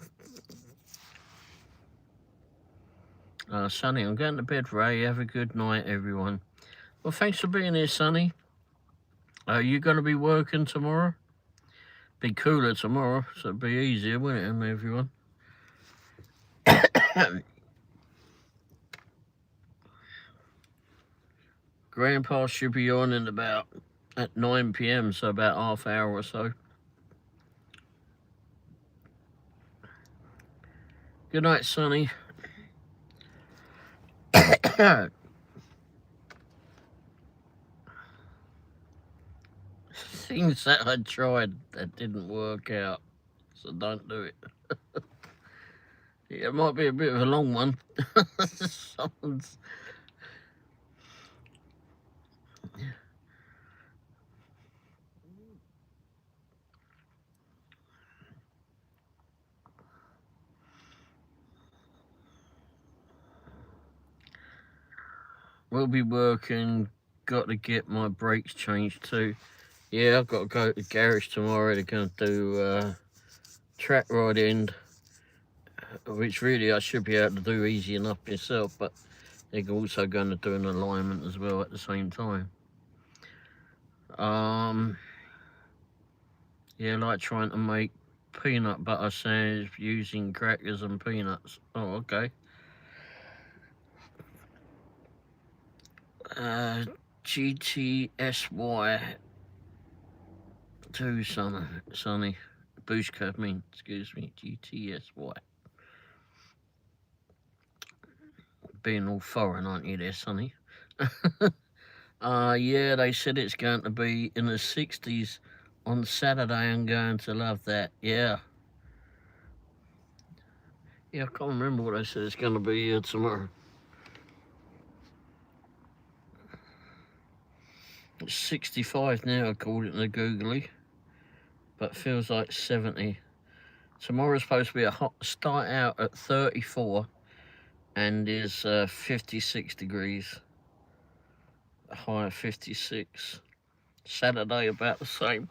Sonny, I'm going to bed, Ray. Have a good night, everyone. Well, thanks for being here, Sonny. Are you going to be working tomorrow? Be cooler tomorrow, so it'll be easier, won't it, everyone? Grandpa should be on in about at 9 p.m, so about half hour or so. Good night, Sonny. Things that I tried that didn't work out, so don't do it. Yeah, it might be a bit of a long one. We'll be working. Got to get my brakes changed too. Yeah, I've got to go to the garage tomorrow. They're going to do track riding, which really I should be able to do easy enough myself, but they're also going to do an alignment as well at the same time. Yeah, like trying to make peanut butter sandwich using crackers and peanuts. Oh, okay. GTSY 2 Sonny. Bushka, excuse me, GTSY. Being all foreign, aren't you there, Sonny? Yeah, they said it's going to be in the 60s on Saturday. I'm going to love that. Yeah. Yeah, I can't remember what they said it's going to be here tomorrow. It's 65 now, according to Googly, but feels like 70. Tomorrow's supposed to be a hot start out at 34 and is 56 degrees. A high of 56. Saturday about the same.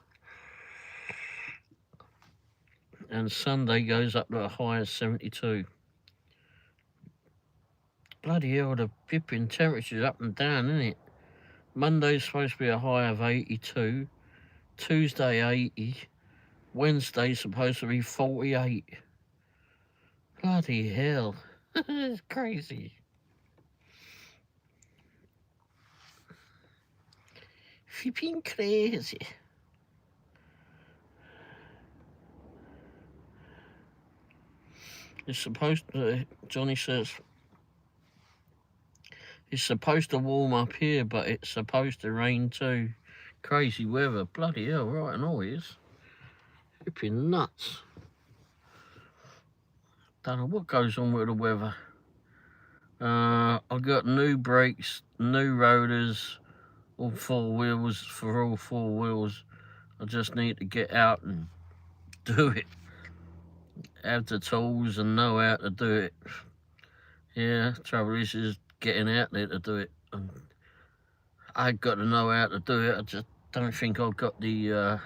And Sunday goes up to a high of 72. Bloody hell, the flipping temperature's up and down, isn't it? Monday's supposed to be a high of 82. Tuesday 80. Wednesday's supposed to be 48. Bloody hell. It's crazy. Flipping crazy. It's supposed to, Johnny says, it's supposed to warm up here, but it's supposed to rain too. Crazy weather. Bloody hell, right and all is. Flipping nuts. Don't know what goes on with the weather. I've got new brakes, new rotors, all 4 wheels for all 4 wheels. I just need to get out and do it. Have the tools and know how to do it. Yeah, trouble is getting out there to do it. I've got to know how to do it. I just don't think I've got the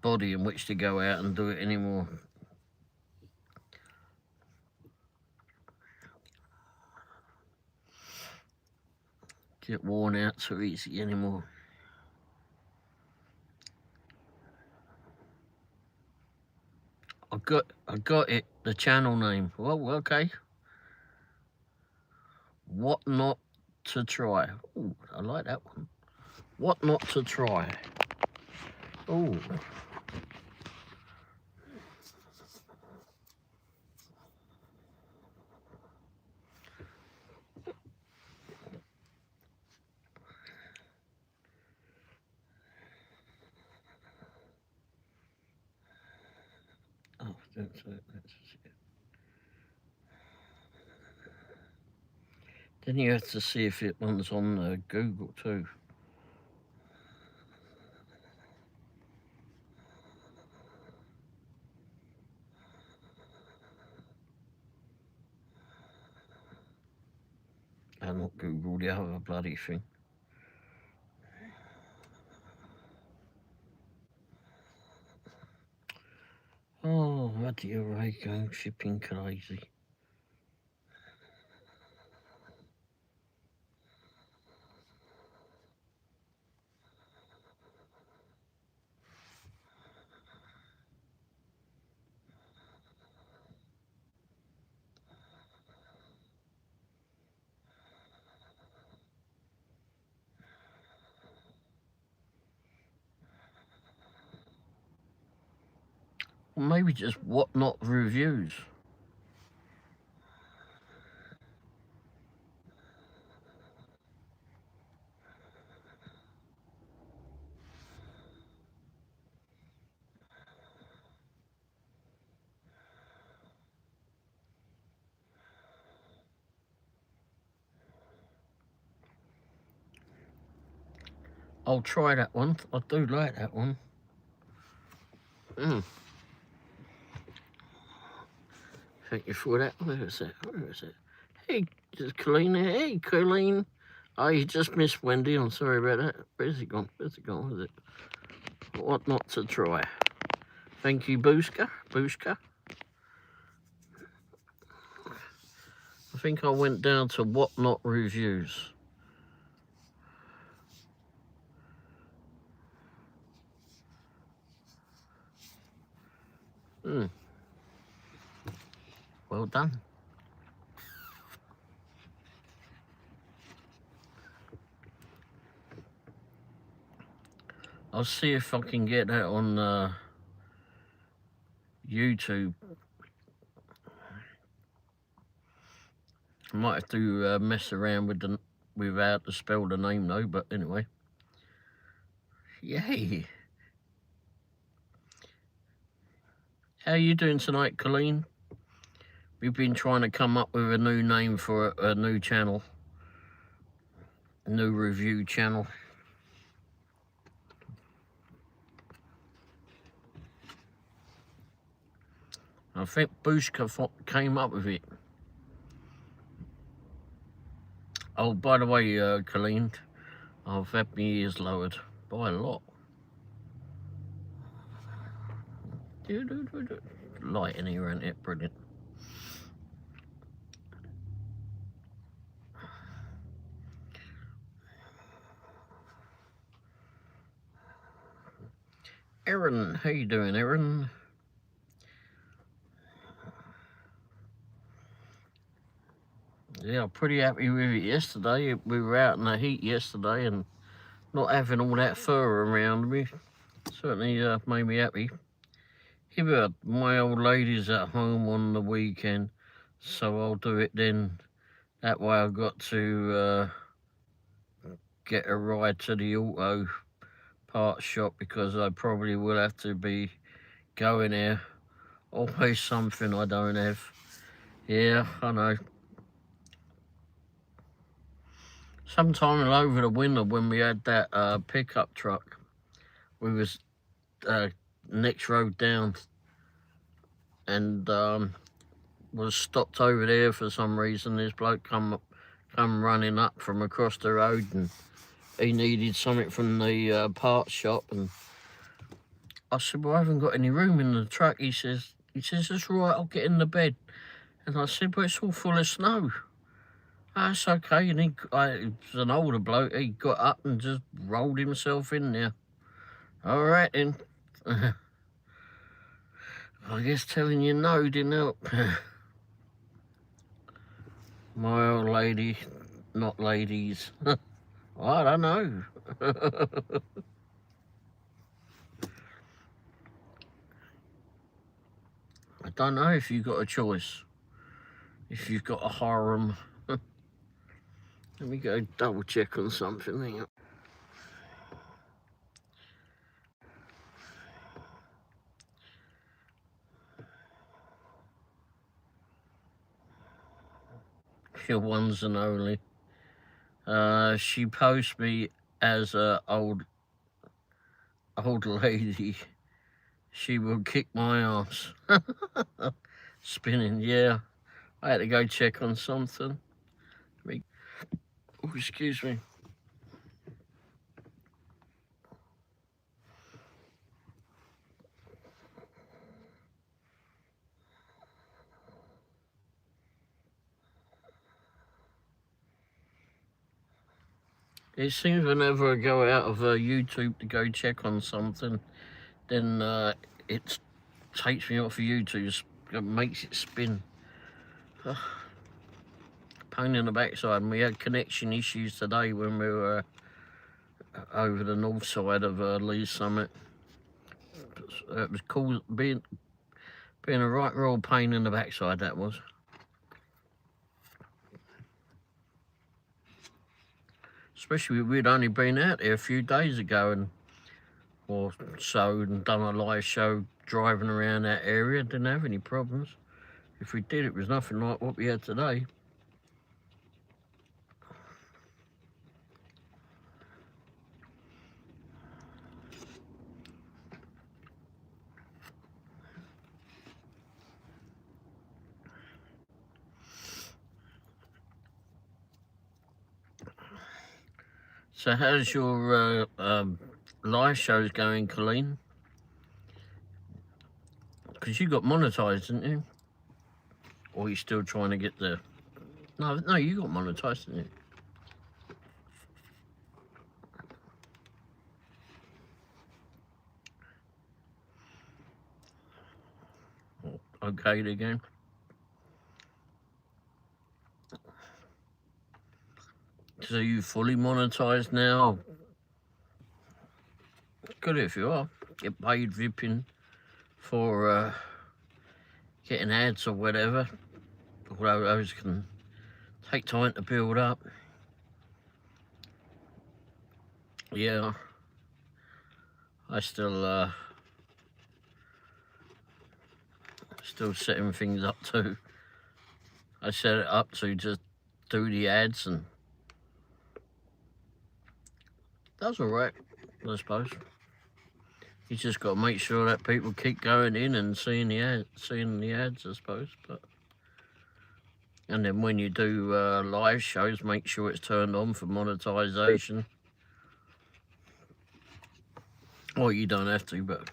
body in which to go out and do it anymore. Get worn out so easy anymore. I got it, the channel name. Well, okay. What not to try. Ooh, I like that one. What not to try. Ooh. Oh, that's it. Then you have to see if it one's on Google too. And not Google the other bloody thing. Oh, bloody hell, I'm shipping crazy. Or maybe just what not reviews. I'll try that one. I do like that one. Thank you for that. Where is it? Where is it? Hey, just Colleen. Hey, Colleen. Oh, you just missed Wendy. I'm sorry about that. Where's it gone? Where's it gone? Where's it? What not to try. Thank you, Booska. Booska. I think I went down to what not reviews. Well done. I'll see if I can get that on YouTube. I might have to mess around with without to spell the name though, but anyway. Yay. How are you doing tonight, Colleen? We've been trying to come up with a new name for a new channel. A new review channel. I think Bushka came up with it. Oh, by the way, Colleen, I've had my ears lowered by a lot. Light in here, ain't it? Brilliant. Erin, how you doing, Erin? Yeah, I'm pretty happy with it yesterday. We were out in the heat yesterday and not having all that fur around me certainly made me happy. Here, my old lady's at home on the weekend, so I'll do it then. That way I've got to get a ride to the auto parts shop because I probably will have to be going there. Always something I don't have. Yeah, I know. Sometime over the winter when we had that pickup truck, we was next road down and was stopped over there for some reason. This bloke come running up from across the road and he needed something from the parts shop, and I said, well, I haven't got any room in the truck. He says, it's all right, I'll get in the bed. And I said, but it's all full of snow. That's okay. And it was an older bloke. He got up and just rolled himself in there. All right then. I guess telling you no didn't help. My old lady, not ladies. I don't know. I don't know if you've got a choice. If you've got a harem. Let me go double check on something. Hang on. Your ones and only. She posts me as a old lady. She will kick my ass. Spinning, yeah. I had to go check on something. Oh, excuse me. It seems whenever I go out of YouTube to go check on something, then it takes me off of YouTube, it makes it spin. Pain in the backside. And we had connection issues today when we were over the north side of Lee's Summit. It was cool being a right real pain in the backside, that was. Especially we'd only been out there a few days ago or so and done a live show driving around that area. Didn't have any problems. If we did, it was nothing like what we had today. So how's your live shows going, Colleen? Because you got monetized, didn't you? Or are you still trying to get the... No, you got monetized, didn't you? okayed again. So you fully monetized now? Good if you are. Get paid vipping for getting ads or whatever. Although those can take time to build up. Yeah. I still setting things up too. I set it up to just do the ads and that's alright, I suppose. You just got to make sure that people keep going in and seeing the ads, I suppose. But and then when you do live shows, make sure it's turned on for monetization. Well, you don't have to, but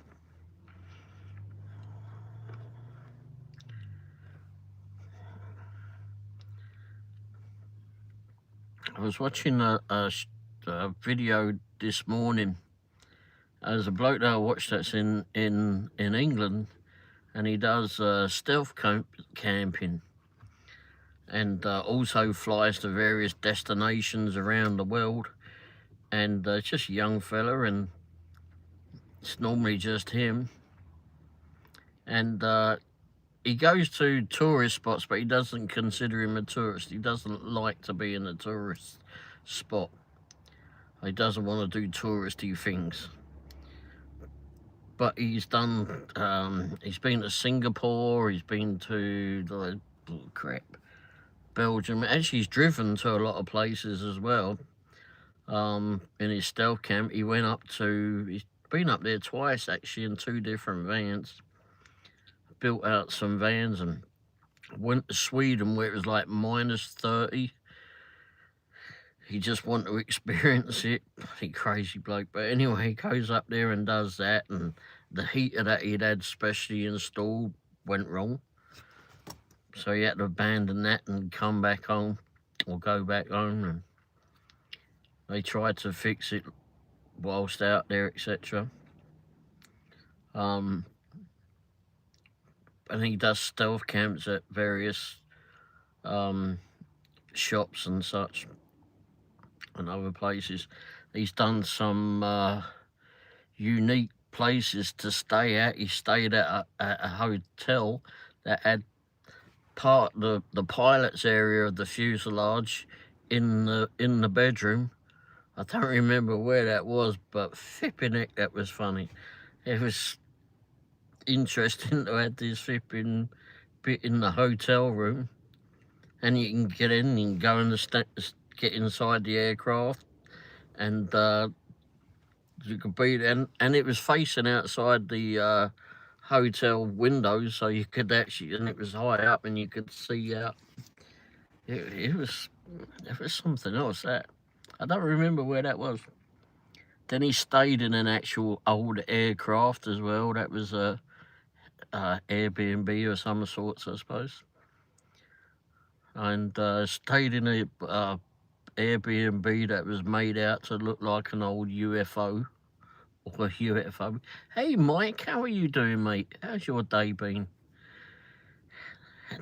I was watching a video this morning. There's a bloke that I watched that's in England, and he does stealth camping, and also flies to various destinations around the world. And it's just a young fella, and it's normally just him. And he goes to tourist spots, but he doesn't consider him a tourist. He doesn't like to be in a tourist spot. He doesn't want to do touristy things. But he's done, he's been to Singapore, he's been to, Belgium. Actually, he's driven to a lot of places as well. In his stealth camp, he's been up there twice, actually, in 2 different vans. Built out some vans and went to Sweden where it was like -30. He just wanted to experience it. Bloody crazy bloke. But anyway, he goes up there and does that, and the heater that he'd had specially installed went wrong. So he had to abandon that and come back home, or go back home, and they tried to fix it whilst out there, etc. And he does stealth camps at various shops and such and other places. He's done some unique places to stay at. He stayed at a hotel that had the pilot's area of the fuselage in the bedroom. I don't remember where that was, but flipping heck, that was funny. It was interesting to have this flipping bit in the hotel room, and you can get in and go in get inside the aircraft, and you could be there, and it was facing outside the hotel windows, so you could actually, and it was high up, and you could see out. It was something else. That I don't remember where that was. Then he stayed in an actual old aircraft as well. That was a Airbnb or some sorts, I suppose. And stayed in a Airbnb that was made out to look like an old UFO. Or a UFO. Hey Mike, how are you doing, mate? How's your day been?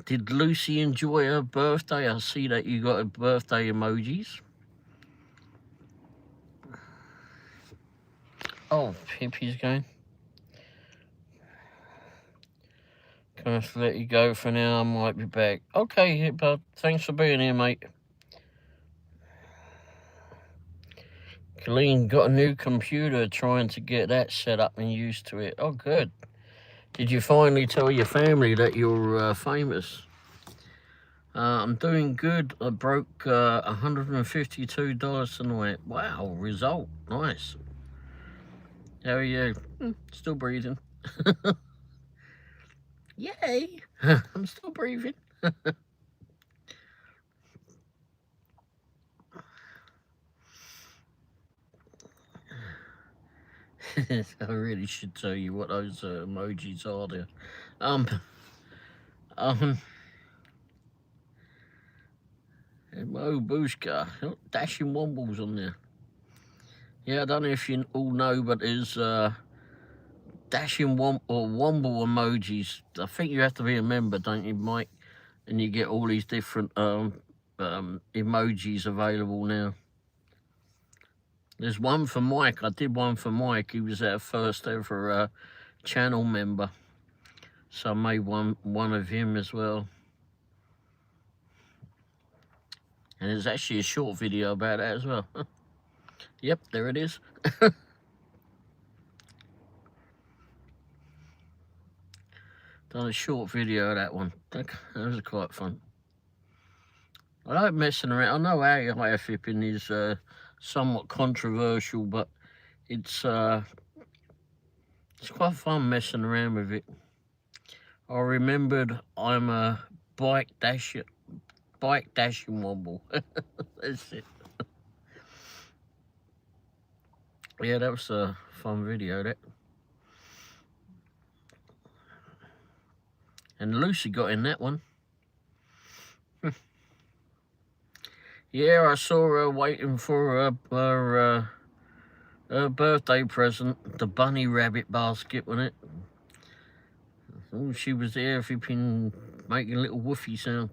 Did Lucy enjoy her birthday? I see that you got a birthday emojis. Oh, Pippi's going. Gonna have to let you go for now. I might be back. Okay, bud. Thanks for being here, mate. Colleen got a new computer, trying to get that set up and used to it. Oh, good. Did you finally tell your family that you're famous? I'm doing good. I broke $152 tonight. Wow, result. Nice. How are you? Still breathing. Yay! I'm still breathing. I really should tell you what those emojis are there. Mo Bushka, dashing Wombles on there. Yeah, I don't know if you all know, but there's dashing Womble emojis. I think you have to be a member, don't you, Mike? And you get all these different emojis available now. There's one for Mike. I did one for Mike. He was our first ever channel member, so I made one of him as well. And there's actually a short video about that as well. Yep, there it is. Done a short video of that one. That was quite fun. I like messing around. I know AI flipping is somewhat controversial, but it's quite fun messing around with it. I remembered I'm a bike dashing Womble. That's it. Yeah, that was a fun video, that. And Lucy got in that one. Yeah, I saw her waiting for her birthday present, the bunny rabbit basket, wasn't it? Oh, she was there flipping, making a little woofy sound.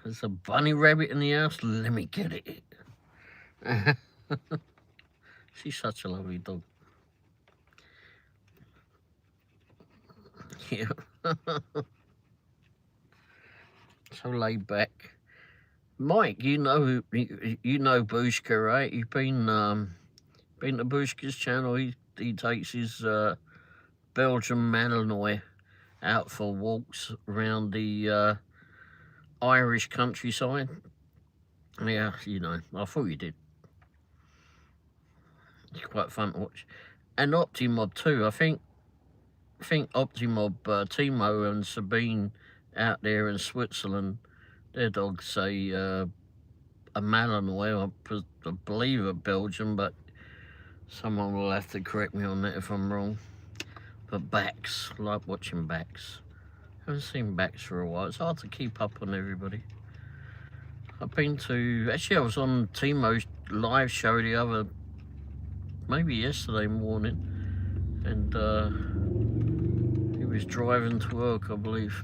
There's a bunny rabbit in the house. Let me get it. She's such a lovely dog. Yeah. So laid back. Mike, you know Bushka, right? You've been to Bushka's channel. He takes his Belgian Malinois out for walks around the Irish countryside. Yeah, you know, I thought you did. It's quite fun to watch. And Optimob too. I think Optimob, Timo and Sabine out there in Switzerland, their dog's a Malinois. I believe a Belgian, but someone will have to correct me on that if I'm wrong. But Bax, I like watching Bax. Haven't seen Bax for a while. It's hard to keep up on everybody. I've been to, actually I was on Timo's live show maybe yesterday morning, and he was driving to work, I believe.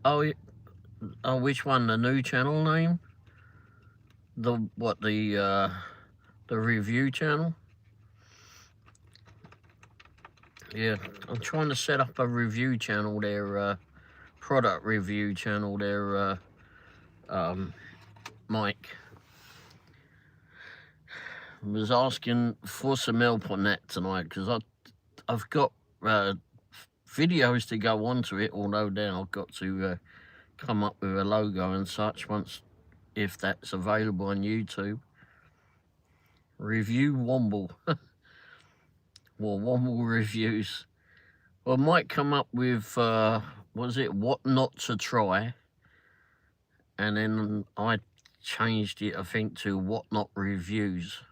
Oh, which one? The new channel name? The review channel? Yeah, I'm trying to set up a review channel there, product review channel there, Mike. I was asking for some help on that tonight, because I've got videos to go onto it, although then I've got to come up with a logo and such if that's available on YouTube. Review Womble. Well, Womble reviews. Well, I might come up with, what not to try, and then I changed it, I think, to what not reviews.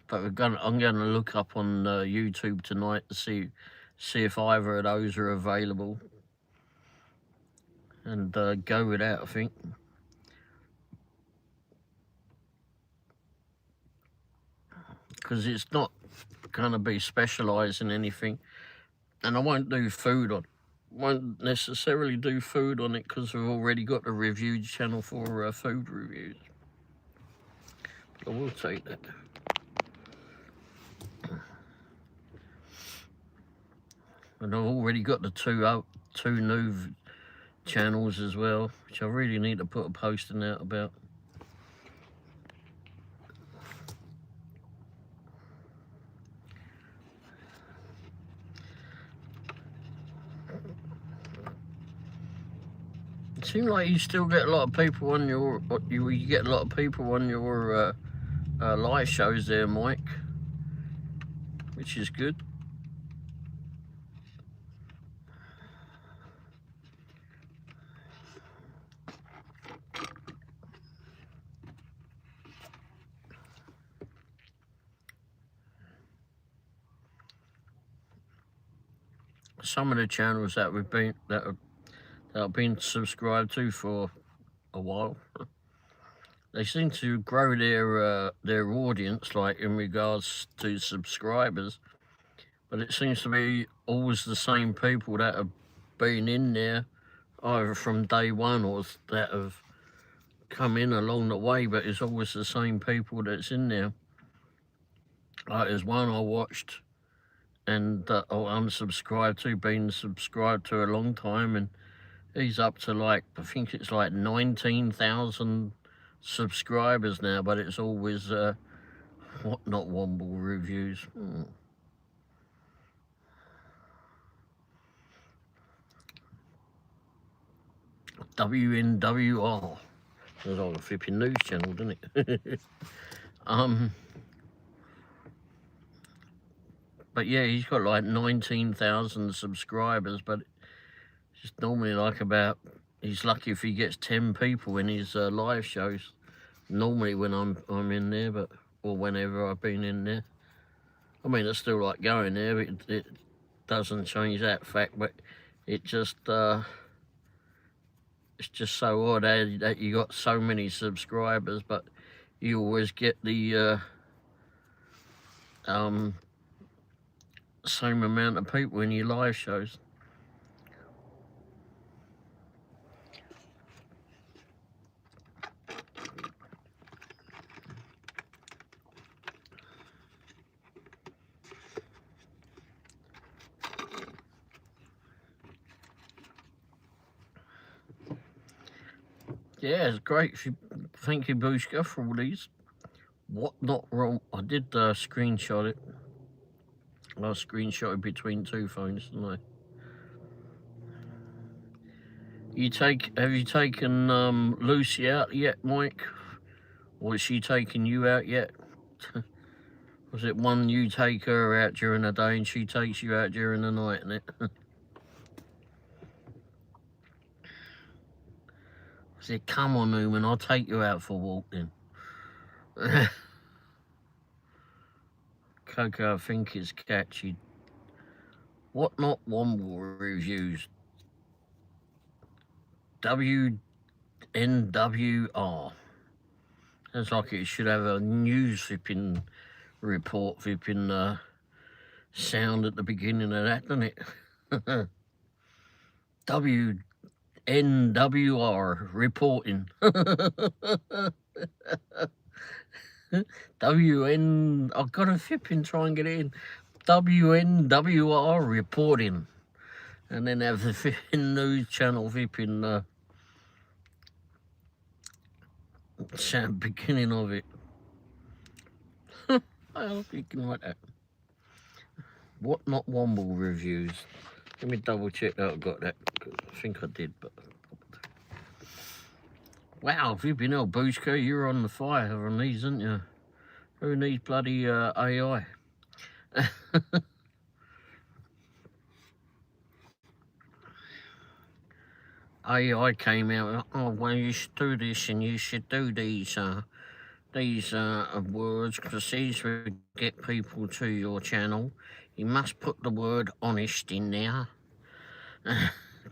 But I'm gonna look up on YouTube tonight to see if either of those are available, and go with that, I think. Because it's not gonna be specialised in anything, and I won't necessarily do food on it, because I've already got a review channel for food reviews. But I will take that. And I've already got the two new channels as well, which I really need to put a posting out about. It seems like you still get a lot of people on you get a lot of people on your live shows there, Mike, which is good. Some of the channels that I've been subscribed to for a while. They seem to grow their audience, like in regards to subscribers, but it seems to be always the same people that have been in there either from day one or that have come in along the way, but it's always the same people that's in there. Like there's one I watched and I unsubscribed to, been subscribed to a long time, and he's up to like, I think it's like 19,000 subscribers now, but it's always what not Womble reviews. WNWR. There's all the flipping news channel, didn't it? But yeah, he's got like 19,000 subscribers, but it's normally like about, he's lucky if he gets 10 people in his live shows. Normally when I'm in there, but or whenever I've been in there. I mean, I still like going there, but it doesn't change that fact. But it just it's just so odd that you got so many subscribers, but you always get the same amount of people in your live shows. Yeah, it's great. Thank you, Bushka, for all these. What not wrong? I did screenshot it. I screenshotted between two phones, didn't I? Have you taken Lucy out yet, Mike? Or is she taking you out yet? Was it one you take her out during the day and she takes you out during the night, isn't it? I said, come on, Newman, I'll take you out for a walk then. Coco, I think it's catchy. What not Womble reviews? WNWR. Sounds like it should have a news flipping report flipping sound at the beginning of that, doesn't it? WNWR reporting. I've got to flipping try and get it in. WNWR reporting. And then have the flipping news channel flipping beginning of it. I hope you can write that. What not Womble reviews? Let me double check that I've got that. I think I did, but wow, flipping hell, Bushka, you're on the fire on these, aren't you? Who needs bloody AI? AI came out, oh, well, you should do this and you should do these words, because these will get people to your channel. You must put the word honest in there.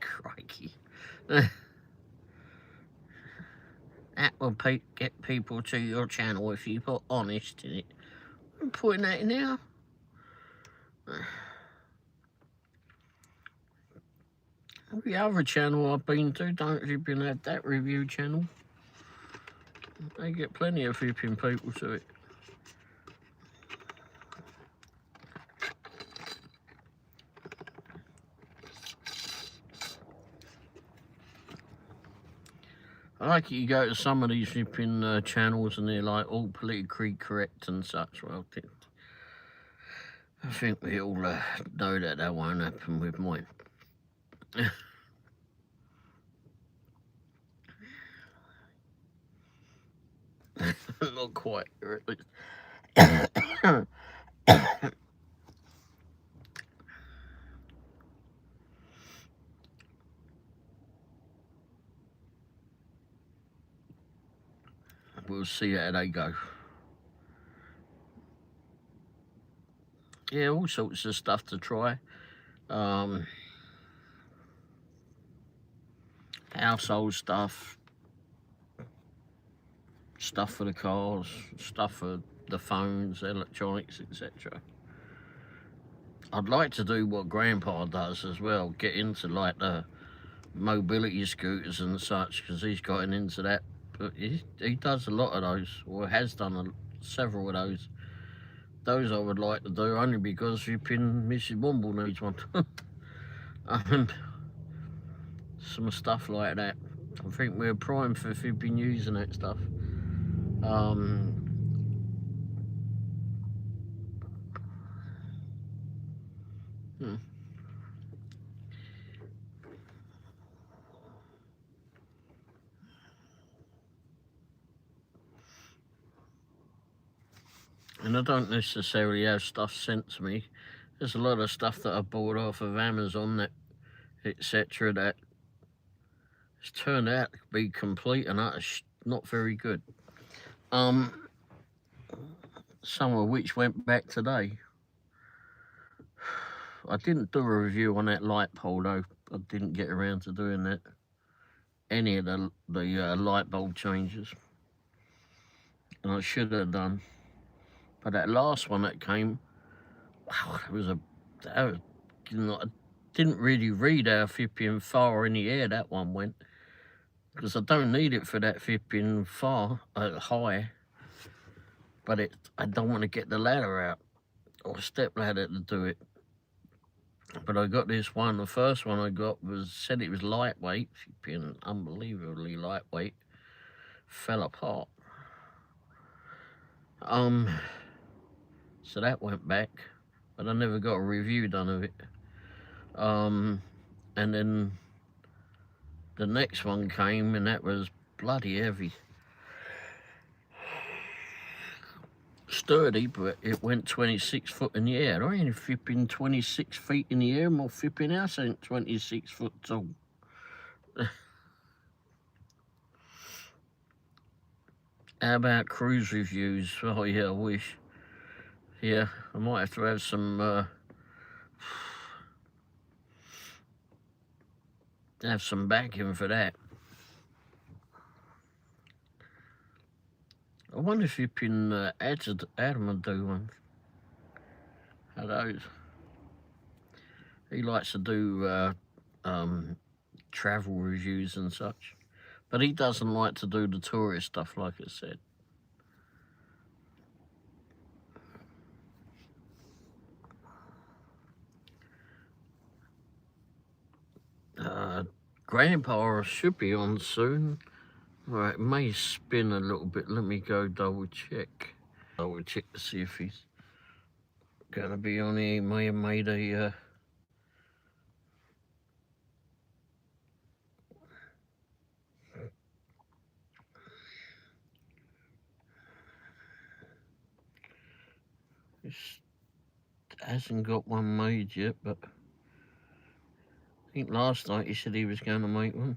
Crikey. That will get people to your channel if you put honest in it. I'm putting that in there. Every other channel I've been to don't flipping have that review channel. They get plenty of flipping people to it. I like it, you go to some of these flipping channels and they're like all politically correct and such. Well, I think we all know that won't happen with mine. Not quite. We'll see how they go. Yeah, all sorts of stuff to try. Household stuff, stuff for the cars, stuff for the phones, electronics, etc. I'd like to do what Grandpa does as well, get into like the mobility scooters and such, because he's gotten into that. But he does a lot of those, or has done several of those. Those I would like to do, only because Mrs. Womble needs one. And some stuff like that. I think we're primed for if you've been using that stuff. And I don't necessarily have stuff sent to me. There's a lot of stuff that I bought off of Amazon, that etc. that has turned out to be complete and utter not very good. Some of which went back today. I didn't do a review on that light pole though. I didn't get around to doing that. Any of the light bulb changes, and I should have done. But that last one that came, wow, I didn't really read how flipping far in the air that one went, because I don't need it for that flipping far high. But I don't want to get the ladder out or step ladder to do it. But I got this one. The first one I got said it was lightweight, flipping unbelievably lightweight. Fell apart. So that went back, but I never got a review done of it. And then the next one came, and that was bloody heavy. Sturdy, but it went 26 foot in the air. I ain't flipping 26 feet in the air. My flipping house ain't 26 foot tall. How about cruise reviews? Oh yeah, I wish. Yeah, I might have to have some backing for that. I wonder if you can Adam do one. How those? He likes to do travel reviews and such, but he doesn't like to do the tourist stuff, like I said. Grandpa should be on soon. Right, it may spin a little bit. Let me go double check. Double check to see if he's gonna be on here. He may have made a hasn't got one made yet, but I think last night he said he was going to make one.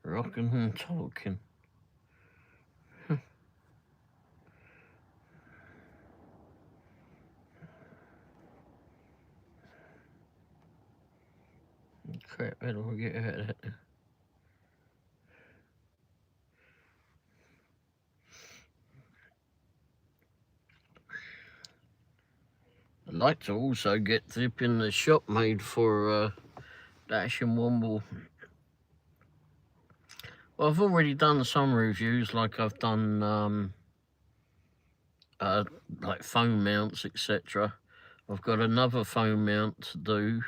Rocking and talking. Crap, how do I get out of that? I'd like to also get in the shop made for Dash and Womble. Well, I've already done some reviews, like I've done like phone mounts, etc. I've got another phone mount to do,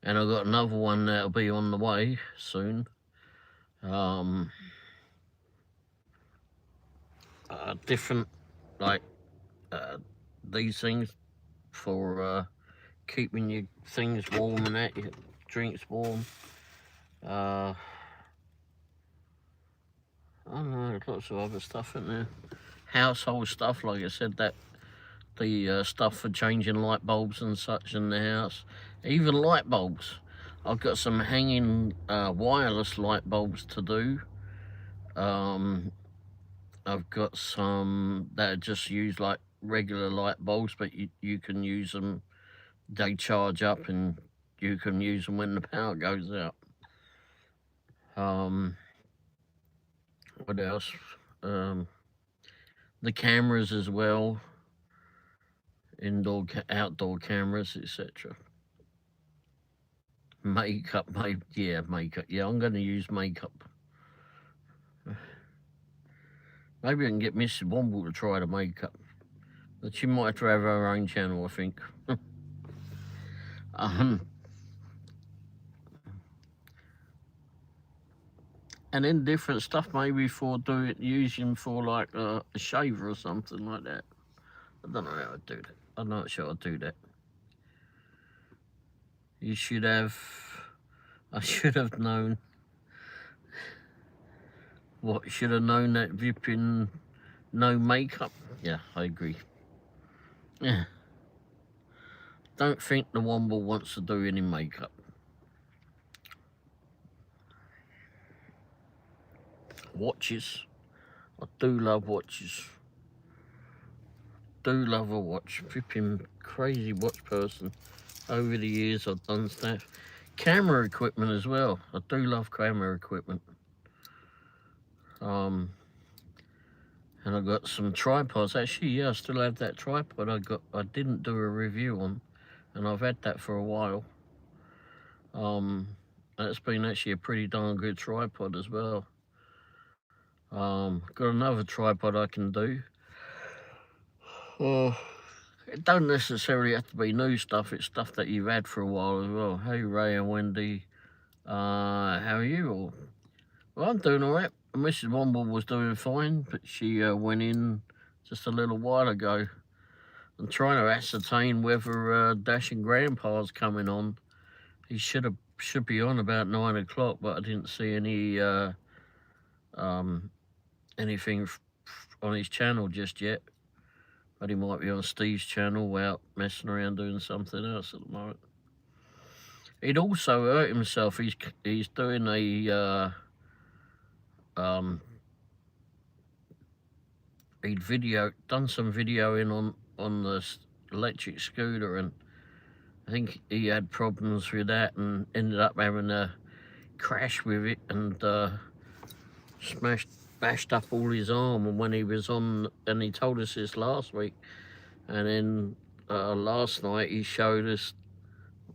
and I've got another one that'll be on the way soon. Different, like these things for keeping your things warm and that, your drinks warm. I don't know, there's lots of other stuff in there. Household stuff, like I said, that the stuff for changing light bulbs and such in the house. Even light bulbs. I've got some hanging wireless light bulbs to do. I've got some that just use like regular light bulbs, but you can use them, they charge up and you can use them when the power goes out. What else? The cameras as well, outdoor cameras, etc. Makeup, makeup. Yeah, I'm going to use makeup. Maybe I can get Mrs. Womble to try the makeup. But she might have to have her own channel, I think. um, and then different stuff maybe for using for like a shaver or something like that. I don't know how to do that. I'm not sure I'll do that. You should have. I should have known. What, should have known that Vipin no makeup? Yeah, I agree. Yeah. Don't think the Womble wants to do any makeup. Watches. I do love watches. Do love a watch. Flipping crazy watch person. Over the years I've done stuff. Camera equipment as well. I do love camera equipment. And I got some tripods. Actually, yeah, I still have that tripod I didn't do a review on, and I've had that for a while. And it's been actually a pretty darn good tripod as well. Got another tripod I can do. It don't necessarily have to be new stuff. It's stuff that you've had for a while as well. Hey, Ray and Wendy. How are you all? Well, I'm doing all right. Mrs. Womble was doing fine, but she went in just a little while ago. I'm trying to ascertain whether Dashing Grandpa's coming on. He should be on about 9 o'clock, but I didn't see any anything on his channel just yet. But he might be on Steve's channel out messing around doing something else at the moment. He'd also hurt himself. He's doing a he'd done some videoing on the electric scooter, and I think he had problems with that and ended up having a crash with it and bashed up all his arm. And when he was on, and he told us this last week, and then last night he showed us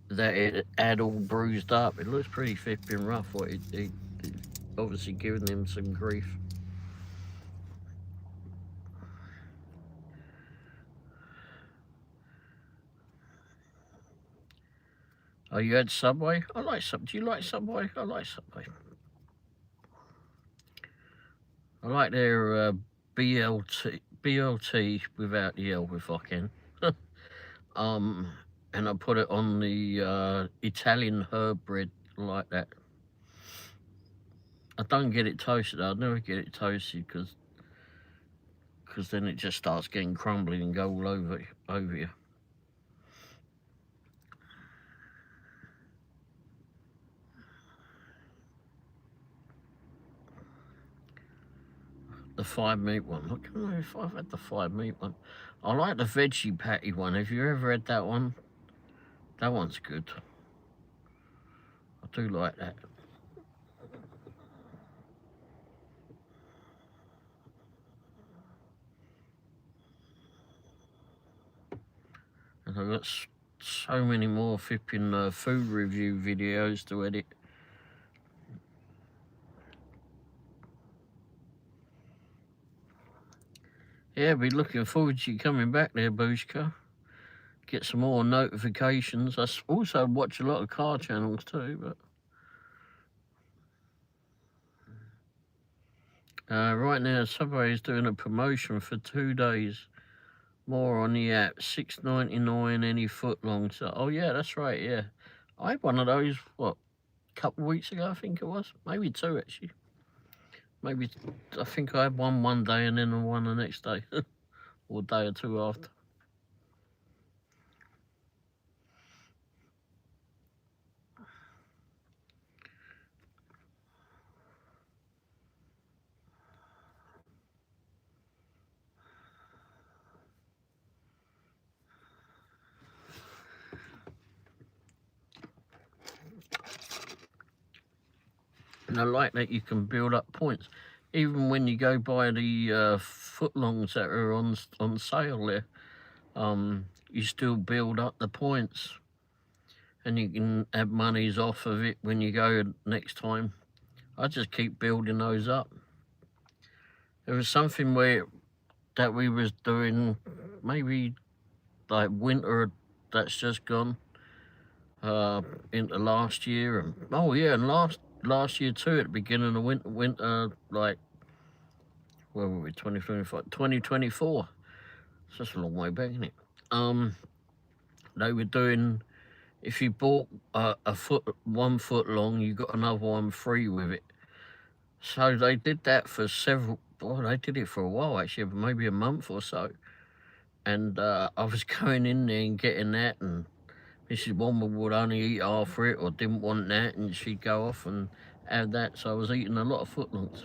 that it had all bruised up. It looks pretty flipping rough. What he obviously giving him some grief. Oh, you had Subway? I like Subway. Do you like Subway? I like Subway. I like their BLT without the L if I can. And I put it on the Italian herb bread like that. I don't get it toasted. I never get it toasted because then it just starts getting crumbly and go all over you. The 5 meat one. I don't know if I've had the 5 meat one. I like the veggie patty one. Have you ever had that one? That one's good. I do like that. And I've got so many more flipping food review videos to edit. Yeah, be looking forward to you coming back there, Bushka. Get some more notifications. I also watch a lot of car channels too, but right now Subway is doing a promotion for 2 days. More on the app, $6.99 any foot long. So, oh yeah, that's right. Yeah, I had one of those. What, a couple of weeks ago? I think it was, maybe 2 actually. Maybe I think I had one day and then one the next day, or a day or 2 after. And I like that you can build up points. even when you go by the footlongs that are on sale there, you still build up the points, and you can have monies off of it when you go next time. I just keep building those up. There was something that we was doing, maybe like winter that's just gone into last year, and and last year too, at the beginning of winter, like, where were we, 2025, 2024. It's just a long way back, isn't it? They were doing, if you bought a foot, 1 foot long, you got another one free with it. So they did that for they did it for a while actually, maybe a month or so. And I was going in there and getting that, and Mrs. Womble would only eat after it or didn't want that, and she'd go off and have that. So I was eating a lot of footlongs.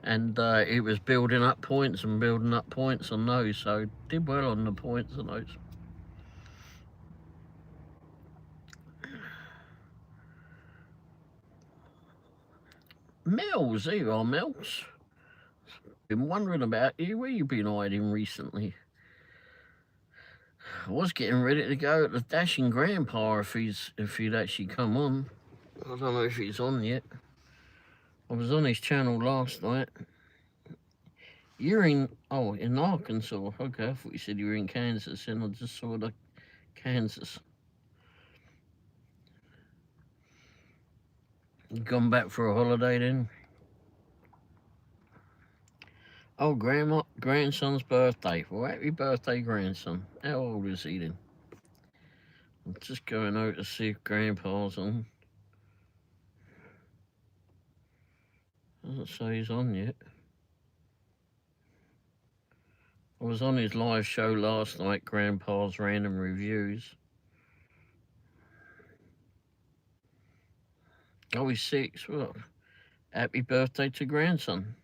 And it was building up points and building up points on those, so did well on the points on those. Mills, there you are, Mills. Been wondering about you, where you been hiding recently? I was getting ready to go at the Dashing Grandpa if he'd actually come on. I don't know if he's on yet. I was on his channel last night. You're in Arkansas. Okay, I thought you said you were in Kansas, and I just saw the Kansas. You gone back for a holiday then? Oh, grandson's birthday. Well, happy birthday, grandson. How old is he then? I'm just going out to see if Grandpa's on. Doesn't say he's on yet. I was on his live show last night, Grandpa's Random Reviews. Oh, he's 6. Well, happy birthday to grandson.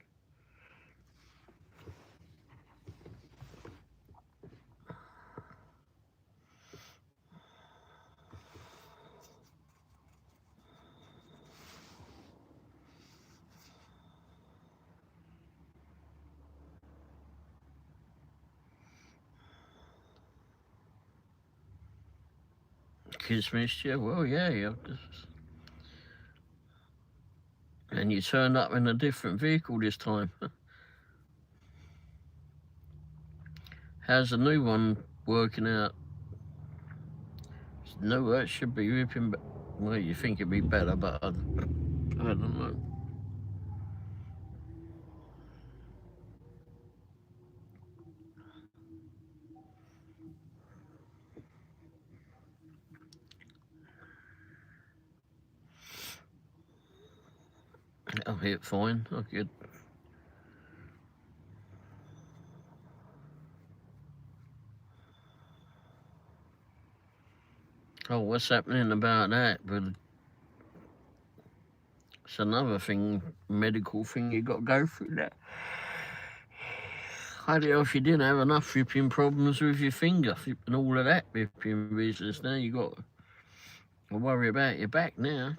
Kids missed you? Well, yeah. And you turned up in a different vehicle this time. How's the new one working out? No, that should be ripping. Well, you think it'd be better, but I don't know. I'll hit fine. Oh, good. Oh, what's happening about that? But it's another thing, medical thing you got to go through that. I don't know if you didn't have enough flipping problems with your finger and all of that flipping business. Now you got to worry about your back now.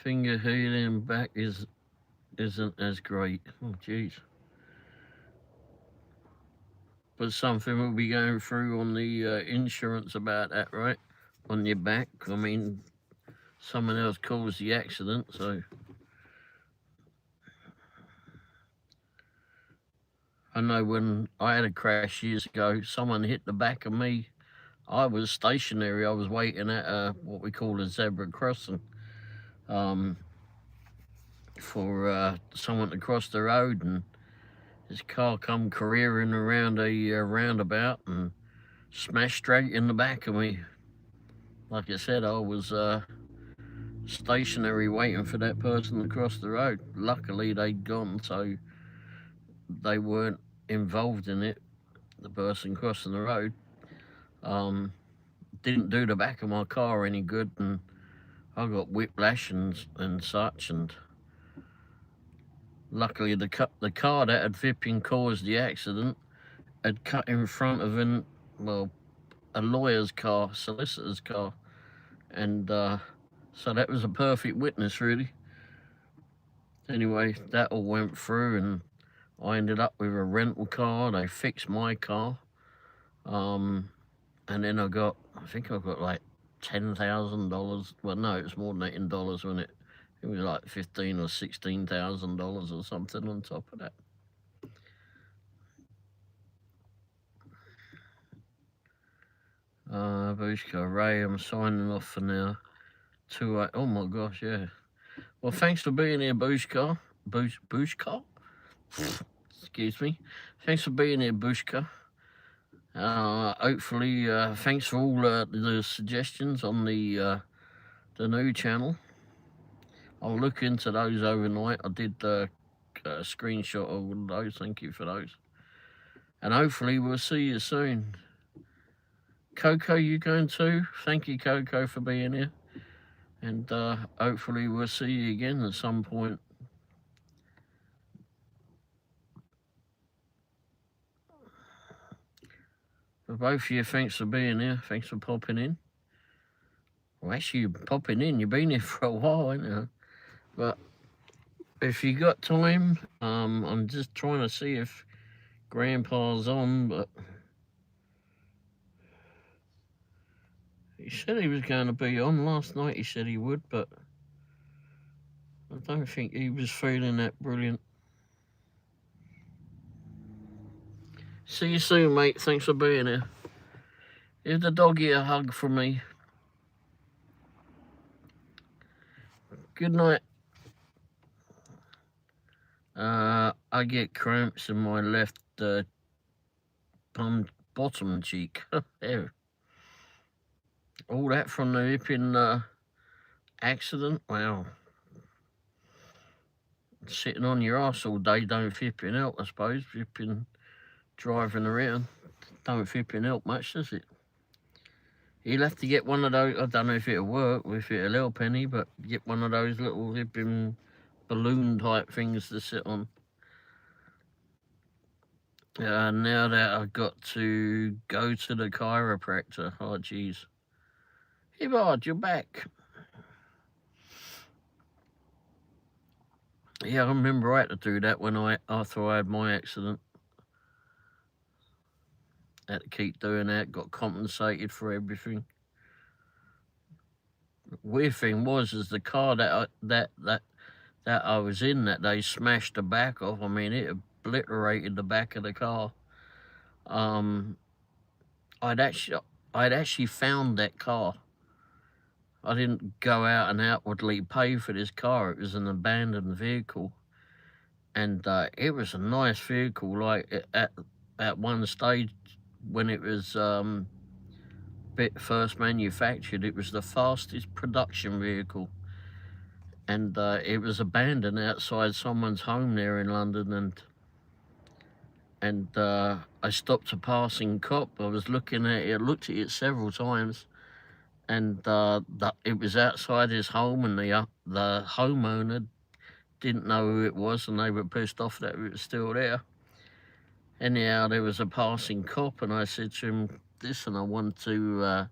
Finger healing back isn't as great. Oh, jeez. But something we'll be going through on the insurance about that, right? On your back. I mean, someone else caused the accident, so. I know when I had a crash years ago, someone hit the back of me. I was stationary. I was waiting at what we call a zebra crossing for someone to cross the road, and his car come careering around a roundabout and smashed straight in the back of me. Like I said, I was stationary waiting for that person to cross the road. Luckily, they'd gone, so they weren't involved in it, the person crossing the road. didn't do the back of my car any good, and I got whiplash and such. And luckily, the car that had flipping caused the accident had cut in front of a lawyer's car, solicitor's car, and so that was a perfect witness, really. Anyway, that all went through, and I ended up with a rental car. They fixed my car, and then I think I got like $10,000. Well, no, it was more than that in dollars, wasn't it? It was like $15,000 or $16,000 or something on top of that. Bushka, Ray, I'm signing off for now. Oh my gosh, yeah. Well, thanks for being here, Bushka. Bushka? Excuse me. Thanks for being here, Bushka. Hopefully, thanks for all the suggestions on the new channel. I'll look into those overnight. I did screenshot all of those. Thank you for those. And hopefully we'll see you soon. Coco, you going too? Thank you, Coco, for being here. And hopefully we'll see you again at some point. For both of you, thanks for being here. Thanks for popping in. Well, actually, you're popping in. You've been here for a while, haven't you? But if you got time, I'm just trying to see if Grandpa's on, but he said he was going to be on last night. He said he would, but I don't think he was feeling that brilliant. See you soon, mate. Thanks for being here. Give the doggy a hug from me. Good night. I get cramps in my left bottom cheek. There. All that from the hipping accident. Wow. Sitting on your arse all day don't flipping help, I suppose. Flipping driving around don't flipping help much, does it? You'll have to get one of those. I don't know if it'll work, if it'll help any, but get one of those little flipping balloon type things to sit on. Now that I've got to go to the chiropractor. Oh, jeez. Hibbard, you're back. Yeah, I remember I had to do that after I had my accident. I had to keep doing that, got compensated for everything. The weird thing was the car that I was in that day smashed the back off. I mean, it obliterated the back of the car. I'd actually found that car. I didn't go out and outwardly pay for this car. It was an abandoned vehicle, and it was a nice vehicle. Like at one stage when it was first manufactured, it was the fastest production vehicle, and it was abandoned outside someone's home there in London. And I stopped a passing cop. I was looking at it, looked at it several times, and it was outside his home, and the homeowner didn't know who it was, and they were pissed off that it was still there. Anyhow, there was a passing cop, and I said to him, listen, I want to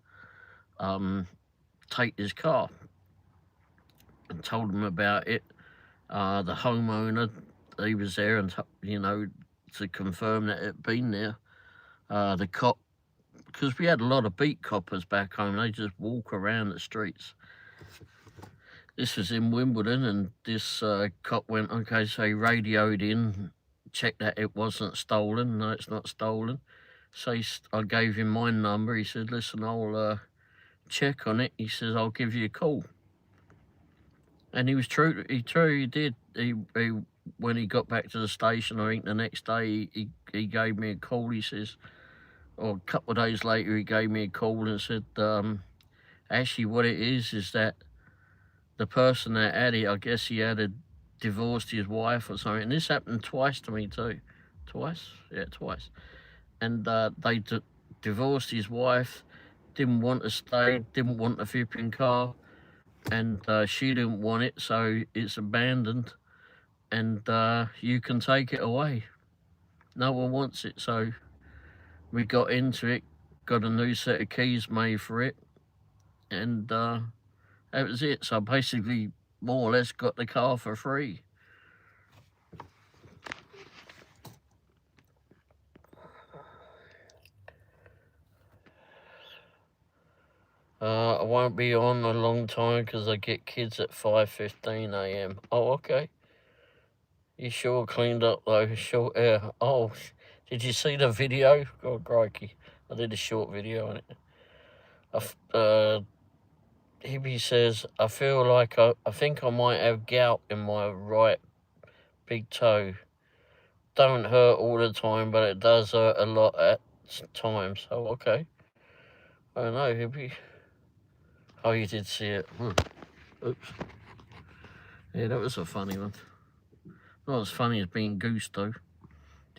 take this car, and told him about it. The homeowner, he was there, and to confirm that it had been there. The cop, because we had a lot of beat coppers back home, they just walk around the streets. This was in Wimbledon, and this cop went, okay, so he radioed in, checked that it wasn't stolen. No, it's not stolen. So I gave him my number. He said, listen, I'll check on it. He says, I'll give you a call. And he was true. He did. He when he got back to the station, I think the next day, he gave me a call. He says, or a couple of days later, he gave me a call and said, actually what it is that the person that had it, I guess he had divorced his wife or something. And this happened twice to me too. Twice? Yeah, twice. And they divorced his wife, didn't want to stay, didn't want the flipping car, and she didn't want it, so it's abandoned, and you can take it away. No one wants it, so we got into it, got a new set of keys made for it, and that was it. So basically, more or less, got the car for free. I won't be on a long time because I get kids at 5:15 a.m. Oh, okay. You sure cleaned up though, short air. Oh, did you see the video? Oh, crikey. I did a short video on it. Hibby says, I feel like I think I might have gout in my right big toe. Don't hurt all the time, but it does hurt a lot at times. Oh, okay. I don't know, Hibby. Oh, you did see it. Oops. Yeah, that was a funny one. Not as funny as being Goose, though.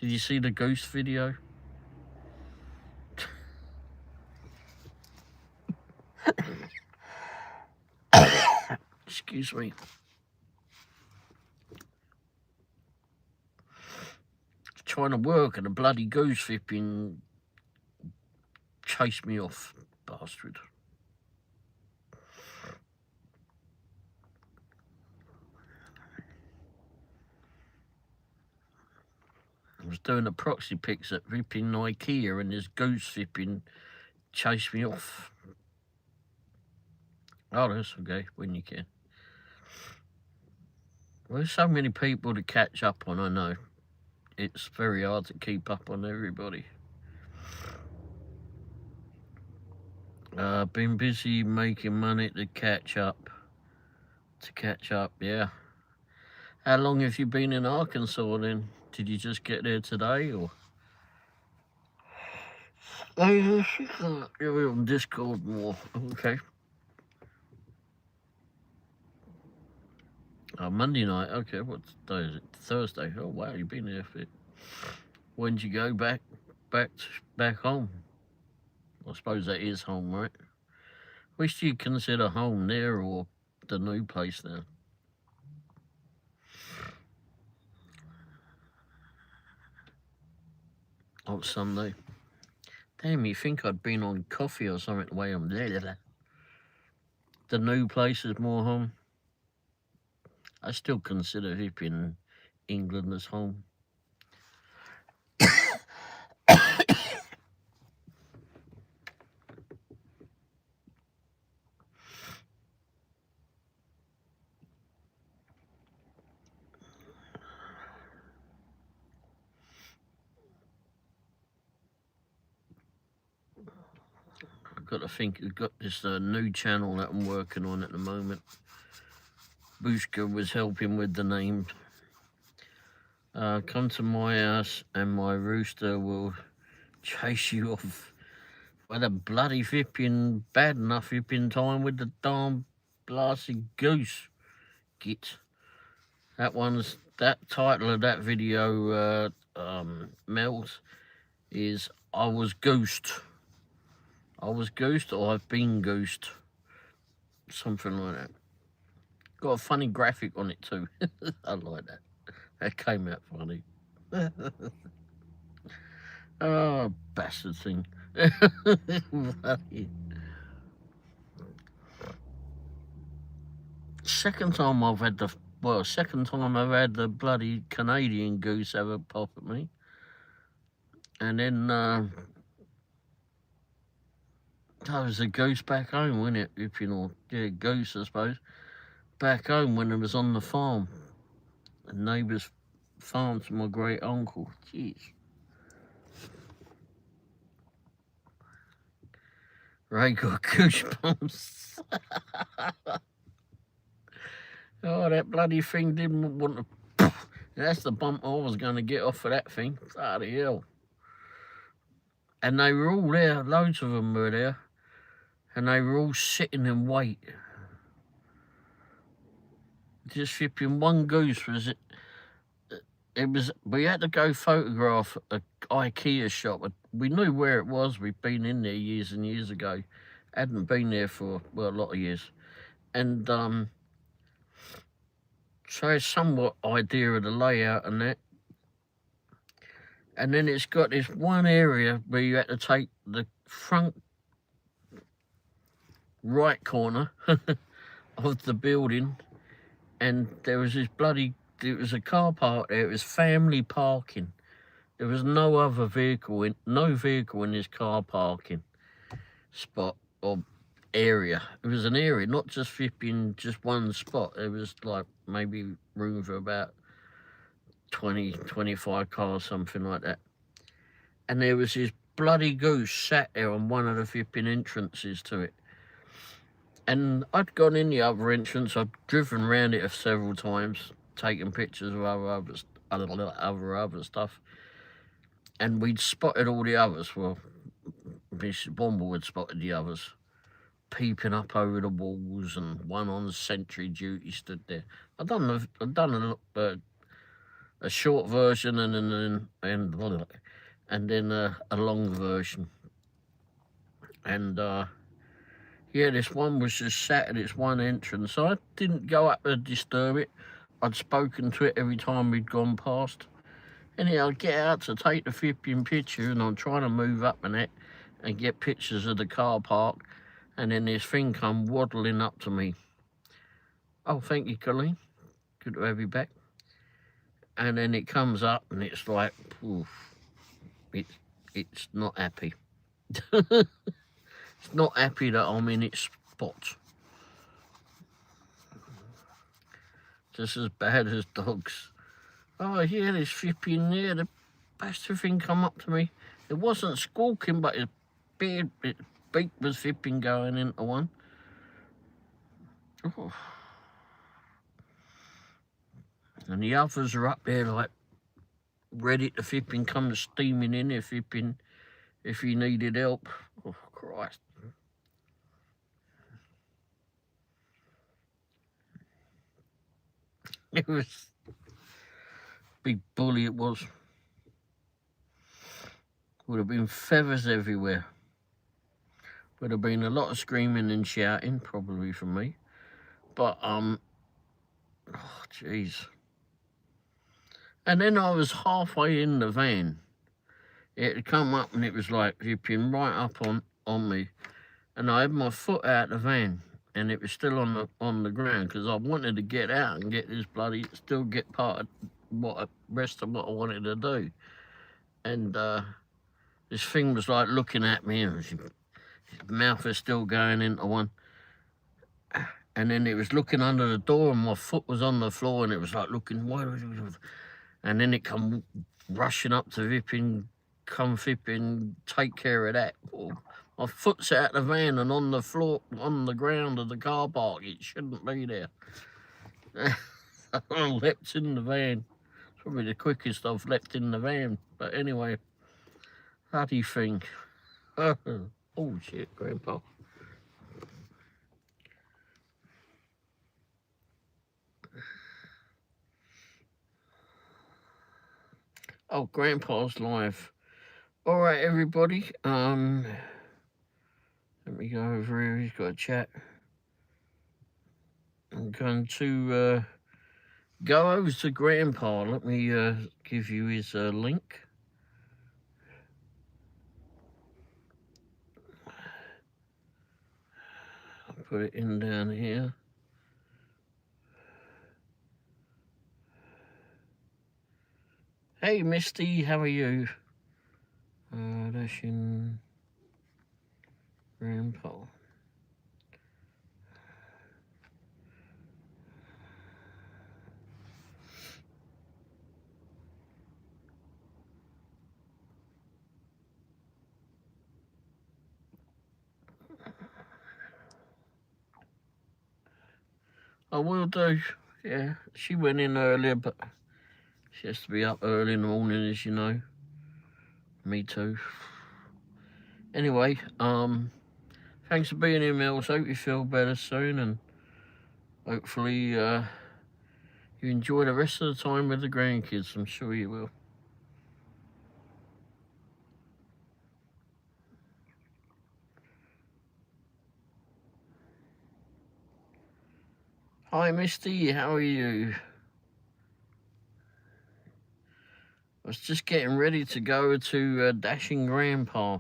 Did you see the Goose video? Excuse me. Trying to work and a bloody goose flipping chased me off, bastard. I was doing the proxy pics at flipping IKEA and this goose flipping chased me off. Oh, that's okay, when you can. Well, there's so many people to catch up on, I know. It's very hard to keep up on everybody. Been busy making money to catch up. Yeah. How long have you been in Arkansas then? Did you just get there today, or? Oh, yeah, she can't. You're on Discord more. Okay. Monday night. Okay, what day is it? Thursday. Oh wow, you've been there for it. When did you go back home? I suppose that is home, right? Which do you consider home, there or the new place now? Oh, Sunday. Damn, you think I'd been on coffee or something the way I'm there. The new place is more home. I still consider it in England as home. I've got to think, I've got this new channel that I'm working on at the moment. Bushka was helping with the name. Come to my house and my rooster will chase you off. What a bloody flipping bad enough flipping time with the darn blasted goose. Git. That title of that video, Mel's, is I was goosed. I was goosed or I've been goosed. Something like that. Got a funny graphic on it too. I like that. That came out funny. Oh, bastard thing. Second time I've had the bloody Canadian goose have a pop at me. And then that was a goose back home, wasn't it? If you know, yeah, goose I suppose. Back home when I was on the farm. The neighbour's farm to my great uncle. Jeez. Ray got goosebumps. Oh, that bloody thing didn't want to. That's the bump I was going to get off of that thing. Bloody hell. And they were all there, loads of them were there. And they were all sitting in wait. Just flipping one goose was we had to go photograph a IKEA shop. We knew where it was. We'd been in there years and years ago. Hadn't been there for, well, a lot of years. And so it's somewhat idea of the layout and that. And then it's got this one area where you had to take the front right corner of the building, and there was this it was a car park there. It was family parking. There was no other vehicle in this car parking spot or area. It was an area, not just flipping just one spot. It was like maybe room for about 20, 25 cars, something like that. And there was this bloody goose sat there on one of the flipping entrances to it. And I'd gone in the other entrance. I'd driven around it several times, taking pictures of other stuff. And we'd spotted all the others. Well, Miss Womble had spotted the others, peeping up over the walls, and one on sentry duty stood there. I'd done a short version and then a long version. And yeah, this one was just sat at its one entrance. So I didn't go up to disturb it. I'd spoken to it every time we'd gone past. Anyhow, I'd get out to take the flipping picture, and I'm trying to move up in it and get pictures of the car park. And then this thing come waddling up to me. Oh, thank you, Colleen. Good to have you back. And then it comes up, and it's like, oof, it's not happy. It's not happy that I'm in its spot. Just as bad as dogs. Oh yeah, this flipping there, the bastard thing come up to me. It wasn't squawking, but its beak was flipping going into one. Oh. And the others are up there like ready to flipping come steaming in if he needed help. Oh Christ. It was big bully, it was. Would have been feathers everywhere. Would have been a lot of screaming and shouting, probably from me. But oh jeez. And then I was halfway in the van. It had come up and it was like zipping right up on me, and I had my foot out the van, and it was still on the ground because I wanted to get out and get this still get part of rest of what I wanted to do. And this thing was like looking at me, and his mouth was still going into one. And then it was looking under the door, and my foot was on the floor, and it was like looking, and then it come rushing up to come flipping, take care of that. Oh, my foot's out the van and on the floor, on the ground of the car park. It shouldn't be there. I leapt in the van. It's probably the quickest I've leapt in the van. But anyway, bloody thing. Oh shit, Grandpa. Oh, Grandpa's live. All right, everybody. Let me go over here. He's got a chat. I'm going to go over to Grandpa. Let me give you his link. I'll put it in down here. Hey, Misty, how are you? That's in Grandpa. I will do, yeah. She went in earlier, but she has to be up early in the morning, as you know. Me too. Anyway, thanks for being here, Mills. Hope you feel better soon, and hopefully you'll you enjoy the rest of the time with the grandkids. I'm sure you will. Hi, Misty. How are you? I was just getting ready to go to Dashing Grandpa.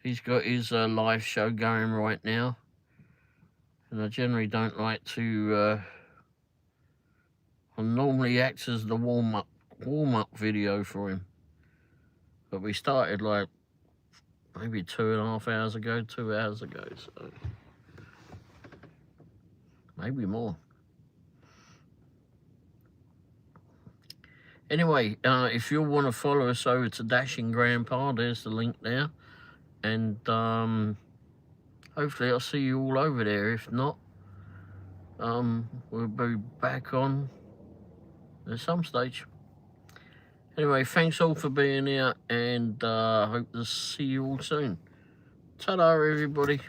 He's got his live show going right now. And I generally don't like to... I normally act as the warm-up video for him. But we started like maybe 2.5 hours ago, 2 hours ago, so... maybe more. Anyway, if you want to follow us over to Dashing Grandpa, there's the link there. And hopefully I'll see you all over there. If not, we'll be back on at some stage. Anyway, thanks all for being here, and hope to see you all soon. Ta-da, everybody.